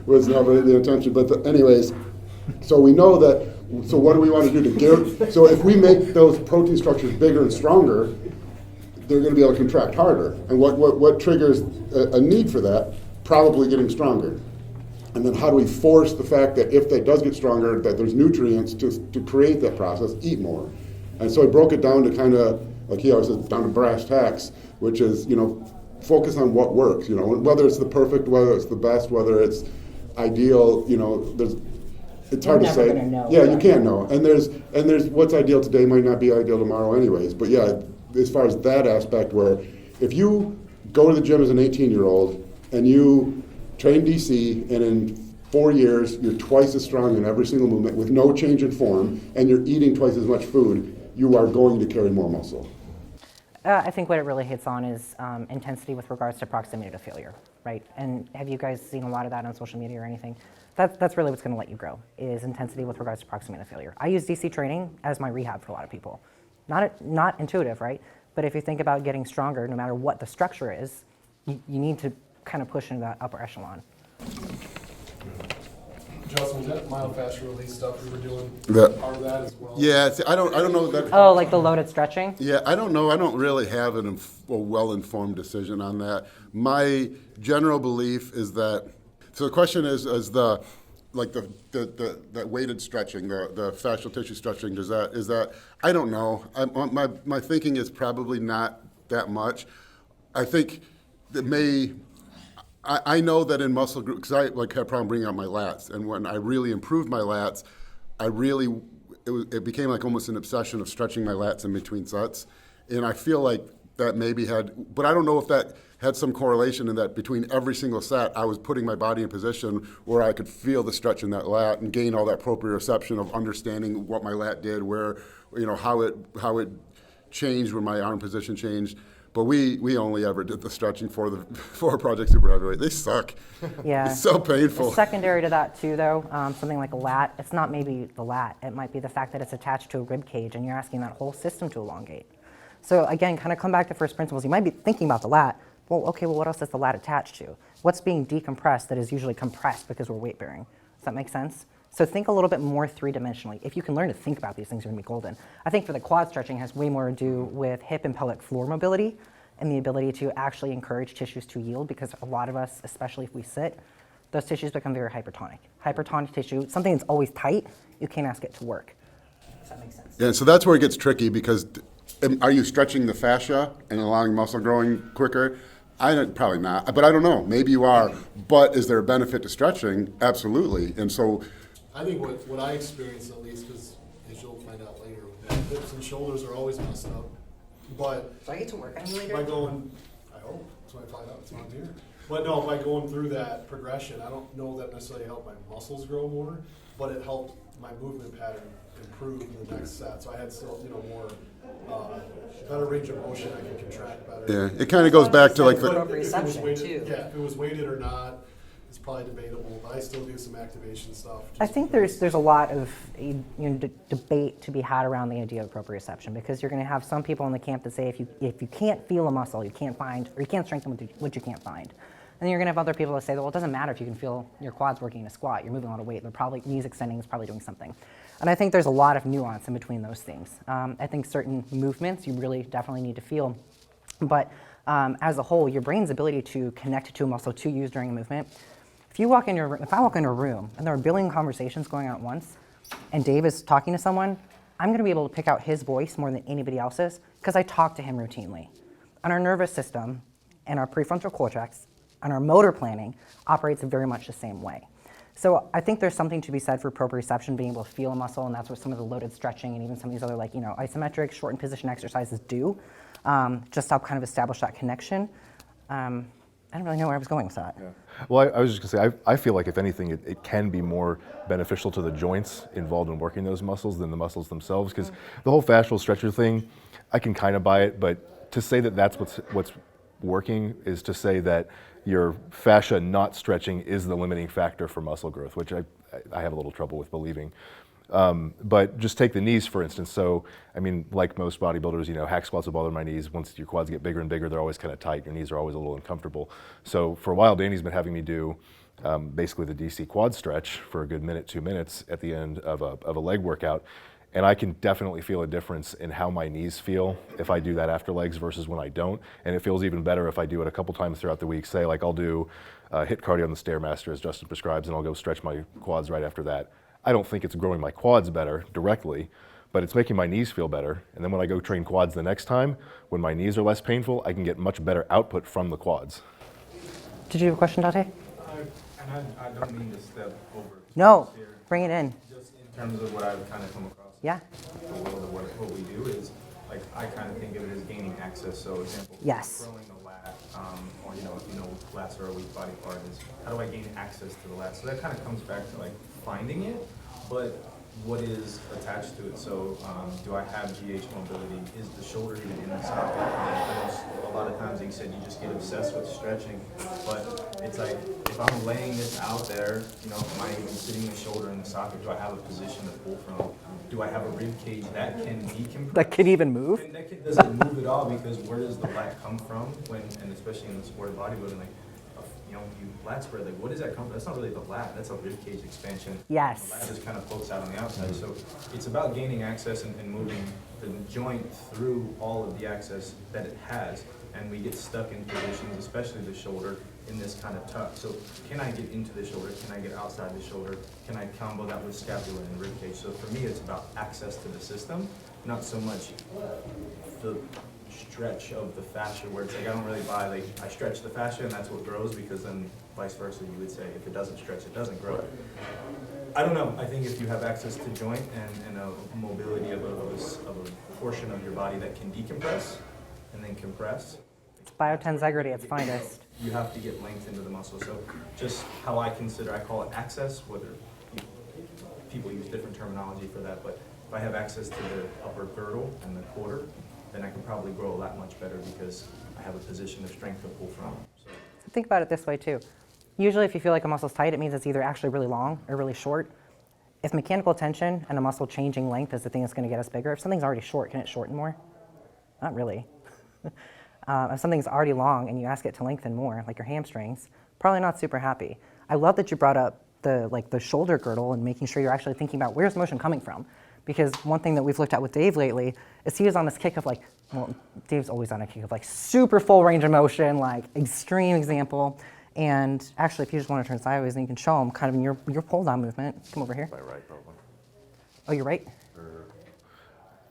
was never the intention. But anyways, so we know that. So what do we want to do so if we make those protein structures bigger and stronger, they're going to be able to contract harder. And what triggers a need for that? Probably getting stronger. And then how do we force the fact that if that does get stronger, that there's nutrients to create that process, eat more. And so I broke it down to kind of, like he always says, down to brass tacks, which is, you know, focus on what works, you know, whether it's the perfect, whether it's the best, whether it's ideal, you know, it's hard to say. Yeah, you can't know. And there's what's ideal today might not be ideal tomorrow anyways. But yeah, as far as that aspect where if you go to the gym as an 18-year-old and you train DC, and in 4 years, you're twice as strong in every single movement with no change in form, and you're eating twice as much food, you are going to carry more muscle.
I think what it really hits on is intensity with regards to proximity to failure, right? And have you guys seen a lot of that on social media or anything? That's really what's going to let you grow, is intensity with regards to proximity to failure. I use DC training as my rehab for a lot of people. Not intuitive, right? But if you think about getting stronger, no matter what the structure is, you need to kind of push into that upper echelon.
Justin, was that myofascial release stuff we were doing part of that as well?
Yeah, see, I don't know that.
Oh, like the loaded stretching?
Yeah, I don't know. I don't really have a well-informed decision on that. My general belief is that. So the question is the weighted stretching, the fascial tissue stretching. Is that? I don't know. My thinking is probably not that much. I think that I know that in muscle group, because I had a problem bringing out my lats, and when I really improved my lats, it became like almost an obsession of stretching my lats in between sets, and I feel like that maybe but I don't know if that had some correlation in that between every single set, I was putting my body in position where I could feel the stretch in that lat and gain all that proprioception of understanding what my lat did, where, how it changed when my arm position changed. But we only ever did the stretching for Project Super Heavyweight. They suck.
Yeah.
It's so painful.
Secondary to that too, though, something like a lat, it's not maybe the lat. It might be the fact that it's attached to a rib cage and you're asking that whole system to elongate. So again, kind of come back to first principles. You might be thinking about the lat. Well, okay, what else is the lat attached to? What's being decompressed that is usually compressed because we're weight bearing? Does that make sense? So think a little bit more three-dimensionally. If you can learn to think about these things, you're going to be golden. I think for the quad stretching, it has way more to do with hip and pelvic floor mobility and the ability to actually encourage tissues to yield, because a lot of us, especially if we sit, those tissues become very hypertonic. Hypertonic tissue, something that's always tight, you can't ask it to work. Does that make sense?
Yeah, so that's where it gets tricky, because are you stretching the fascia and allowing muscle growing quicker? Probably not, but I don't know. Maybe you are. But is there a benefit to stretching? Absolutely. And so,
I think what I experience, at least, because as you'll find out later, hips and shoulders are always messed up. But
do I get to work on you later?
By going, I hope that's when I find out it's not here. But no, by going through that progression, I don't know that necessarily helped my muscles grow more, but it helped my movement pattern improve in the next set. So I had still, more better range of motion. I can contract better.
Yeah, it kind of goes back to like the.
If it was weighted or not, it's probably debatable. But I still do some activation stuff.
I think there's a lot of debate to be had around the idea of proprioception, because you're going to have some people in the camp that say if you can't feel a muscle, you can't find, or you can't strengthen what you can't find. And then you're going to have other people that say, well, it doesn't matter if you can feel your quads working in a squat. You're moving a lot of weight. They're probably, knees extending is probably doing something. And I think there's a lot of nuance in between those things. I think certain movements you really definitely need to feel. But as a whole, your brain's ability to connect to a muscle to use during a movement. If I walk into a room and there are a billion conversations going on at once, and Dave is talking to someone, I'm going to be able to pick out his voice more than anybody else's because I talk to him routinely. And our nervous system and our prefrontal cortex and our motor planning operates very much the same way. So I think there's something to be said for proprioception, being able to feel a muscle, and that's what some of the loaded stretching and even some of these other isometric shortened position exercises do, just to help kind of establish that connection. I don't really know where I was going with that.
Yeah. Well, I was just going to say, I feel like if anything, it can be more beneficial to the joints involved in working those muscles than the muscles themselves, because the whole fascial stretcher thing, I can kind of buy it, but to say that that's what's working is to say that your fascia not stretching is the limiting factor for muscle growth, which I have a little trouble with believing. But just take the knees, for instance. So, I mean, like most bodybuilders, hack squats will bother my knees. Once your quads get bigger and bigger, they're always kind of tight. Your knees are always a little uncomfortable. So for a while, Danny's been having me do basically the DC quad stretch for a good minute, 2 minutes at the end of a leg workout. And I can definitely feel a difference in how my knees feel if I do that after legs versus when I don't. And it feels even better if I do it a couple times throughout the week. Say, like I'll do HIIT cardio on the Stairmaster as Justin prescribes, and I'll go stretch my quads right after that. I don't think it's growing my quads better directly, but it's making my knees feel better. And then when I go train quads the next time, when my knees are less painful, I can get much better output from the quads.
Did you have a question, Dante?
I don't mean to step over.
No, bring it in.
Just in terms of what I've kind of come across.
Yeah.
What we do is, like, I kind of think of it as gaining access. So, example,
yes.
throwing the lat or lats are a weak body part, is how do I gain access to the lats? So that kind of comes back to like finding it, but what is attached to it? So do I have GH mobility? Is the shoulder even in the socket? I know a lot of times you said you just get obsessed with stretching, but it's like if I'm laying this out there, am I even sitting the shoulder in the socket? Do I have a position to pull from? Do I have a rib cage that can decompress?
That can even move?
And that doesn't move at all, because where does the lat come from? And especially in the sport of bodybuilding, like, you lat spread, like, what does that come from? That's not really the lat, that's a rib cage expansion.
Yes.
The lat just kind of floats out on the outside. So it's about gaining access and moving the joint through all of the access that it has. And we get stuck in positions, especially the shoulder, in this kind of tuck. So can I get into the shoulder? Can I get outside the shoulder? Can I combo that with scapula and rib cage? So for me, it's about access to the system, not so much the stretch of the fascia, where it's like I don't really buy, like, I stretch the fascia and that's what grows, because then vice versa you would say if it doesn't stretch, it doesn't grow. I don't know. I think if you have access to joint and a mobility of a portion of your body that can decompress and then compress,
It's biotensegrity at its finest.
you have to get length into the muscle. So just how I call it access, whether people use different terminology for that, but if I have access to the upper girdle and the quarter, then I can probably grow a lot much better because I have a position of strength to pull from. So
Think about it this way too. Usually if you feel like a muscle's tight, it means it's either actually really long or really short. If mechanical tension and a muscle changing length is the thing that's going to get us bigger, if something's already short, can it shorten more? Not really. If something's already long and you ask it to lengthen more, like your hamstrings, probably not super happy. I love that you brought up the shoulder girdle and making sure you're actually thinking about where's motion coming from. Because one thing that we've looked at with Dave lately is he was on this kick of Dave's always on a kick of super full range of motion, like extreme example. And actually, if you just want to turn sideways, then you can show him kind of in your pull down movement. Come over here.
My right, probably.
Oh, you're right?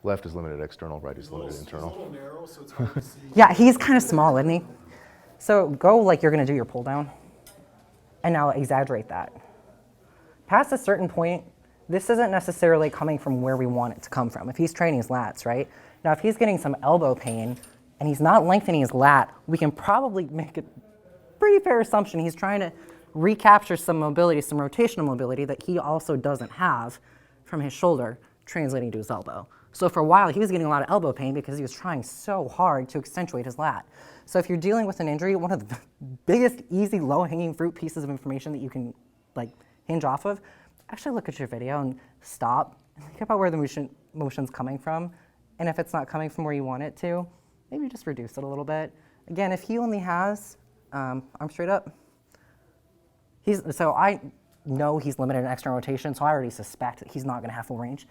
Left is limited external, right is limited internal.
It's a little narrow, so it's hard to see.
Yeah, he's kind of small, isn't he? So go like you're going to do your pull down. And now exaggerate that. Past a certain point, this isn't necessarily coming from where we want it to come from. If he's training his lats, right? Now, if he's getting some elbow pain and he's not lengthening his lat, we can probably make a pretty fair assumption he's trying to recapture some mobility, some rotational mobility that he also doesn't have from his shoulder translating to his elbow. So for a while, he was getting a lot of elbow pain because he was trying so hard to accentuate his lat. So if you're dealing with an injury, one of the biggest, easy, low-hanging fruit pieces of information that you can hinge off of, actually look at your video and stop and think about where the motion's coming from. And if it's not coming from where you want it to, maybe just reduce it a little bit. Again, if he only has arm straight up, so I know he's limited in external rotation, so I already suspect that he's not going to have full range.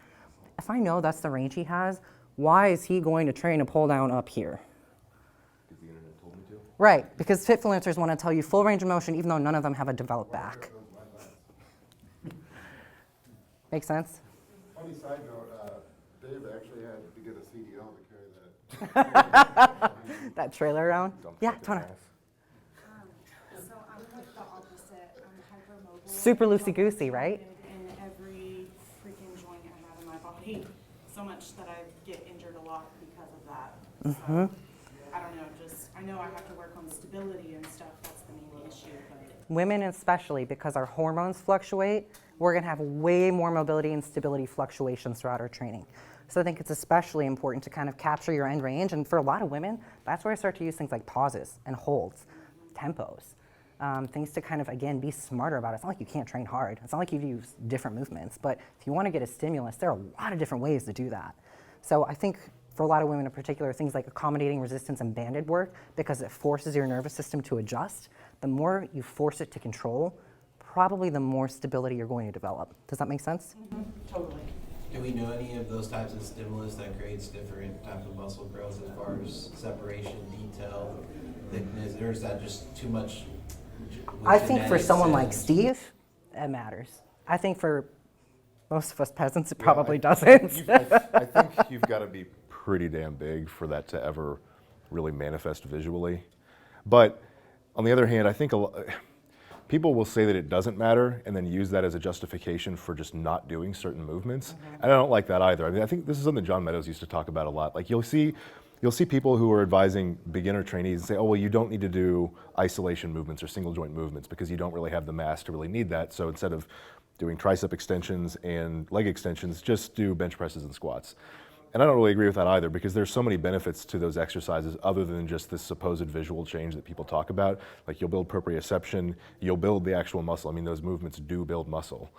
If I know that's the range he has, why is he going to train a pull down up here?
Because the internet told me to.
Right, because fitfluencers want to tell you full range of motion even though none of them have a developed back. Make sense?
Funny side note, Dave actually had to get a CDL to carry that.
That trailer around? Yeah, Tona.
So I'm like the opposite. I'm hypermobile.
Super loosey-goosey, right?
In every freaking joint I have in my body. So much that I get injured a lot because of that. So, I don't know, I know I have to work on stability and stuff. That's the main issue. But
Women especially, because our hormones fluctuate, we're going to have way more mobility and stability fluctuations throughout our training. So I think it's especially important to kind of capture your end range. And for a lot of women, that's where I start to use things like pauses and holds, tempos, things to kind of, again, be smarter about it. It's not like you can't train hard. It's not like you use different movements. But if you want to get a stimulus, there are a lot of different ways to do that. So I think for a lot of women in particular, things like accommodating resistance and banded work, because it forces your nervous system to adjust, the more you force it to control, probably the more stability you're going to develop. Does that make sense?
Totally.
Do we know any of those types of stimulus that creates different types of muscle growth as far as separation, detail, thickness, or is that just too much?
I think for someone like Steve, it matters. I think for most of us peasants, it probably doesn't.
I think you've got to be pretty damn big for that to ever really manifest visually. But on the other hand, I think people will say that it doesn't matter and then use that as a justification for just not doing certain movements. And I don't like that either. I mean, I think this is something John Meadows used to talk about a lot. Like, you'll see you'll see people who are advising beginner trainees and say, oh, well, you don't need to do isolation movements or single joint movements because you don't really have the mass to really need that. So instead of doing tricep extensions and leg extensions, just do bench presses and squats. And I don't really agree with that either, because there's so many benefits to those exercises other than just this supposed visual change that people talk about. Like, you'll build proprioception, you'll build the actual muscle. I mean, those movements do build muscle.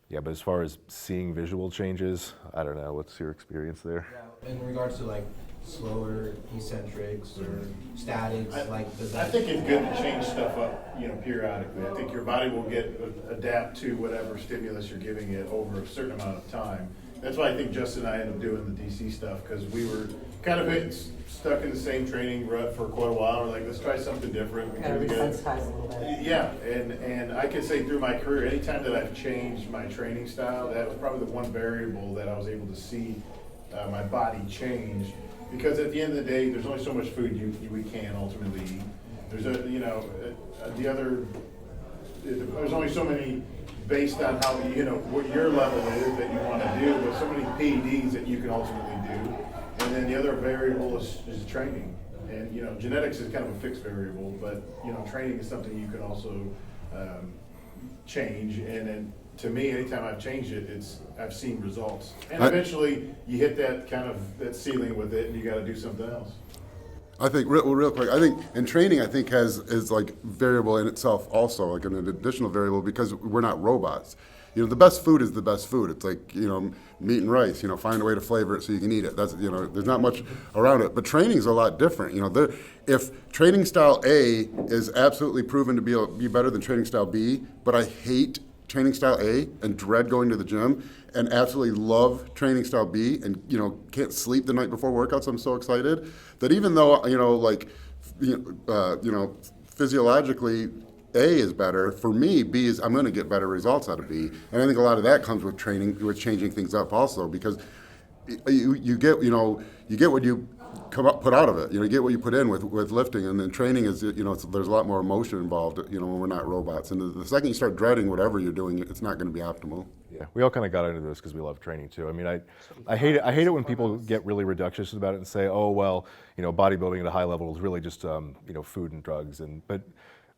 Yeah, but as far as seeing visual changes, I don't know. What's your experience there?
Yeah, in regards to like slower eccentrics or statics, does
I
that?
think it's good to change stuff up, periodically. I think your body will adapt to whatever stimulus you're giving it over a certain amount of time. That's why I think Justin and I ended up doing the DC stuff, because we were kind of stuck in the same training rut for quite a while. We're like, let's try something different.
Kind of resensitize a little bit.
Yeah, and I can say through my career, anytime that I've changed my training style, that was probably the one variable that I was able to see my body change. Because at the end of the day, there's only so much food we can ultimately eat. There's there's only so many, based on how, what your level is that you want to do, but so many PEDs that you can ultimately do. And then the other variable is training. And, genetics is kind of a fixed variable, but, training is something you can also change. And then, to me, anytime I've changed it, I've seen results. And eventually, you hit that ceiling with it, and you got to do something else.
I think real quick. I think, and training, I think is like variable in itself, also like an additional variable, because we're not robots. The best food is the best food. It's like meat and rice. Find a way to flavor it so you can eat it. That's there's not much around it. But training is a lot different. If training style A is absolutely proven to be better than training style B, but I hate training style A and dread going to the gym, and absolutely love training style B, and can't sleep the night before workouts. I'm so excited that even though physiologically A is better, for me B is, I'm going to get better results out of B, and I think a lot of that comes with training, with changing things up also, because you get what you put out of it. You get what you put in with lifting, and then training is there's a lot more emotion involved. When we're not robots, and the second you start dreading whatever you're doing, it's not going to be optimal.
Yeah, we all kind of got into this because we love training too. I mean, I hate it when people get really reductionist about it and say, oh well, bodybuilding at a high level is really just food and drugs, but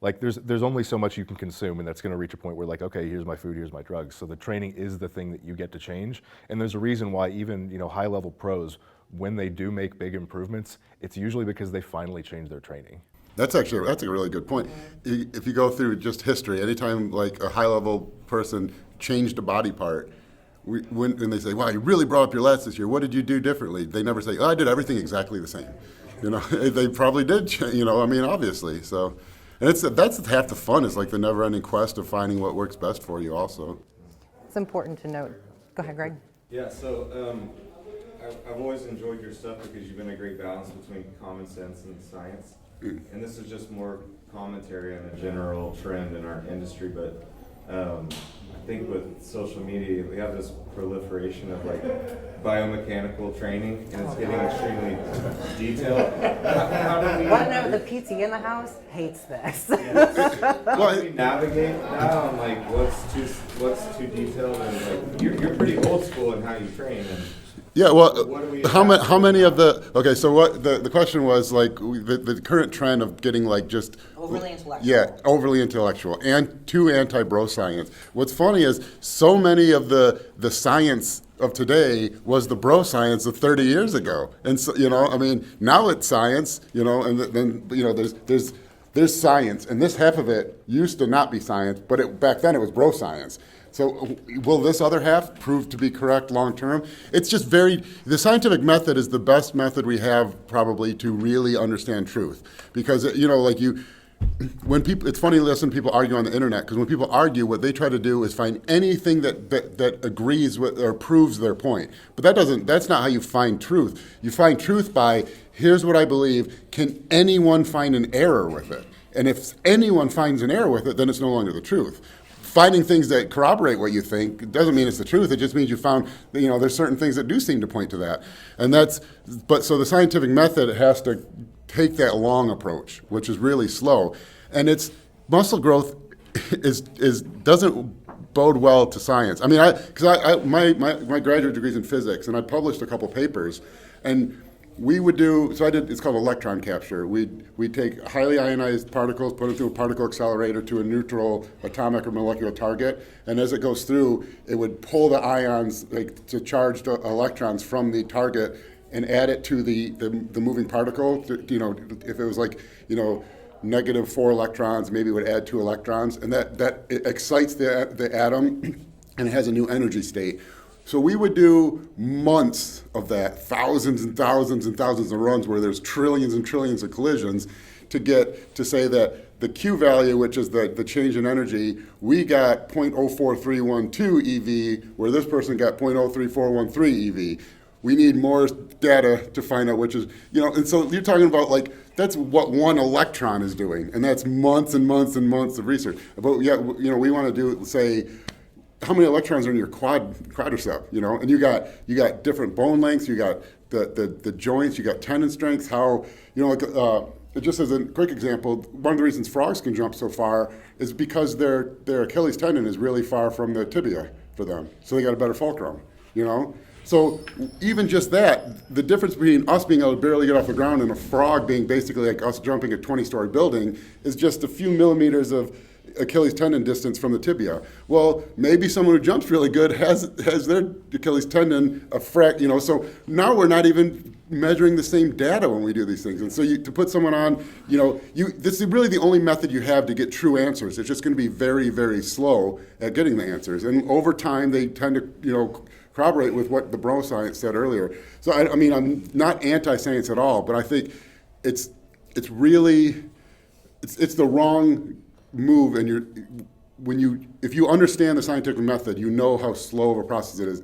like there's only so much you can consume, and that's going to reach a point where like, okay, here's my food, here's my drugs. So the training is the thing that you get to change, and there's a reason why even high level pros, when they do make big improvements, it's usually because they finally change their training.
That's a really good point. If you go through just history, anytime like a high level person changed a body part, when they say, wow, you really brought up your lats this year, what did you do differently? They never say, oh, I did everything exactly the same. They probably did, obviously. So, and that's half the fun, is like the never ending quest of finding what works best for you also.
It's important to note. Go ahead, Greg.
Yeah, so I've always enjoyed your stuff because you've been a great balance between common sense and science. And this is just more commentary on a general trend in our industry, but I think with social media, we have this proliferation of like biomechanical training, and it's getting extremely detailed. How do we...
Want to know the PT in the house hates this.
How do we navigate now on like what's too detailed, and like you're pretty old school in how you train, and
yeah, well, how many of the, okay, so what the question was, like the current trend of getting like just
Overly intellectual.
Yeah, overly intellectual and too anti-bro science. What's funny is so many of the science of today was the bro science of 30 years ago. And so, now it's science, and then there's science, and this half of it used to not be science, but back then it was bro science. So will this other half prove to be correct long term? It's just the scientific method is the best method we have probably to really understand truth. Because, when people, it's funny to listen to people argue on the internet, because when people argue, what they try to do is find anything that agrees with or proves their point. But that's not how you find truth. You find truth by, here's what I believe, can anyone find an error with it? And if anyone finds an error with it, then it's no longer the truth. Finding things that corroborate what you think doesn't mean it's the truth. It just means you found, there's certain things that do seem to point to that. And so the scientific method has to take that long approach, which is really slow. And it's muscle growth doesn't bode well to science. I mean, my graduate degree's in physics, and I published a couple papers, and we would do, so it's called electron capture. We'd take highly ionized particles, put them through a particle accelerator to a neutral atomic or molecular target, and as it goes through, it would pull the ions, like to charged electrons from the target and add it to the moving particle. If it was like, -4 electrons, maybe it would add 2 electrons, and that it excites the atom and it has a new energy state. So we would do months of that, thousands and thousands and thousands of runs where there's trillions and trillions of collisions to get to say that the Q value, which is the change in energy, we got 0.04312 EV, where this person got 0.03413 EV. We need more data to find out which is, and so you're talking about like, that's what one electron is doing, and that's months and months and months of research. But yeah, we want to do, say, how many electrons are in your quadricep, and you got different bone lengths, you got the joints, you got tendon strengths, how, just as a quick example, one of the reasons frogs can jump so far is because their Achilles tendon is really far from the tibia for them, so they got a better fulcrum, So even just that, the difference between us being able to barely get off the ground and a frog being basically like us jumping a 20-story building is just a few millimeters of Achilles tendon distance from the tibia. Well, maybe someone who jumps really good has their Achilles tendon so now we're not even measuring the same data when we do these things. And so to put someone on, this is really the only method you have to get true answers. It's just going to be very, very slow at getting the answers. And over time, they tend to, corroborate with what the bro science said earlier. So I mean, I'm not anti-science at all, but I think it's really the wrong move, and if you understand the scientific method, you know how slow of a process it is.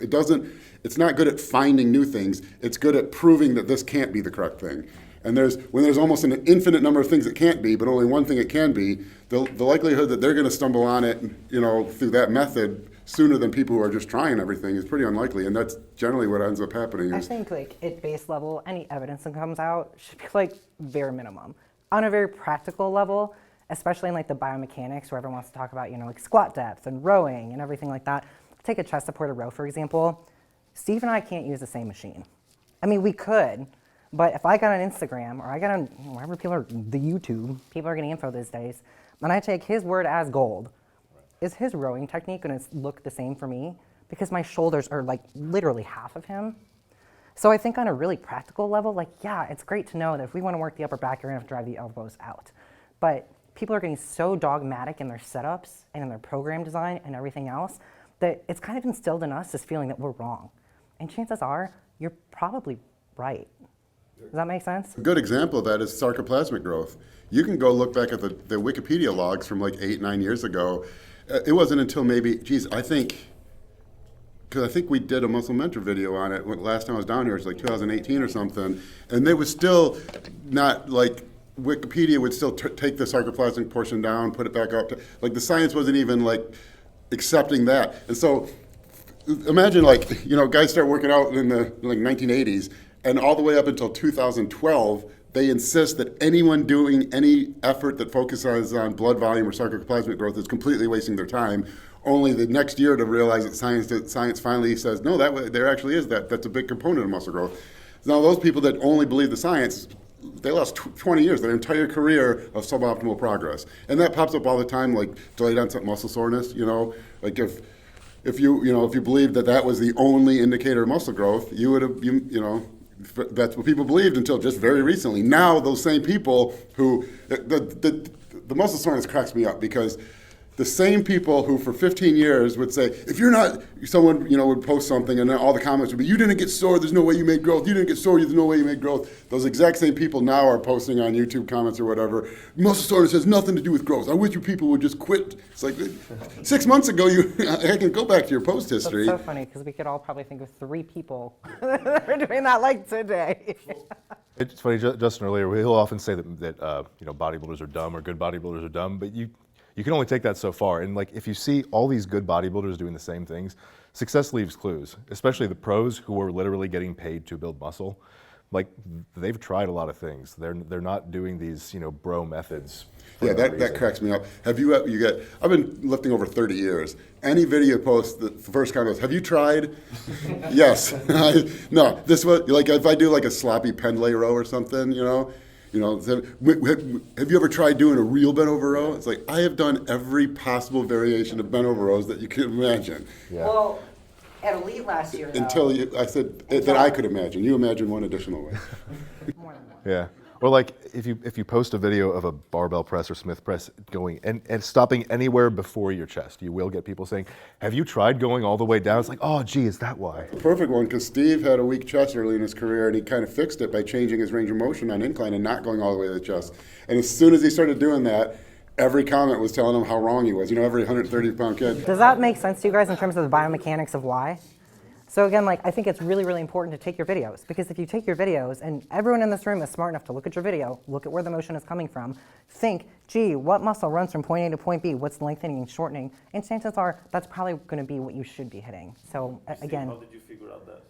It's not good at finding new things. It's good at proving that this can't be the correct thing. And when there's almost an infinite number of things it can't be, but only one thing it can be, the likelihood that they're going to stumble on it, through that method sooner than people who are just trying everything is pretty unlikely, and that's generally what ends up happening.
I think at base level, any evidence that comes out should be bare minimum. On a very practical level, especially in the biomechanics where everyone wants to talk about, squat depth and rowing and everything like that. Take a chest supported row, for example. Steve and I can't use the same machine. I mean, we could, but if I got on Instagram or I got on wherever the YouTube, people are getting info these days, and I take his word as gold, is his rowing technique going to look the same for me? Because my shoulders are literally half of him. So I think on a really practical level, yeah, it's great to know that if we want to work the upper back, you're going to have to drive the elbows out. But people are getting so dogmatic in their setups and in their program design and everything else that it's kind of instilled in us this feeling that we're wrong. And chances are, you're probably right. Does that make sense?
A good example of that is sarcoplasmic growth. You can go look back at the Wikipedia logs from 8-9 years ago. It wasn't until maybe, because I think we did a Muscle Mentor video on it last time I was down here. It was 2018 or something. And they was still not Wikipedia would still take the sarcoplasmic portion down, put it back up. The science wasn't even accepting that. And so imagine guys start working out in the 1980s, and all the way up until 2012, they insist that anyone doing any effort that focuses on blood volume or sarcoplasmic growth is completely wasting their time. Only the next year to realize that science finally says, no, there actually is that's a big component of muscle growth. Now those people that only believe the science, they lost 20 years, their entire career of suboptimal progress. And that pops up all the time, delayed onset muscle soreness, if you believed that was the only indicator of muscle growth, you would have, that's what people believed until just very recently. Now those same people who, the muscle soreness cracks me up because the same people who for 15 years would say, if you're not, someone would post something and then all the comments would be, you didn't get sore, there's no way you made growth, you didn't get sore, there's no way you made growth. Those exact same people now are posting on YouTube comments or whatever, muscle soreness has nothing to do with growth. I wish you people would just quit. It's 6 months ago, I can go back to your post history.
That's so funny because we could all probably think of 3 people that are doing that today.
It's funny, Justin earlier, he'll often say that bodybuilders are dumb or good bodybuilders are dumb, but you can only take that so far. And if you see all these good bodybuilders doing the same things, success leaves clues, especially the pros who are literally getting paid to build muscle. like they've tried a lot of things. They're not doing these, bro methods.
Yeah, that cracks me up. Have you I've been lifting over 30 years. Any video post, the first comment is, have you tried? Yes. No, this was, like if I do like a sloppy pendlay row or something, have you ever tried doing a real bent over row? It's like, I have done every possible variation of bent over rows that you can imagine.
Yeah.
Well, at Elite last year,
Until I said that I could imagine. You imagine one additional way.
More than one.
Yeah. Or like if you post a video of a barbell press or Smith press going and stopping anywhere before your chest, you will get people saying, have you tried going all the way down? It's like, oh, gee, is that why?
Perfect one, because Steve had a weak chest early in his career, and he kind of fixed it by changing his range of motion on incline and not going all the way to the chest. And as soon as he started doing that, every comment was telling him how wrong he was. Every 130-pound kid.
Does that make sense to you guys in terms of the biomechanics of why? So again, I think it's really, really important to take your videos, because if you take your videos, and everyone in this room is smart enough to look at your video, look at where the motion is coming from, think, gee, what muscle runs from point A to point B, what's lengthening and shortening, and chances are that's probably going to be what you should be hitting. So again.
How did you figure out that?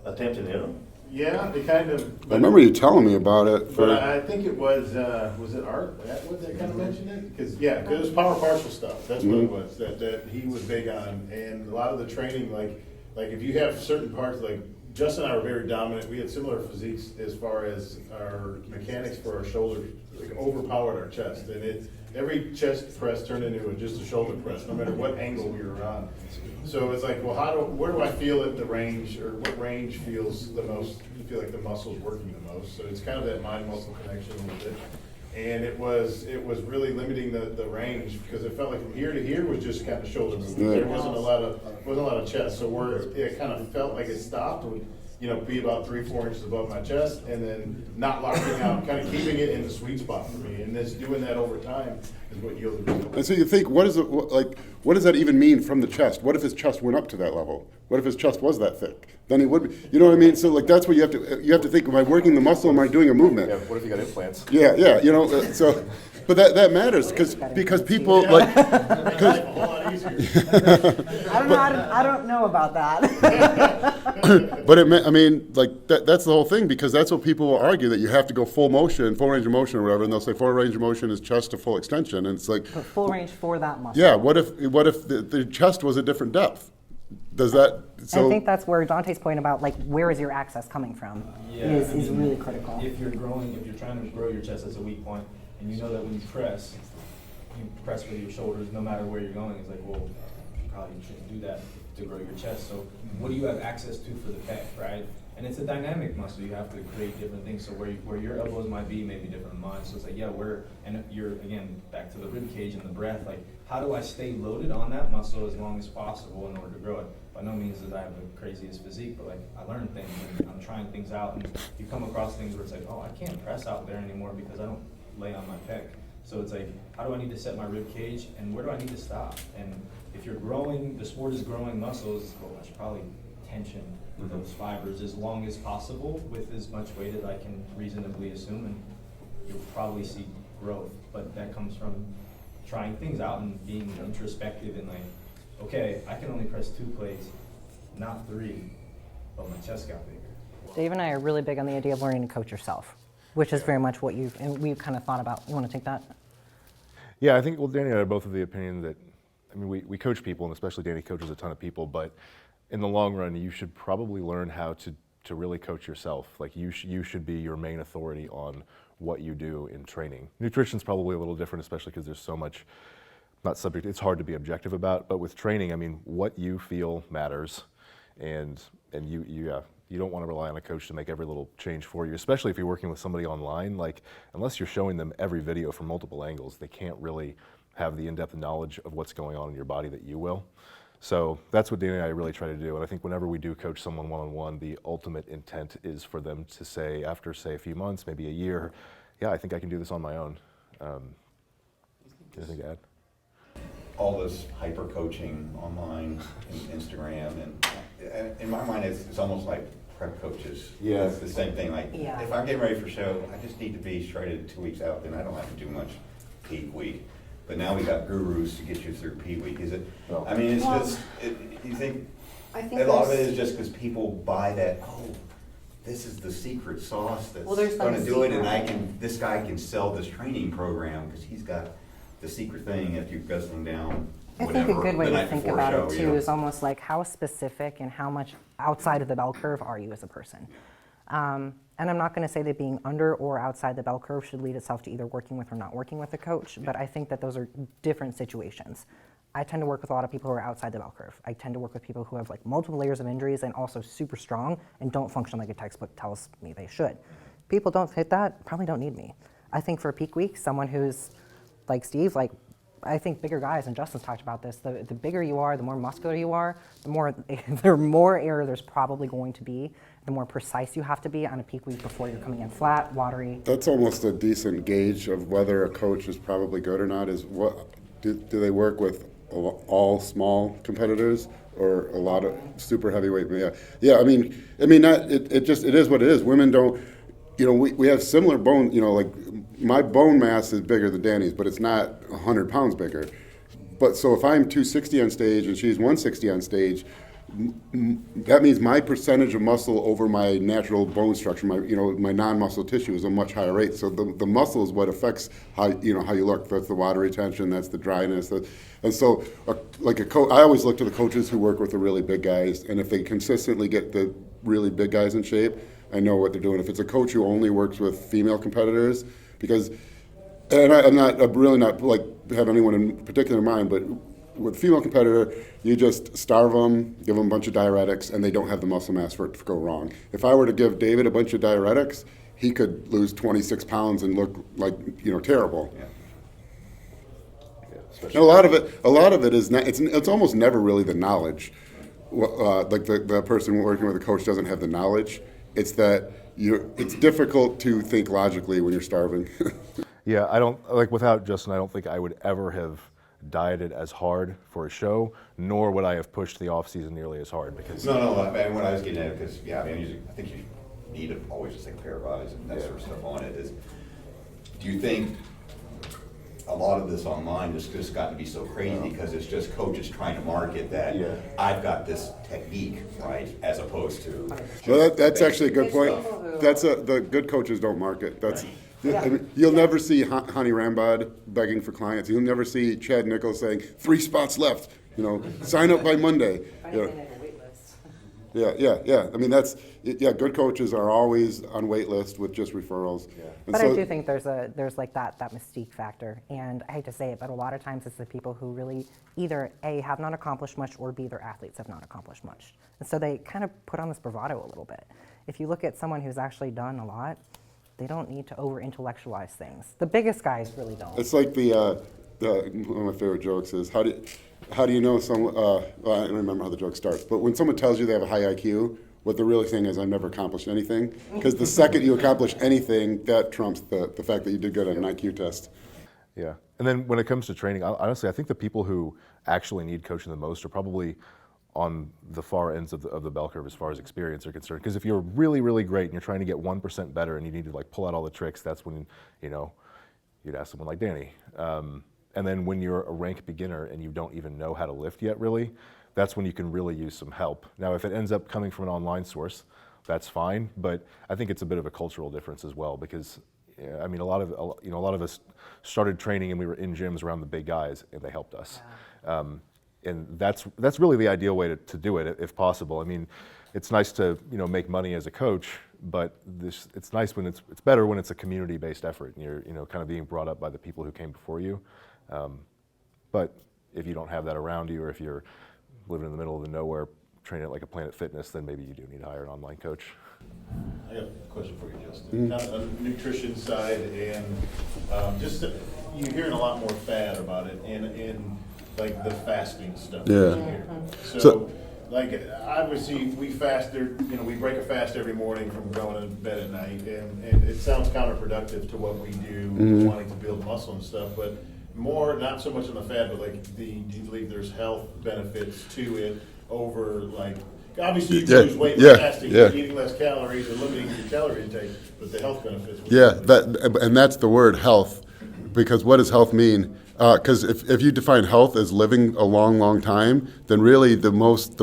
Attempt and error?
Yeah, it kind of.
I remember you telling me about it.
But I think it was it Art that kind of mentioned it? Because it was power partial stuff. That's what it was that he was big on, and a lot of the training, like if you have certain parts, like Justin and I were very dominant. We had similar physiques as far as our mechanics for our shoulders, overpowered our chest, and every chest press turned into just a shoulder press, no matter what angle we were on. So it's like, well, where do I feel at the range, or what range feels the most? You feel like the muscle's working the most. So it's kind of that mind-muscle connection with it. And it was really limiting the range, because it felt like from here to here was just kind of shoulder movement.
Yeah.
There wasn't a lot of chest. So where it kind of felt like it stopped would, be about 3-4 inches above my chest, and then not locking out, kind of keeping it in the sweet spot for me. And just doing that over time is what yielded results.
And so you think, what does that even mean from the chest? What if his chest went up to that level? What if his chest was that thick? Then he would be, you know what I mean? So that's what you have to think, am I working the muscle, am I doing a movement?
Yeah, what if you got implants?
Yeah, but that matters, because people
I don't know about that.
But that's the whole thing, because that's what people will argue, that you have to go full range of motion or whatever, and they'll say full range of motion is chest to full extension, and it's like
full range for that muscle.
Yeah, what if the chest was a different depth? Does that? So
I think that's where Dante's point about where is your access coming from is really critical.
If you're trying to grow your chest as a weak point, and you know that when you press with your shoulders, no matter where you're going. It's like, well, you probably shouldn't do that to grow your chest. So what do you have access to for the pec, right? And it's a dynamic muscle. You have to create different things. So where your elbows might be, maybe different than mine. So it's like, and you're, again, back to the rib cage and the breath, how do I stay loaded on that muscle as long as possible in order to grow it? By no means that I have the craziest physique, but I learn things and I'm trying things out, and you come across things where it's like, oh, I can't press out there anymore because I don't lay on my pec. So it's like, how do I need to set my rib cage, and where do I need to stop? And if you're growing, the sport is growing muscles, well, I should probably tension those fibers as long as possible with as much weight as I can reasonably assume, and you'll probably see growth. But that comes from trying things out and being introspective and okay, I can only press 2 plates, not 3, but my chest got bigger.
Dave and I are really big on the idea of learning to coach yourself, which is very much what we've kind of thought about. You want to take that?
Yeah, I think, Danny and I are both of the opinion that, we coach people, and especially Danny coaches a ton of people, but in the long run, you should probably learn how to really coach yourself. You should be your main authority on what you do in training. Nutrition's probably a little different, especially because there's so much, it's hard to be objective about, but with training, what you feel matters, and you don't want to rely on a coach to make every little change for you, especially if you're working with somebody online. Unless you're showing them every video from multiple angles, they can't really have the in-depth knowledge of what's going on in your body that you will. So that's what Danny and I really try to do, and I think whenever we do coach someone one-on-one, the ultimate intent is for them to say, after say a few months, maybe a year, yeah, I think I can do this on my own. Anything to add?
All this hyper coaching online and Instagram, and in my mind it's almost like prep coaches.
Yeah.
It's the same thing, if I'm getting ready for show, I just need to be shredded 2 weeks out, then I don't have to do much peak week. But now we got gurus to get you through peak week. Is it?
No.
You think
I think
a lot of it is just because people buy that, this is the secret sauce that's
Well, there's
going to
some
do it,
secret.
and this guy can sell this training program because he's got the secret thing if you're guzzling down
I
whatever
think a good way
the
to
night
think
before
about
show,
it
you
too
know?
is almost like how specific and how much outside of the bell curve are you as a person. And I'm not going to say that being under or outside the bell curve should lead itself to either working with or not working with a coach, but I think that those are different situations. I tend to work with a lot of people who are outside the bell curve. I tend to work with people who have like multiple layers of injuries and also super strong and don't function like a textbook tells me they should. People don't fit that, probably don't need me. I think for a peak week, someone who's like Steve, like I think bigger guys, and Justin's talked about this, the bigger you are, the more muscular you are, the more error there's probably going to be, the more precise you have to be on a peak week before you're coming in flat, watery.
That's almost a decent gauge of whether a coach is probably good or not, is what do they work with all small competitors or a lot of super heavyweight? Yeah. I mean, it is what it is. Women don't, we have similar bone, like my bone mass is bigger than Danny's, but it's not 100 pounds bigger. But so if I'm 260 on stage and she's 160 on stage, that means my percentage of muscle over my natural bone structure, my non-muscle tissue is a much higher rate. So the muscle is what affects how you look. That's the water retention, that's the dryness. And so like a coach, I always look to the coaches who work with the really big guys, and if they consistently get the really big guys in shape, I know what they're doing. If it's a coach who only works with female competitors, because, and I'm really not like have anyone in particular in mind, but with a female competitor, you just starve them, give them a bunch of diuretics, and they don't have the muscle mass for it to go wrong. If I were to give David a bunch of diuretics, he could lose 26 pounds and look like terrible. Yeah. And a lot of it is not, it's almost never really the knowledge. Like the person working with a coach doesn't have the knowledge. It's that it's difficult to think logically when you're starving.
Yeah, without Justin, I don't think I would ever have dieted as hard for a show, nor would I have pushed the off season nearly as hard because.
No. I mean, what I was getting at, because I think you need to always just take a pair of eyes and that sort of stuff on it. Is, do you think a lot of this online just got to be so crazy because it's just coaches trying to market that I've got this technique, right, as opposed to.
Well, that's actually a good point. The good coaches don't market. That's. Right. I mean, you'll never see Hani Rambod begging for clients. You'll never see Chad Nichols saying 3 spots left. Sign up by Monday. Yeah. I mean, good coaches are always on wait list with just referrals. Yeah.
But I do think there's like that mystique factor, and I hate to say it, but a lot of times it's the people who really either A, have not accomplished much, or B, their athletes have not accomplished much. And so they kind of put on this bravado a little bit. If you look at someone who's actually done a lot, they don't need to over-intellectualize things. The biggest guys really don't.
It's like one of my favorite jokes is, how do you know someone, I don't remember how the joke starts, but when someone tells you they have a high IQ, what they're really saying is, I've never accomplished anything. Because the second you accomplish anything, that trumps the fact that you did good on an IQ test.
Yeah, and then when it comes to training, honestly, I think the people who actually need coaching the most are probably on the far ends of the bell curve as far as experience are concerned. Because if you're really, really great and you're trying to get 1% better and you need to pull out all the tricks, that's when, you'd ask someone like Danny. And then when you're a rank beginner and you don't even know how to lift yet really, that's when you can really use some help. Now, if it ends up coming from an online source, that's fine, but I think it's a bit of a cultural difference as well because, I mean, a lot of us started training and we were in gyms around the big guys and they helped us. Yeah. And that's really the ideal way to do it, if possible. I mean, it's nice to make money as a coach, but it's nice when it's better when it's a community-based effort and you're kind of being brought up by the people who came before you. But if you don't have that around you, or if you're living in the middle of the nowhere, training at like a Planet Fitness, then maybe you do need to hire an online coach.
I got a question for you, Justin. Kind of on the nutrition side, and you're hearing a lot more fad about it in like the fasting stuff.
Yeah.
So obviously we fast. We break a fast every morning from going to bed at night, and it sounds counterproductive to what we do, wanting to build muscle and stuff, but not so much on the fad, but do you believe there's health benefits to it over obviously you can lose weight with fasting, eating less calories and limiting your calorie intake, but the health benefits.
Yeah, and that's the word health, because what does health mean? Because if you define health as living a long, long time, then really the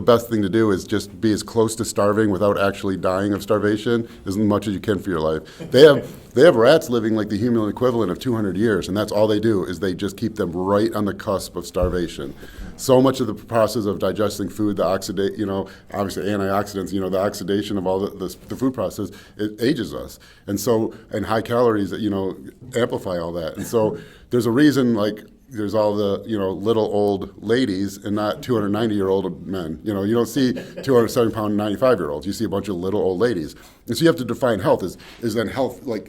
best thing to do is just be as close to starving without actually dying of starvation as much as you can for your life. They have rats living like the human equivalent of 200 years, and that's all they do is they just keep them right on the cusp of starvation. So much of the process of digesting food, the oxidate, obviously antioxidants, the oxidation of all the food process, it ages us. And high calories, amplify all that. And so there's a reason, like, there's all the, little old ladies and not 290-year-old men. You don't see 270-pound 95-year-olds. You see a bunch of little old ladies. And so you have to define health. Is then health like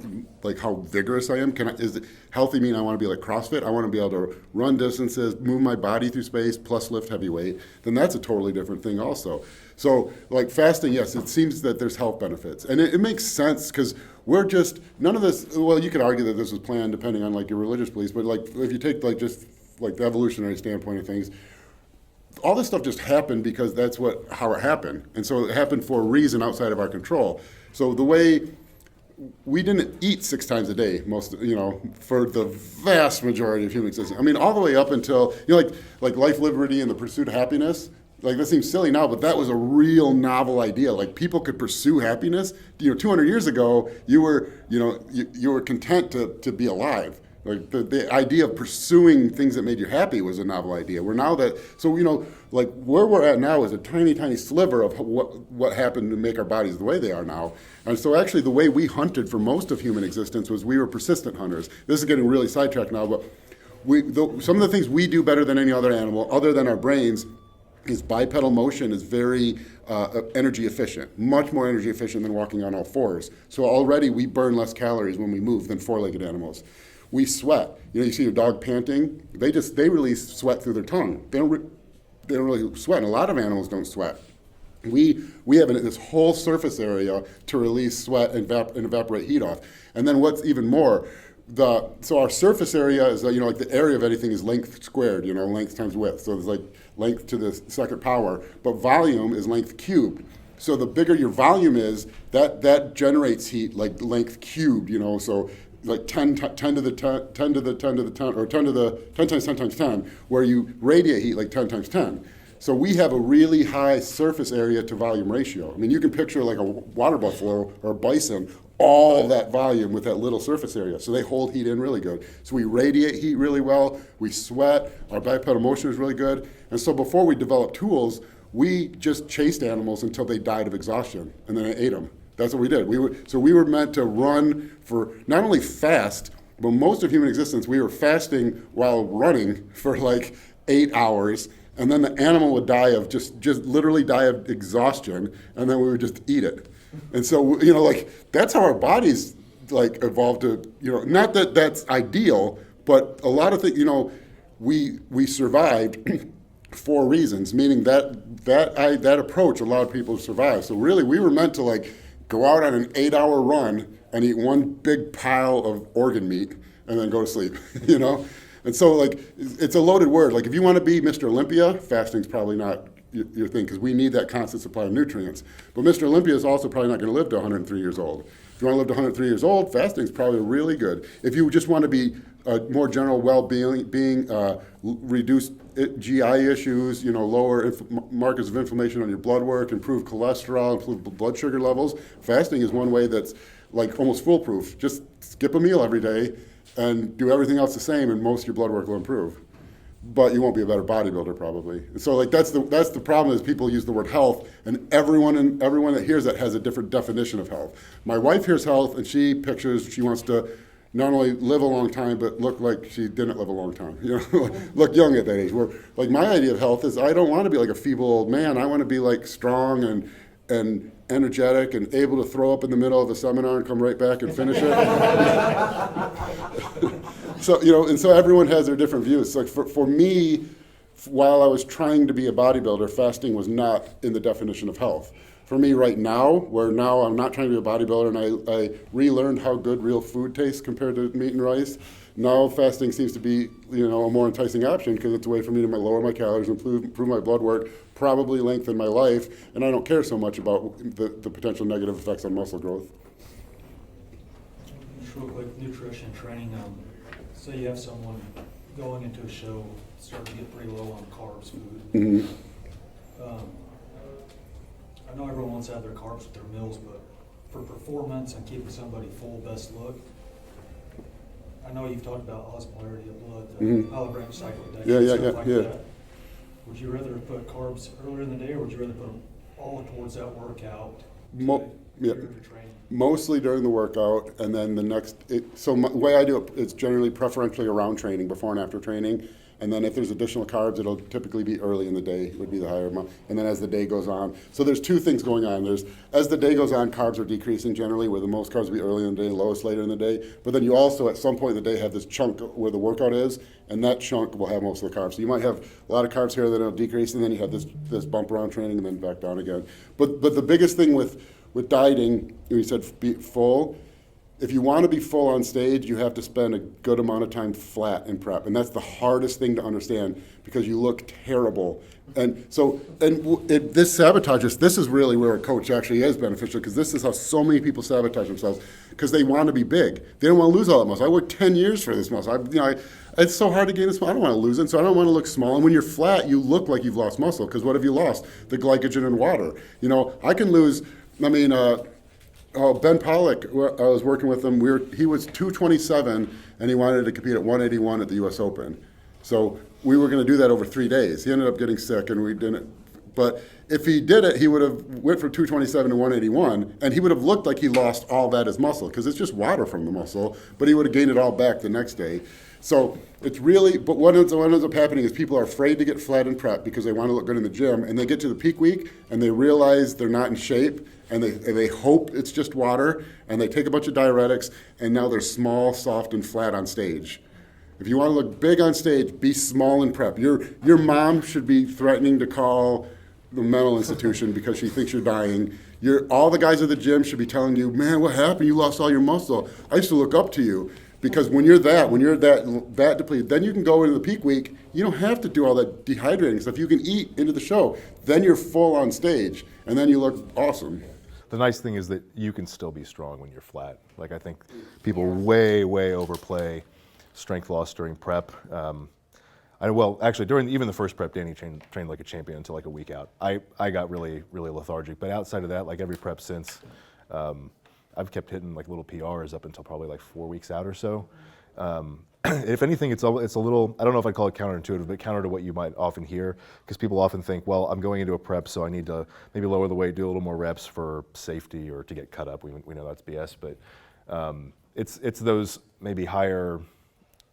how vigorous I am? Is it healthy mean I want to be like CrossFit? I want to be able to run distances, move my body through space, plus lift heavy weight. Then that's a totally different thing also. So like fasting, yes, it seems that there's health benefits. And it makes sense because we're just, none of this, well, you could argue that this was planned depending on like your religious beliefs, but like if you take like just like the evolutionary standpoint of things, all this stuff just happened because that's how it happened. And so it happened for a reason outside of our control. So the way we didn't eat 6 times a day, for the vast majority of human existence. I mean, all the way up until, like life, liberty, and the pursuit of happiness. Like, that seems silly now, but that was a real novel idea. Like, people could pursue happiness. 200 years ago, you were content to be alive. Like, the idea of pursuing things that made you happy was a novel idea. Like where we're at now is a tiny, tiny sliver of what happened to make our bodies the way they are now. And so actually the way we hunted for most of human existence was we were persistent hunters. This is getting really sidetracked now, but some of the things we do better than any other animal, other than our brains, is bipedal motion is very energy efficient, much more energy efficient than walking on all fours. So already we burn less calories when we move than four-legged animals. We sweat. You see your dog panting, they release sweat through their tongue. They don't really sweat, and a lot of animals don't sweat. We have this whole surface area to release sweat and evaporate heat off. And then what's even more, so our surface area is, like the area of anything is length squared, length times width. So there's like length to the second power, but volume is length cubed. So the bigger your volume is, that generates heat like length cubed, so like 10 to the 10 to the 10 to the 10, or 10 to the 10 times 10 times 10, where you radiate heat like 10 times 10. So we have a really high surface area to volume ratio. I mean, you can picture like a water buffalo or a bison, all that volume with that little surface area. So they hold heat in really good. So we radiate heat really well, we sweat, our bipedal motion is really good. And so before we developed tools, we just chased animals until they died of exhaustion, and then ate them. That's what we did. We were meant to run for, not only fast, but most of human existence, we were fasting while running for like 8 hours, and then the animal would die of just literally die of exhaustion, and then we would just eat it. And so, that's how our bodies like evolved to, not that that's ideal, but a lot of things, we survived for reasons, meaning that approach allowed people to survive. So really, we were meant to like go out on an 8-hour run and eat one big pile of organ meat and then go to sleep, And so like, it's a loaded word. Like if you want to be Mr. Olympia, fasting's probably not your thing, because we need that constant supply of nutrients. But Mr. Olympia is also probably not going to live to 103 years old. If you want to live to 103 years old, fasting's probably really good. If you just want to be more general well-being, reduce GI issues, lower markers of inflammation on your blood work, improve cholesterol, improve blood sugar levels, fasting is one way that's like almost foolproof. Just skip a meal every day and do everything else the same, and most of your blood work will improve. But you won't be a better bodybuilder probably. And so like that's the problem, is people use the word health, and everyone that hears that has a different definition of health. My wife hears health and she wants to not only live a long time, but look like she didn't live a long time. Look young at that age. Where like my idea of health is I don't want to be like a feeble old man. I want to be like strong and energetic and able to throw up in the middle of a seminar and come right back and finish it. So, and so everyone has their different views. Like for me, while I was trying to be a bodybuilder, fasting was not in the definition of health. For me right now, where now I'm not trying to be a bodybuilder and I relearned how good real food tastes compared to meat and rice, now fasting seems to be, a more enticing option, because it's a way for me to lower my calories, improve my blood work, probably lengthen my life, and I don't care so much about the potential negative effects on muscle growth.
Just real quick, nutrition training. Say you have someone going into a show, starting to get pretty low on carbs food.
Mhm.
I know everyone wants to have their carbs with their meals, but for performance and keeping somebody full, best look, I know you've talked about osmolarity of blood, the
Mhm.
Alabranch cycle, stuff like
Yeah.
that. Would you rather put carbs earlier in the day, or would you rather put them all towards that workout?
Yeah.
Your training?
Mostly during the workout, and then the next. The way I do it, it's generally preferentially around training, before and after training. And then if there's additional carbs, it'll typically be early in the day, would be the higher amount. And then as the day goes on. So there's two things going on. As the day goes on, carbs are decreasing generally, where the most carbs will be early in the day, lowest later in the day. But then you also, at some point in the day, have this chunk where the workout is, and that chunk will have most of the carbs. So you might have a lot of carbs here, then it'll decrease, and then you have this bump around training, and then back down again. But the biggest thing with dieting, you said be full. If you want to be full on stage, you have to spend a good amount of time flat in prep. And that's the hardest thing to understand, because you look terrible. And so, this sabotages, this is really where a coach actually is beneficial, because this is how so many people sabotage themselves, because they want to be big. They don't want to lose all that muscle. I worked 10 years for this muscle. It's so hard to gain this muscle. I don't want to lose it, so I don't want to look small. And when you're flat, you look like you've lost muscle, because what have you lost? The glycogen and water. I can lose, Ben Pollock, I was working with him. He was 227, and he wanted to compete at 181 at the U.S. Open. So we were going to do that over 3 days. He ended up getting sick, and we didn't. But if he did it, he would have went from 227 to 181, and he would have looked like he lost all that as muscle, because it's just water from the muscle. But he would have gained it all back the next day. So it's really, but what ends up happening is people are afraid to get flat in prep because they want to look good in the gym, and they get to the peak week and they realize they're not in shape, and they hope it's just water, and they take a bunch of diuretics, and now they're small, soft, and flat on stage. If you want to look big on stage, be small in prep. Your mom should be threatening to call the mental institution because she thinks you're dying. All the guys at the gym should be telling you, man, what happened? You lost all your muscle. I used to look up to you. Because when you're that depleted, then you can go into the peak week. You don't have to do all that dehydrating stuff. You can eat into the show. Then you're full on stage, and then you look awesome.
The nice thing is that you can still be strong when you're flat. Like, I think people way overplay strength loss during prep. Actually, during even the first prep, Danny trained like a champion until like a week out. I got really lethargic, but outside of that, like every prep since, I've kept hitting like little PRs up until probably like 4 weeks out or so. If anything, it's a little, I don't know if I'd call it counterintuitive, but counter to what you might often hear, because people often think, well, I'm going into a prep, so I need to maybe lower the weight, do a little more reps for safety or to get cut up. We know that's BS, but it's those maybe higher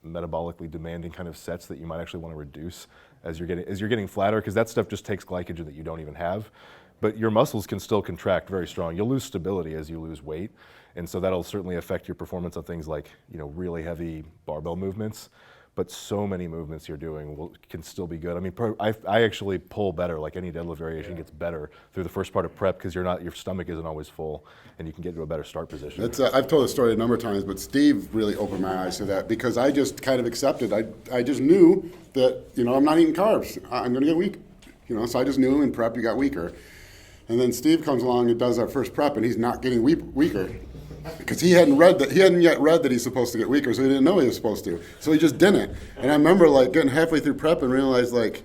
metabolically demanding kind of sets that you might actually want to reduce as you're getting flatter, because that stuff just takes glycogen that you don't even have. But your muscles can still contract very strong. You'll lose stability as you lose weight, and so that'll certainly affect your performance on things like really heavy barbell movements. But so many movements you're doing can still be good. I mean, I actually pull better. Like any deadlift variation gets better through the first part of prep, because your stomach isn't always full, and you can get to a better start position.
I've told the story a number of times, but Steve really opened my eyes to that, because I just kind of accepted. I just knew that I'm not eating carbs. I'm going to get weak. So I just knew in prep you got weaker. And then Steve comes along and does our first prep, and he's not getting weaker, because he hadn't yet read that he's supposed to get weaker, so he didn't know he was supposed to. So he just didn't. And I remember like getting halfway through prep and realized like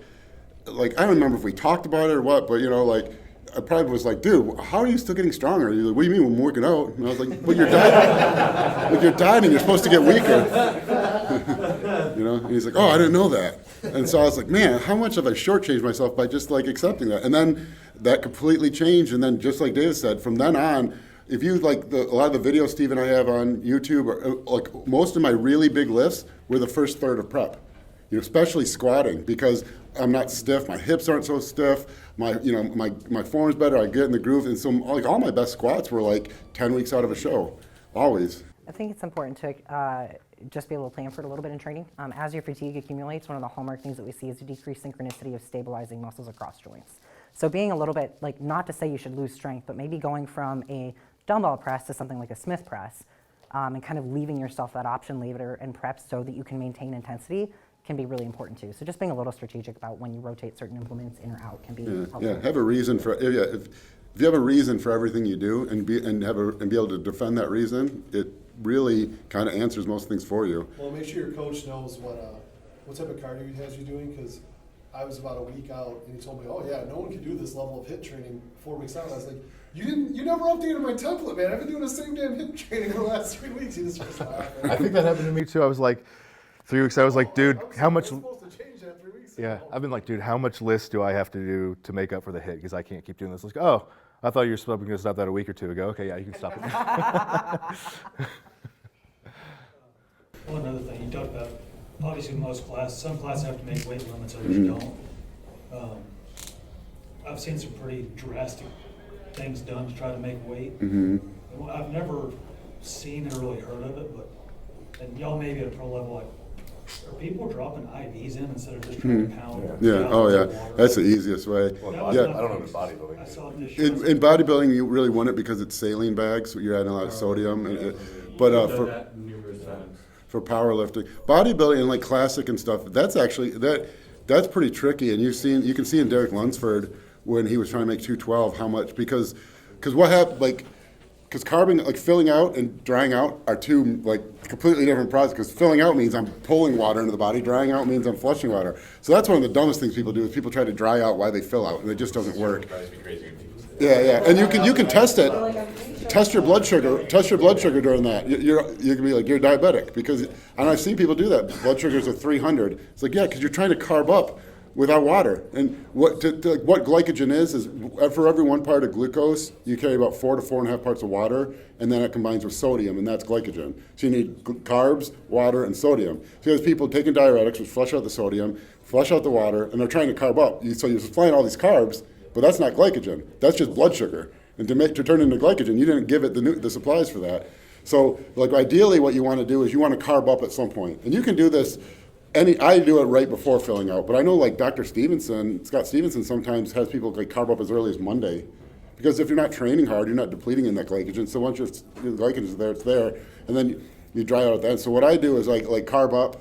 I don't remember if we talked about it or what, but I probably was like, dude, how are you still getting stronger? He's like, what do you mean I'm working out? And I was like, well, you're dieting. Like, you're dieting, you're supposed to get weaker. And he's like, oh, I didn't know that. And so I was like, man, how much have I shortchanged myself by just like accepting that? And then that completely changed. And then just like David said, from then on, if you like a lot of the videos Steve and I have on YouTube, like most of my really big lifts were the first third of prep. Especially squatting, because I'm not stiff, my hips aren't so stiff, my form's better, I get in the groove, and so like all my best squats were like 10 weeks out of a show, always.
I think it's important to just be able to plan for it a little bit in training. As your fatigue accumulates, one of the hallmark things that we see is a decreased synchronicity of stabilizing muscles across joints. So being a little bit, like, not to say you should lose strength, but maybe going from a dumbbell press to something like a Smith press, and kind of leaving yourself that option later in prep so that you can maintain intensity can be really important too. So just being a little strategic about when you rotate certain implements in or out can be helpful.
Yeah, have a reason for if you have a reason for everything you do and be able to defend that reason, it really kind of answers most things for you.
Well, make sure your coach knows what type of cardio he has you doing, because I was about a week out, and he told me, oh yeah, no one can do this level of HIIT training 4 weeks out. I was like, you never updated my template, man. I've been doing the same damn HIIT training for the last 3 weeks. He just starts laughing.
I think that happened to me too. I was like, 3 weeks, I was like, dude, how much?
supposed to change that 3 weeks
Yeah,
ago.
I've been like, dude, how much list do I have to do to make up for the hit? Because I can't keep doing this. Like, oh, I thought you were going to stop that a week or two ago. Okay, yeah, you can stop it.
Well, another thing, you talked about, obviously some classes have to make weight limits, others don't. I've seen some pretty drastic things done to try to make weight. I've never seen or really heard of it, but, and y'all maybe at a pro level, like, are people dropping IVs in instead of just trying to pound?
Yeah, oh yeah, that's the easiest way.
Well,
yeah.
I don't know if it's bodybuilding.
I saw it this year.
In bodybuilding, you really want it because it's saline bags, so you're adding a lot of sodium. But for powerlifting, bodybuilding and like classic and stuff, that's actually that's pretty tricky. And you can see in Derek Lunsford when he was trying to make 212 how much because what happened because carbing, like filling out and drying out are two like completely different processes. Because filling out means I'm pulling water into the body, drying out means I'm flushing water. So that's one of the dumbest things people do is people try to dry out while they fill out, and it just doesn't work. Yeah, and you can test it. Test your blood sugar. Test your blood sugar during that. You can be like you're diabetic because, and I've seen people do that. Blood sugars are 300. It's like because you're trying to carb up without water. And what glycogen is for every 1 part of glucose, you carry about 4 to 4.5 parts of water, and then it combines with sodium, and that's glycogen. So you need carbs, water, and sodium. So there's people taking diuretics, which flush out the sodium, flush out the water, and they're trying to carb up. So you're supplying all these carbs, but that's not glycogen. That's just blood sugar. And to turn into glycogen, you didn't give it the supplies for that. So like ideally what you want to do is you want to carb up at some point. And you can do this. I do it right before filling out, but I know like Scott Stevenson sometimes has people like carb up as early as Monday, because if you're not training hard, you're not depleting in that glycogen. So once your glycogen is there, it's there, and then you dry out at the end. So what I do is like carb up,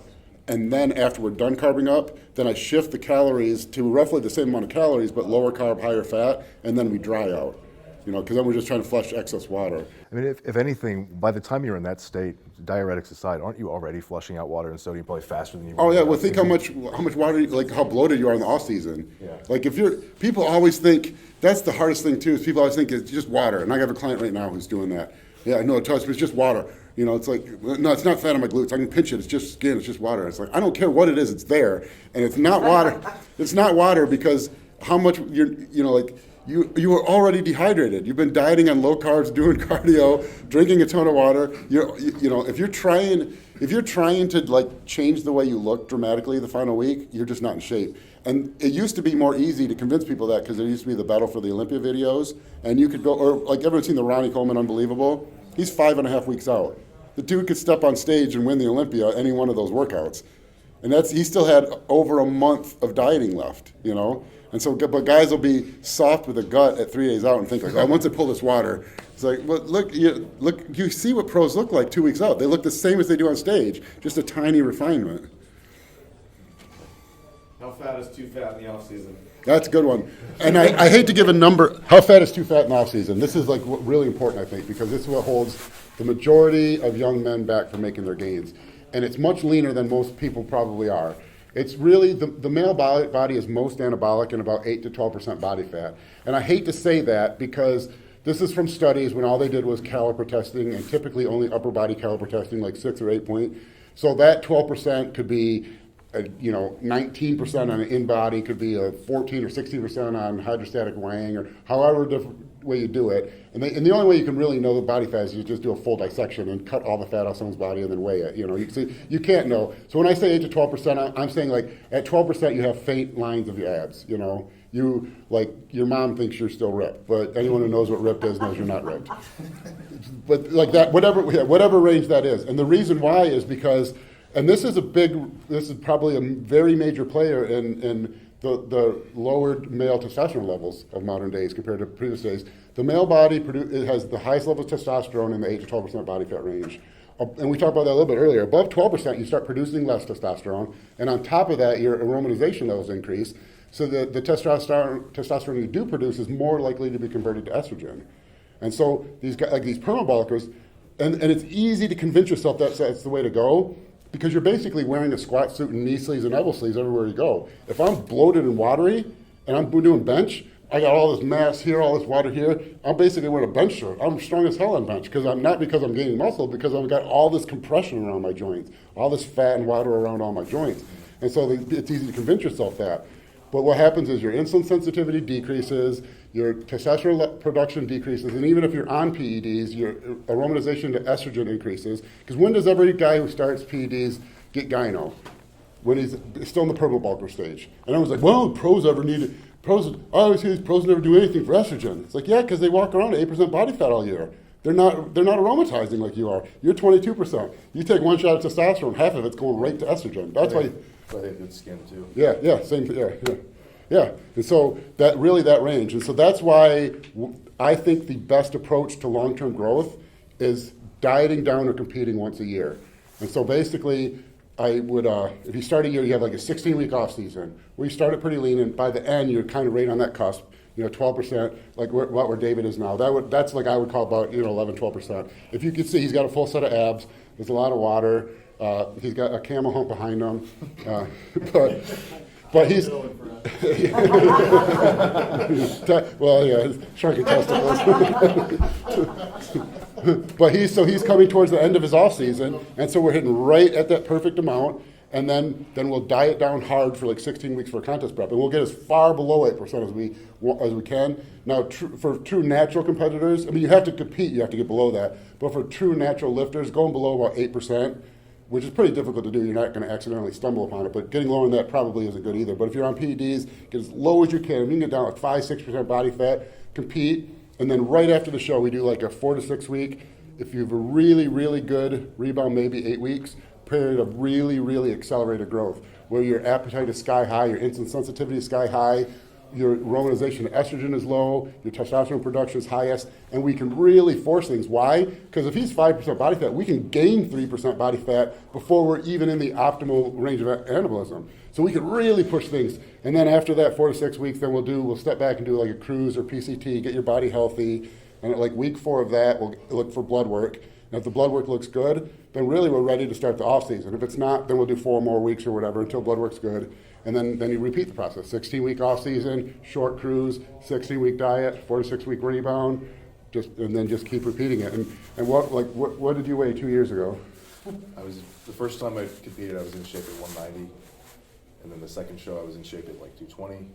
and then after we're done carbing up, then I shift the calories to roughly the same amount of calories, but lower carb, higher fat, and then we dry out. Because then we're just trying to flush excess water.
I mean, if anything, by the time you're in that state, diuretics aside, aren't you already flushing out water and sodium probably faster than you?
Oh yeah, well think how much water, like how bloated you are in the off season. Yeah. Like people always think that's the hardest thing too. Is people always think it's just water, and I have a client right now who's doing that. Yeah, I know it it's just water. It's like no, it's not fat on my glutes. I can pinch it. It's just skin. It's just water. It's like I don't care what it is. It's there, and it's not water. It's not water because how much you are already dehydrated. You've been dieting on low carbs, doing cardio, drinking a ton of water. If you're trying to like change the way you look dramatically the final week, you're just not in shape. And it used to be more easy to convince people that because there used to be the Battle for the Olympia videos, and you could go, or like everyone's seen the Ronnie Coleman Unbelievable. He's 5.5 weeks out. The dude could step on stage and win the Olympia any one of those workouts, and he still had over a month of dieting left. And so, but guys will be soft with a gut at 3 days out and think like, oh, once I pull this water, it's like, well, look, you see what pros look like 2 weeks out. They look the same as they do on stage, just a tiny refinement.
How fat is too fat in the off season?
That's a good one. And I hate to give a number. How fat is too fat in the off season? This is like really important, I think, because this is what holds the majority of young men back from making their gains. And it's much leaner than most people probably are. It's really, the male body is most anabolic and about 8 to 12% body fat. And I hate to say that because this is from studies when all they did was caliper testing, and typically only upper body caliper testing, like 6 or 8 point. So that 12% could be 19% on an in-body, could be a 14 or 16% on hydrostatic weighing, or however different way you do it. And the only way you can really know the body fat is you just do a full dissection and cut all the fat off someone's body and then weigh it. You can't know. So when I say 8 to 12%, I'm saying like at 12% you have faint lines of your abs. You like your mom thinks you're still ripped, but anyone who knows what ripped is knows you're not ripped. But like that, whatever range that is, and the reason why is because, and this is probably a very major player in the lowered male testosterone levels of modern days compared to previous days. The male body it has the highest level of testosterone in the 8 to 12% body fat range. And we talked about that a little bit earlier. Above 12%, you start producing less testosterone, and on top of that, your aromatization levels increase. So the testosterone you do produce is more likely to be converted to estrogen. And so these guys, like these perma bulkers, and it's easy to convince yourself that's the way to go, because you're basically wearing a squat suit and knee sleeves and elbow sleeves everywhere you go. If I'm bloated and watery and I'm doing bench, I got all this mass here, all this water here. I'm basically wearing a bench shirt. I'm strong as hell on bench because I'm gaining muscle, because I've got all this compression around my joints, all this fat and water around all my joints. And so it's easy to convince yourself that. But what happens is your insulin sensitivity decreases, your testosterone production decreases, and even if you're on PEDs, your aromatization to estrogen increases. Because when does every guy who starts PEDs get gyno? When he's still in the purple bulker stage. And everyone's like, well, pros ever need it. I always hear these pros never do anything for estrogen. It's like, yeah, because they walk around at 8% body fat all year. They're not aromatizing like you are. You're 22%. You take one shot of testosterone, half of it's going right to estrogen. That's why.
But they have good skin too.
Yeah, same. Yeah. And so that range, and so that's why I think the best approach to long-term growth is dieting down or competing once a year. And so basically, I would, if you start a year, you have like a 16-week off season where you start it pretty lean, and by the end, you're kind of right on that cusp. 12%, like where David is now. That's like I would call about 11, 12%. If you can see, he's got a full set of abs. There's a lot of water. He's got a camel hump behind him, but he's well, yeah, his shrunken testicles. But he's coming towards the end of his off season, and so we're hitting right at that perfect amount. And then we'll diet down hard for like 16 weeks for contest prep, and we'll get as far below 8% as we can. Now, for true natural competitors, I mean, you have to compete, you have to get below that. But for true natural lifters, going below about 8%, which is pretty difficult to do, you're not going to accidentally stumble upon it. But getting lower than that probably isn't good either. But if you're on PEDs, get as low as you can. If you can get down like 5-6% body fat, compete, and then right after the show, we do like a 4 to 6 week. If you have a really, really good rebound, maybe 8 weeks. Period of really, really accelerated growth, where your appetite is sky high, your insulin sensitivity is sky high, your aromatization of estrogen is low, your testosterone production is highest, and we can really force things. Why? Because if he's 5% body fat, we can gain 3% body fat before we're even in the optimal range of anabolism. So we can really push things. And then after that 4 to 6 weeks, then we'll step back and do like a cruise or PCT, get your body healthy. And at like week 4 of that, we'll look for blood work. And if the blood work looks good, then really we're ready to start the off season. If it's not, then we'll do 4 more weeks or whatever until blood work's good. And then you repeat the process. 16-week off season, short cruise, 16-week diet, 4 to 6 week rebound, and then just keep repeating it. And what did you weigh 2 years ago?
The first time I competed, I was in shape at 190, and then the second show I was in shape at like 220.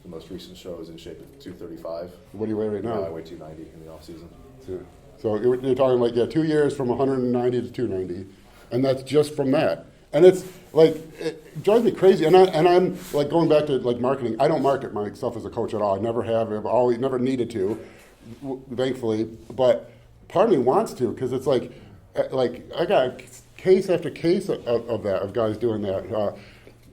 The most recent show I was in shape at 235.
What do you weigh right now?
I weigh 290 in the off season.
Yeah. So you're talking like 2 years from 190 to 290, and that's just from that. And it's like it drives me crazy. And I'm like going back to like marketing. I don't market myself as a coach at all. I never have. I've always never needed to, thankfully. But part of me wants to, because it's like I got case after case of that, of guys doing that.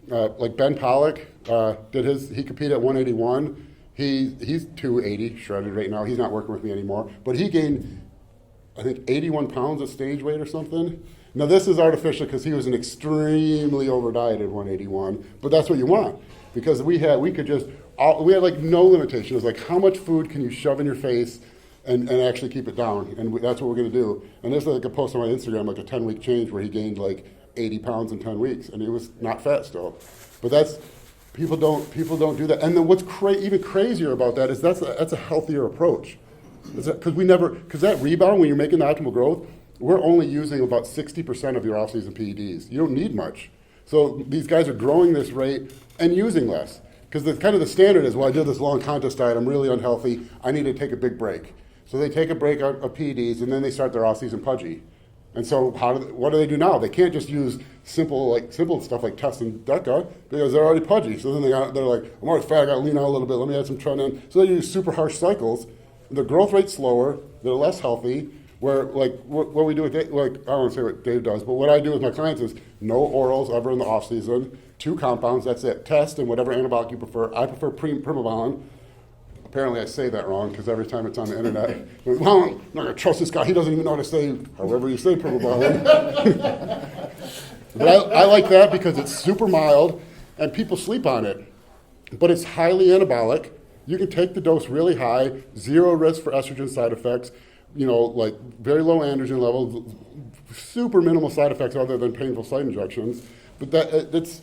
Like Ben Pollock he competed at 181. He's 280 shredded right now. He's not working with me anymore. But he gained, I think, 81 pounds of stage weight or something. Now this is artificial because he was an extremely over-dieted 181. But that's what you want, because we had like no limitation. It was like, how much food can you shove in your face and actually keep it down? And that's what we're going to do. And there's like a post on my Instagram, like a 10-week change where he gained like 80 pounds in 10 weeks, and he was not fat still. But that's people don't do that. And then what's even crazier about that is that's a healthier approach. Because that rebound, when you're making the optimal growth, we're only using about 60% of your off-season PEDs. You don't need much. So these guys are growing this rate and using less. Because the standard is, well, I did this long contest diet, I'm really unhealthy, I need to take a big break. So they take a break of PEDs, and then they start their off-season pudgy. And so what do they do now? They can't just use simple stuff like test and DECA, because they're already pudgy. So then they're like, I'm already fat, I got to lean out a little bit, let me add some trenin. So they use super harsh cycles. The growth rate's slower, they're less healthy. Where like what we do with Dave, like I don't want to say what Dave does, but what I do with my clients is no orals ever in the off season, 2 compounds, that's it. Test and whatever anabolic you prefer. I prefer Primobolan. Apparently I say that wrong because every time it's on the internet, well, I'm not going to trust this guy. He doesn't even know how to say however you say Primobolan. But I like that because it's super mild and people sleep on it. But it's highly anabolic. You can take the dose really high, 0 risk for estrogen side effects. Like very low androgen levels, super minimal side effects other than painful site injections. But that's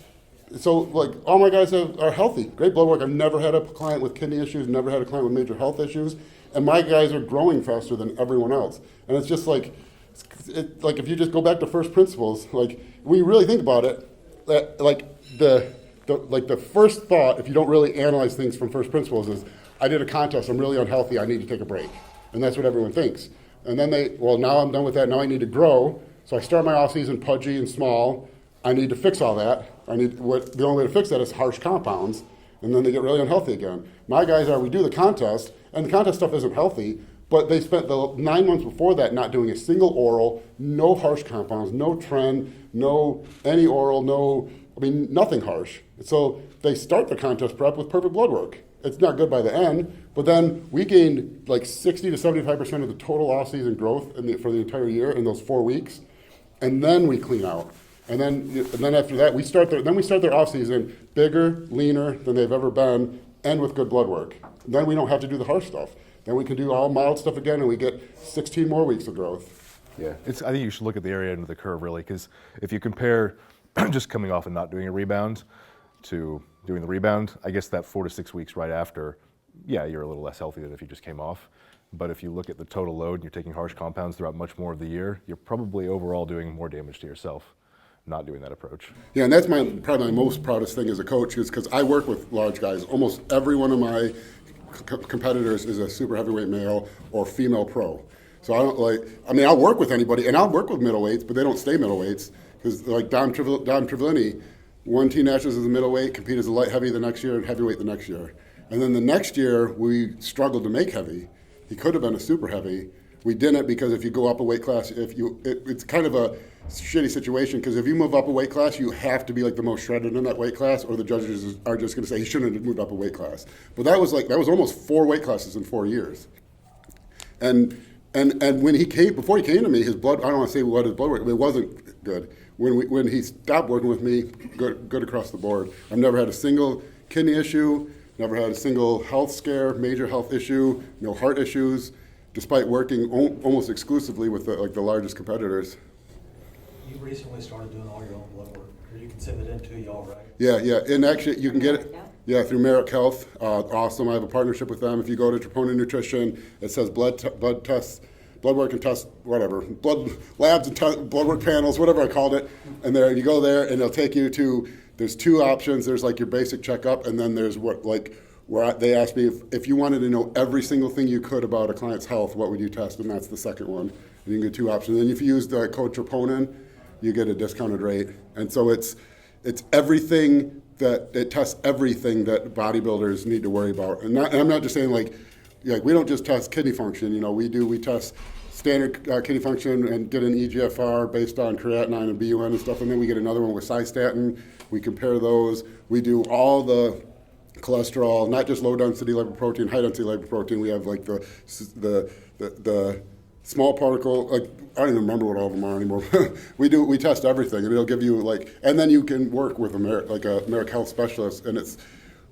so like all my guys are healthy, great blood work. I've never had a client with kidney issues, never had a client with major health issues, and my guys are growing faster than everyone else. And it's just like if you just go back to first principles, like when you really think about it, like the first thought, if you don't really analyze things from first principles, is I did a contest, I'm really unhealthy, I need to take a break. And that's what everyone thinks. And then now I'm done with that, now I need to grow. So I start my off season pudgy and small. I need to fix all that. The only way to fix that is harsh compounds, and then they get really unhealthy again. My guys we do the contest, and the contest stuff isn't healthy, but they spent the 9 months before that not doing a single oral, no harsh compounds, no trend, no any oral, nothing harsh. So they start the contest prep with perfect blood work. It's not good by the end, but then we gained like 60 to 75% of the total off-season growth for the entire year in those 4 weeks, and then we clean out. And then after that, we start their off-season bigger, leaner than they've ever been, and with good blood work. Then we don't have to do the harsh stuff. Then we can do all mild stuff again, and we get 16 more weeks of growth.
Yeah, I think you should look at the area under the curve, really, because if you compare just coming off and not doing a rebound to doing the rebound, I guess that 4 to 6 weeks right after, yeah, you're a little less healthy than if you just came off. But if you look at the total load and you're taking harsh compounds throughout much more of the year, you're probably overall doing more damage to yourself not doing that approach.
Yeah, and that's probably my most proudest thing as a coach, is because I work with large guys. Almost every one of my competitors is a super heavyweight male or female pro. So I'll work with anybody, and I'll work with middleweights, but they don't stay middleweights, because like Don Trivellini won T Nationals as a middleweight, competed as a light heavy the next year, and heavyweight the next year. And then the next year, we struggled to make heavy. He could have been a super heavy. We didn't, because if you go up a weight class, it's kind of a shitty situation, because if you move up a weight class, you have to be like the most shredded in that weight class, or the judges are just going to say he shouldn't have moved up a weight class. But that was almost 4 weight classes in 4 years. And when before he came to me, his blood, I don't want to say what his blood work, it wasn't good. When he stopped working with me, good across the board. I've never had a single kidney issue, never had a single health scare, major health issue, no heart issues, despite working almost exclusively with the largest competitors.
You recently started doing all your own blood work. You can send it in to y'all, right?
Yeah, and actually you can get it through Merrick Health. Awesome, I have a partnership with them. If you go to Troponin Nutrition, it says blood tests, blood work and test, whatever, blood labs and blood work panels, whatever I called it. And there you go there, and they'll take you to, there's 2 options. There's like your basic checkup, and then there's where they asked me if you wanted to know every single thing you could about a client's health, what would you test? And that's the second one. And you can get 2 options. And if you use the code Troponin, you get a discounted rate. And so it's everything it tests everything that bodybuilders need to worry about. And I'm not just saying like we don't just test kidney function. We test standard kidney function and get an EGFR based on creatinine and BUN and stuff. And then we get another one with cystatin. We compare those. We do all the cholesterol, not just low density lipoprotein, high density lipoprotein. We have like the small particle, like I don't even remember what all of them are anymore. we test everything, and it'll give you and then you can work with a Merrick Health specialist, and it's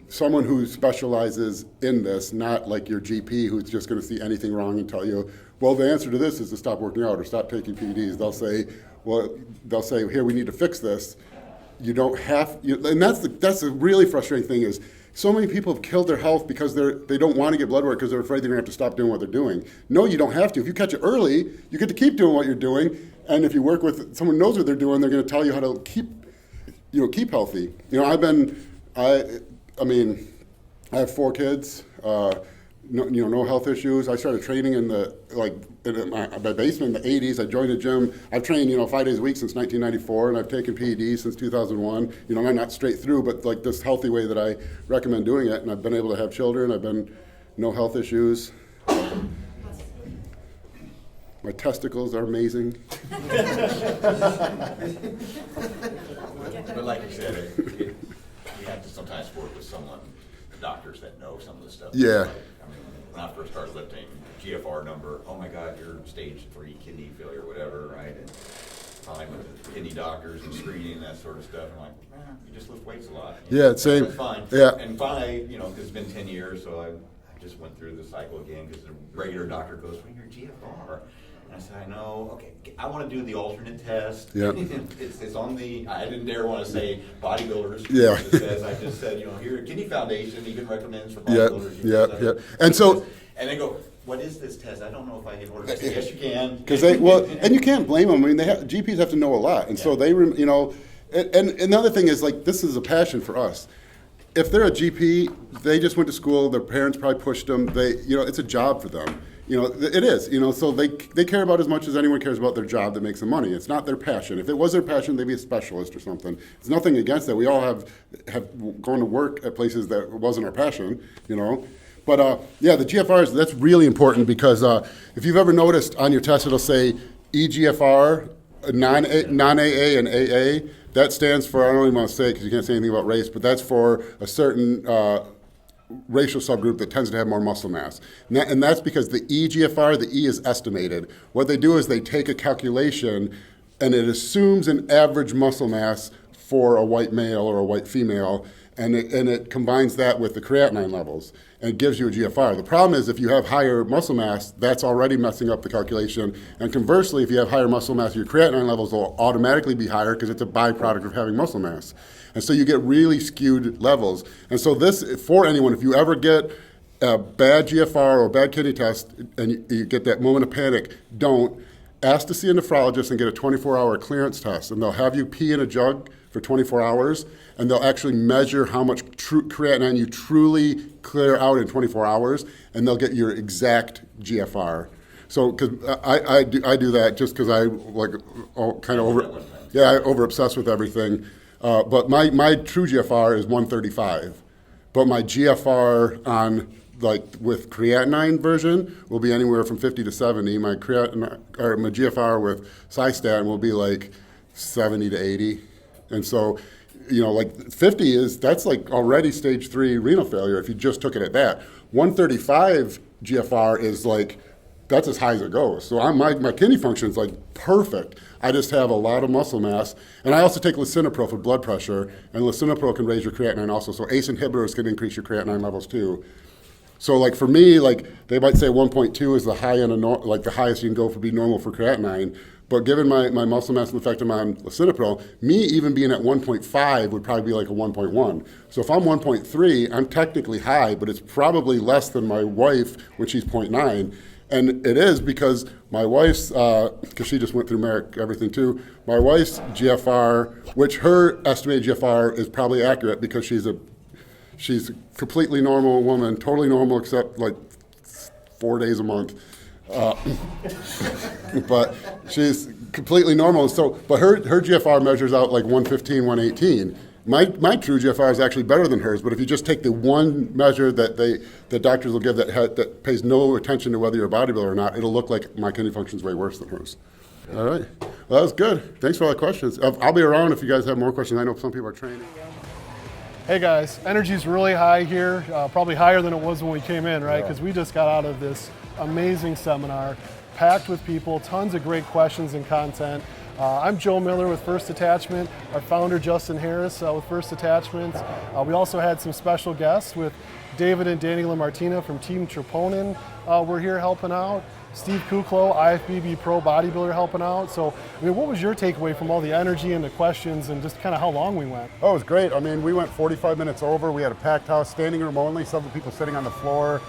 someone who specializes in this, not like your GP who's just going to see anything wrong and tell you, well, the answer to this is to stop working out or stop taking PEDs. They'll say, here, we need to fix this. You don't have, and that's the really frustrating thing is, so many people have killed their health because they don't want to get blood work because they're afraid they're going to have to stop doing what they're doing. No, you don't have to. If you catch it early, you get to keep doing what you're doing. And if you work with someone who knows what they're doing, they're going to tell you how to keep healthy. I have 4 kids. No health issues. I started training in my basement in the 80s. I joined a gym. I've trained 5 days a week since 1994, and I've taken PEDs since 2001. I'm not straight through, but like this healthy way that I recommend doing it, and I've been able to have children. No health issues. My testicles are amazing.
But like you said, you have to sometimes work with doctors that know some of the stuff.
Yeah.
When I first started lifting, GFR number, oh my God, you're stage 3 kidney failure, whatever, right? And finally with the kidney doctors and screening and that sort of stuff, I'm like, you just lift weights a lot.
Same.
That's fine.
Yeah.
And finally, because it's been 10 years, so I just went through the cycle again because the regular doctor goes, well, your GFR. And I said, I know, okay, I want to do the alternate test.
Yep.
It's on the, I didn't dare want to say bodybuilders.
Yeah.
It says, I just said, here, Kidney Foundation even recommends for bodybuilders.
Yep. And so,
and they go, what is this test? I don't know if I can order it. Yes, you can.
Because and you can't blame them. I mean, GPs have to know a lot, and so they, and another thing is like this is a passion for us. If they're a GP, they just went to school. Their parents probably pushed them. It's a job for them. It is. So they care about as much as anyone cares about their job that makes them money. It's not their passion. If it was their passion, they'd be a specialist or something. There's nothing against that. We all have gone to work at places that wasn't our passion. But the GFRs, that's really important because if you've ever noticed on your test, it'll say EGFR, non-AA and AA. That stands for, I don't even want to say it because you can't say anything about race, but that's for a certain racial subgroup that tends to have more muscle mass. And that's because the EGFR, the E is estimated. What they do is they take a calculation and it assumes an average muscle mass for a white male or a white female, and it combines that with the creatinine levels, and it gives you a GFR. The problem is if you have higher muscle mass, that's already messing up the calculation, and conversely, if you have higher muscle mass, your creatinine levels will automatically be higher because it's a byproduct of having muscle mass. And so you get really skewed levels. And so this, for anyone, if you ever get a bad GFR or a bad kidney test and you get that moment of panic, don't. Ask to see a nephrologist and get a 24-hour clearance test, and they'll have you pee in a jug for 24 hours, and they'll actually measure how much creatinine you truly clear out in 24 hours, and they'll get your exact GFR. So, because I do that just because I over obsess with everything. But my true GFR is 135, but my GFR on with creatinine version will be anywhere from 50 to 70. My GFR with Cystatin will be like 70 to 80. And so, 50 that's like already stage 3 renal failure if you just took it at that. 135 GFR is that's as high as it goes. So my kidney function is perfect. I just have a lot of muscle mass. And I also take lisinopril for blood pressure, and lisinopril can raise your creatinine also. So ACE inhibitors can increase your creatinine levels too. So for me, they might say 1.2 is the high end of the highest you can go for be normal for creatinine. But given my muscle mass and the fact I'm on lisinopril, me even being at 1.5 would probably be like a 1.1. So if I'm 1.3, I'm technically high, but it's probably less than my wife when she's 0.9. And it is because my wife's, because she just went through Merrick everything too, my wife's GFR, which her estimated GFR is probably accurate because she's a completely normal woman, totally normal except 4 days a month. But she's completely normal. So, but her GFR measures out 115, 118. My true GFR is actually better than hers. But if you just take the one measure that doctors will give that pays no attention to whether you're a bodybuilder or not, it'll look like my kidney function is way worse than hers. All right. Well, that was good. Thanks for all the questions. I'll be around if you guys have more questions. I know some people are training.
Hey guys, energy's really high here, probably higher than it was when we came in, right? Because we just got out of this amazing seminar, packed with people, tons of great questions and content. I'm Joe Miller with First Detachment, our founder Justin Harris with First Detachment. We also had some special guests with David and Dani LaMartina from Team Troponin. We're here helping out. Steve Kuclo, IFBB Pro Bodybuilder, helping out. So, what was your takeaway from all the energy and the questions and just kind of how long we went?
Oh, it was great. I mean, we went 45 minutes over. We had a packed house, standing room only, some of the people sitting on the floor.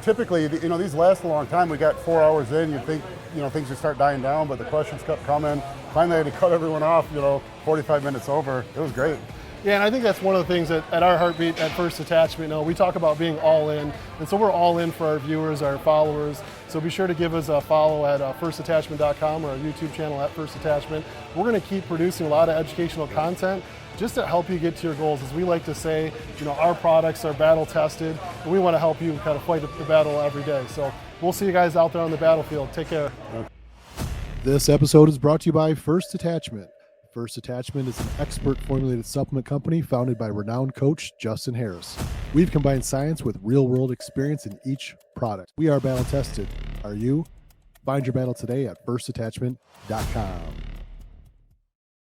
Typically, these last a long time. We got 4 hours in. You'd think, things would start dying down, but the questions kept coming. Finally, I had to cut everyone off, 45 minutes over. It was great.
Yeah, and I think that's one of the things that at our Heartbeat at First Detachment, we talk about being all in, and so we're all in for our viewers, our followers. So be sure to give us a follow at firstdetachment.com or our YouTube channel at First Detachment. We're going to keep producing a lot of educational content just to help you get to your goals. As we like to say, our products are battle tested, and we want to help you kind of fight the battle every day. So we'll see you guys out there on the battlefield. Take care. This episode is brought to you by First Detachment. First Detachment is an expert formulated supplement company founded by renowned coach Justin Harris. We've combined science with real-world experience in each product. We are battle tested. Are you? Find your battle today at firstdetachment.com.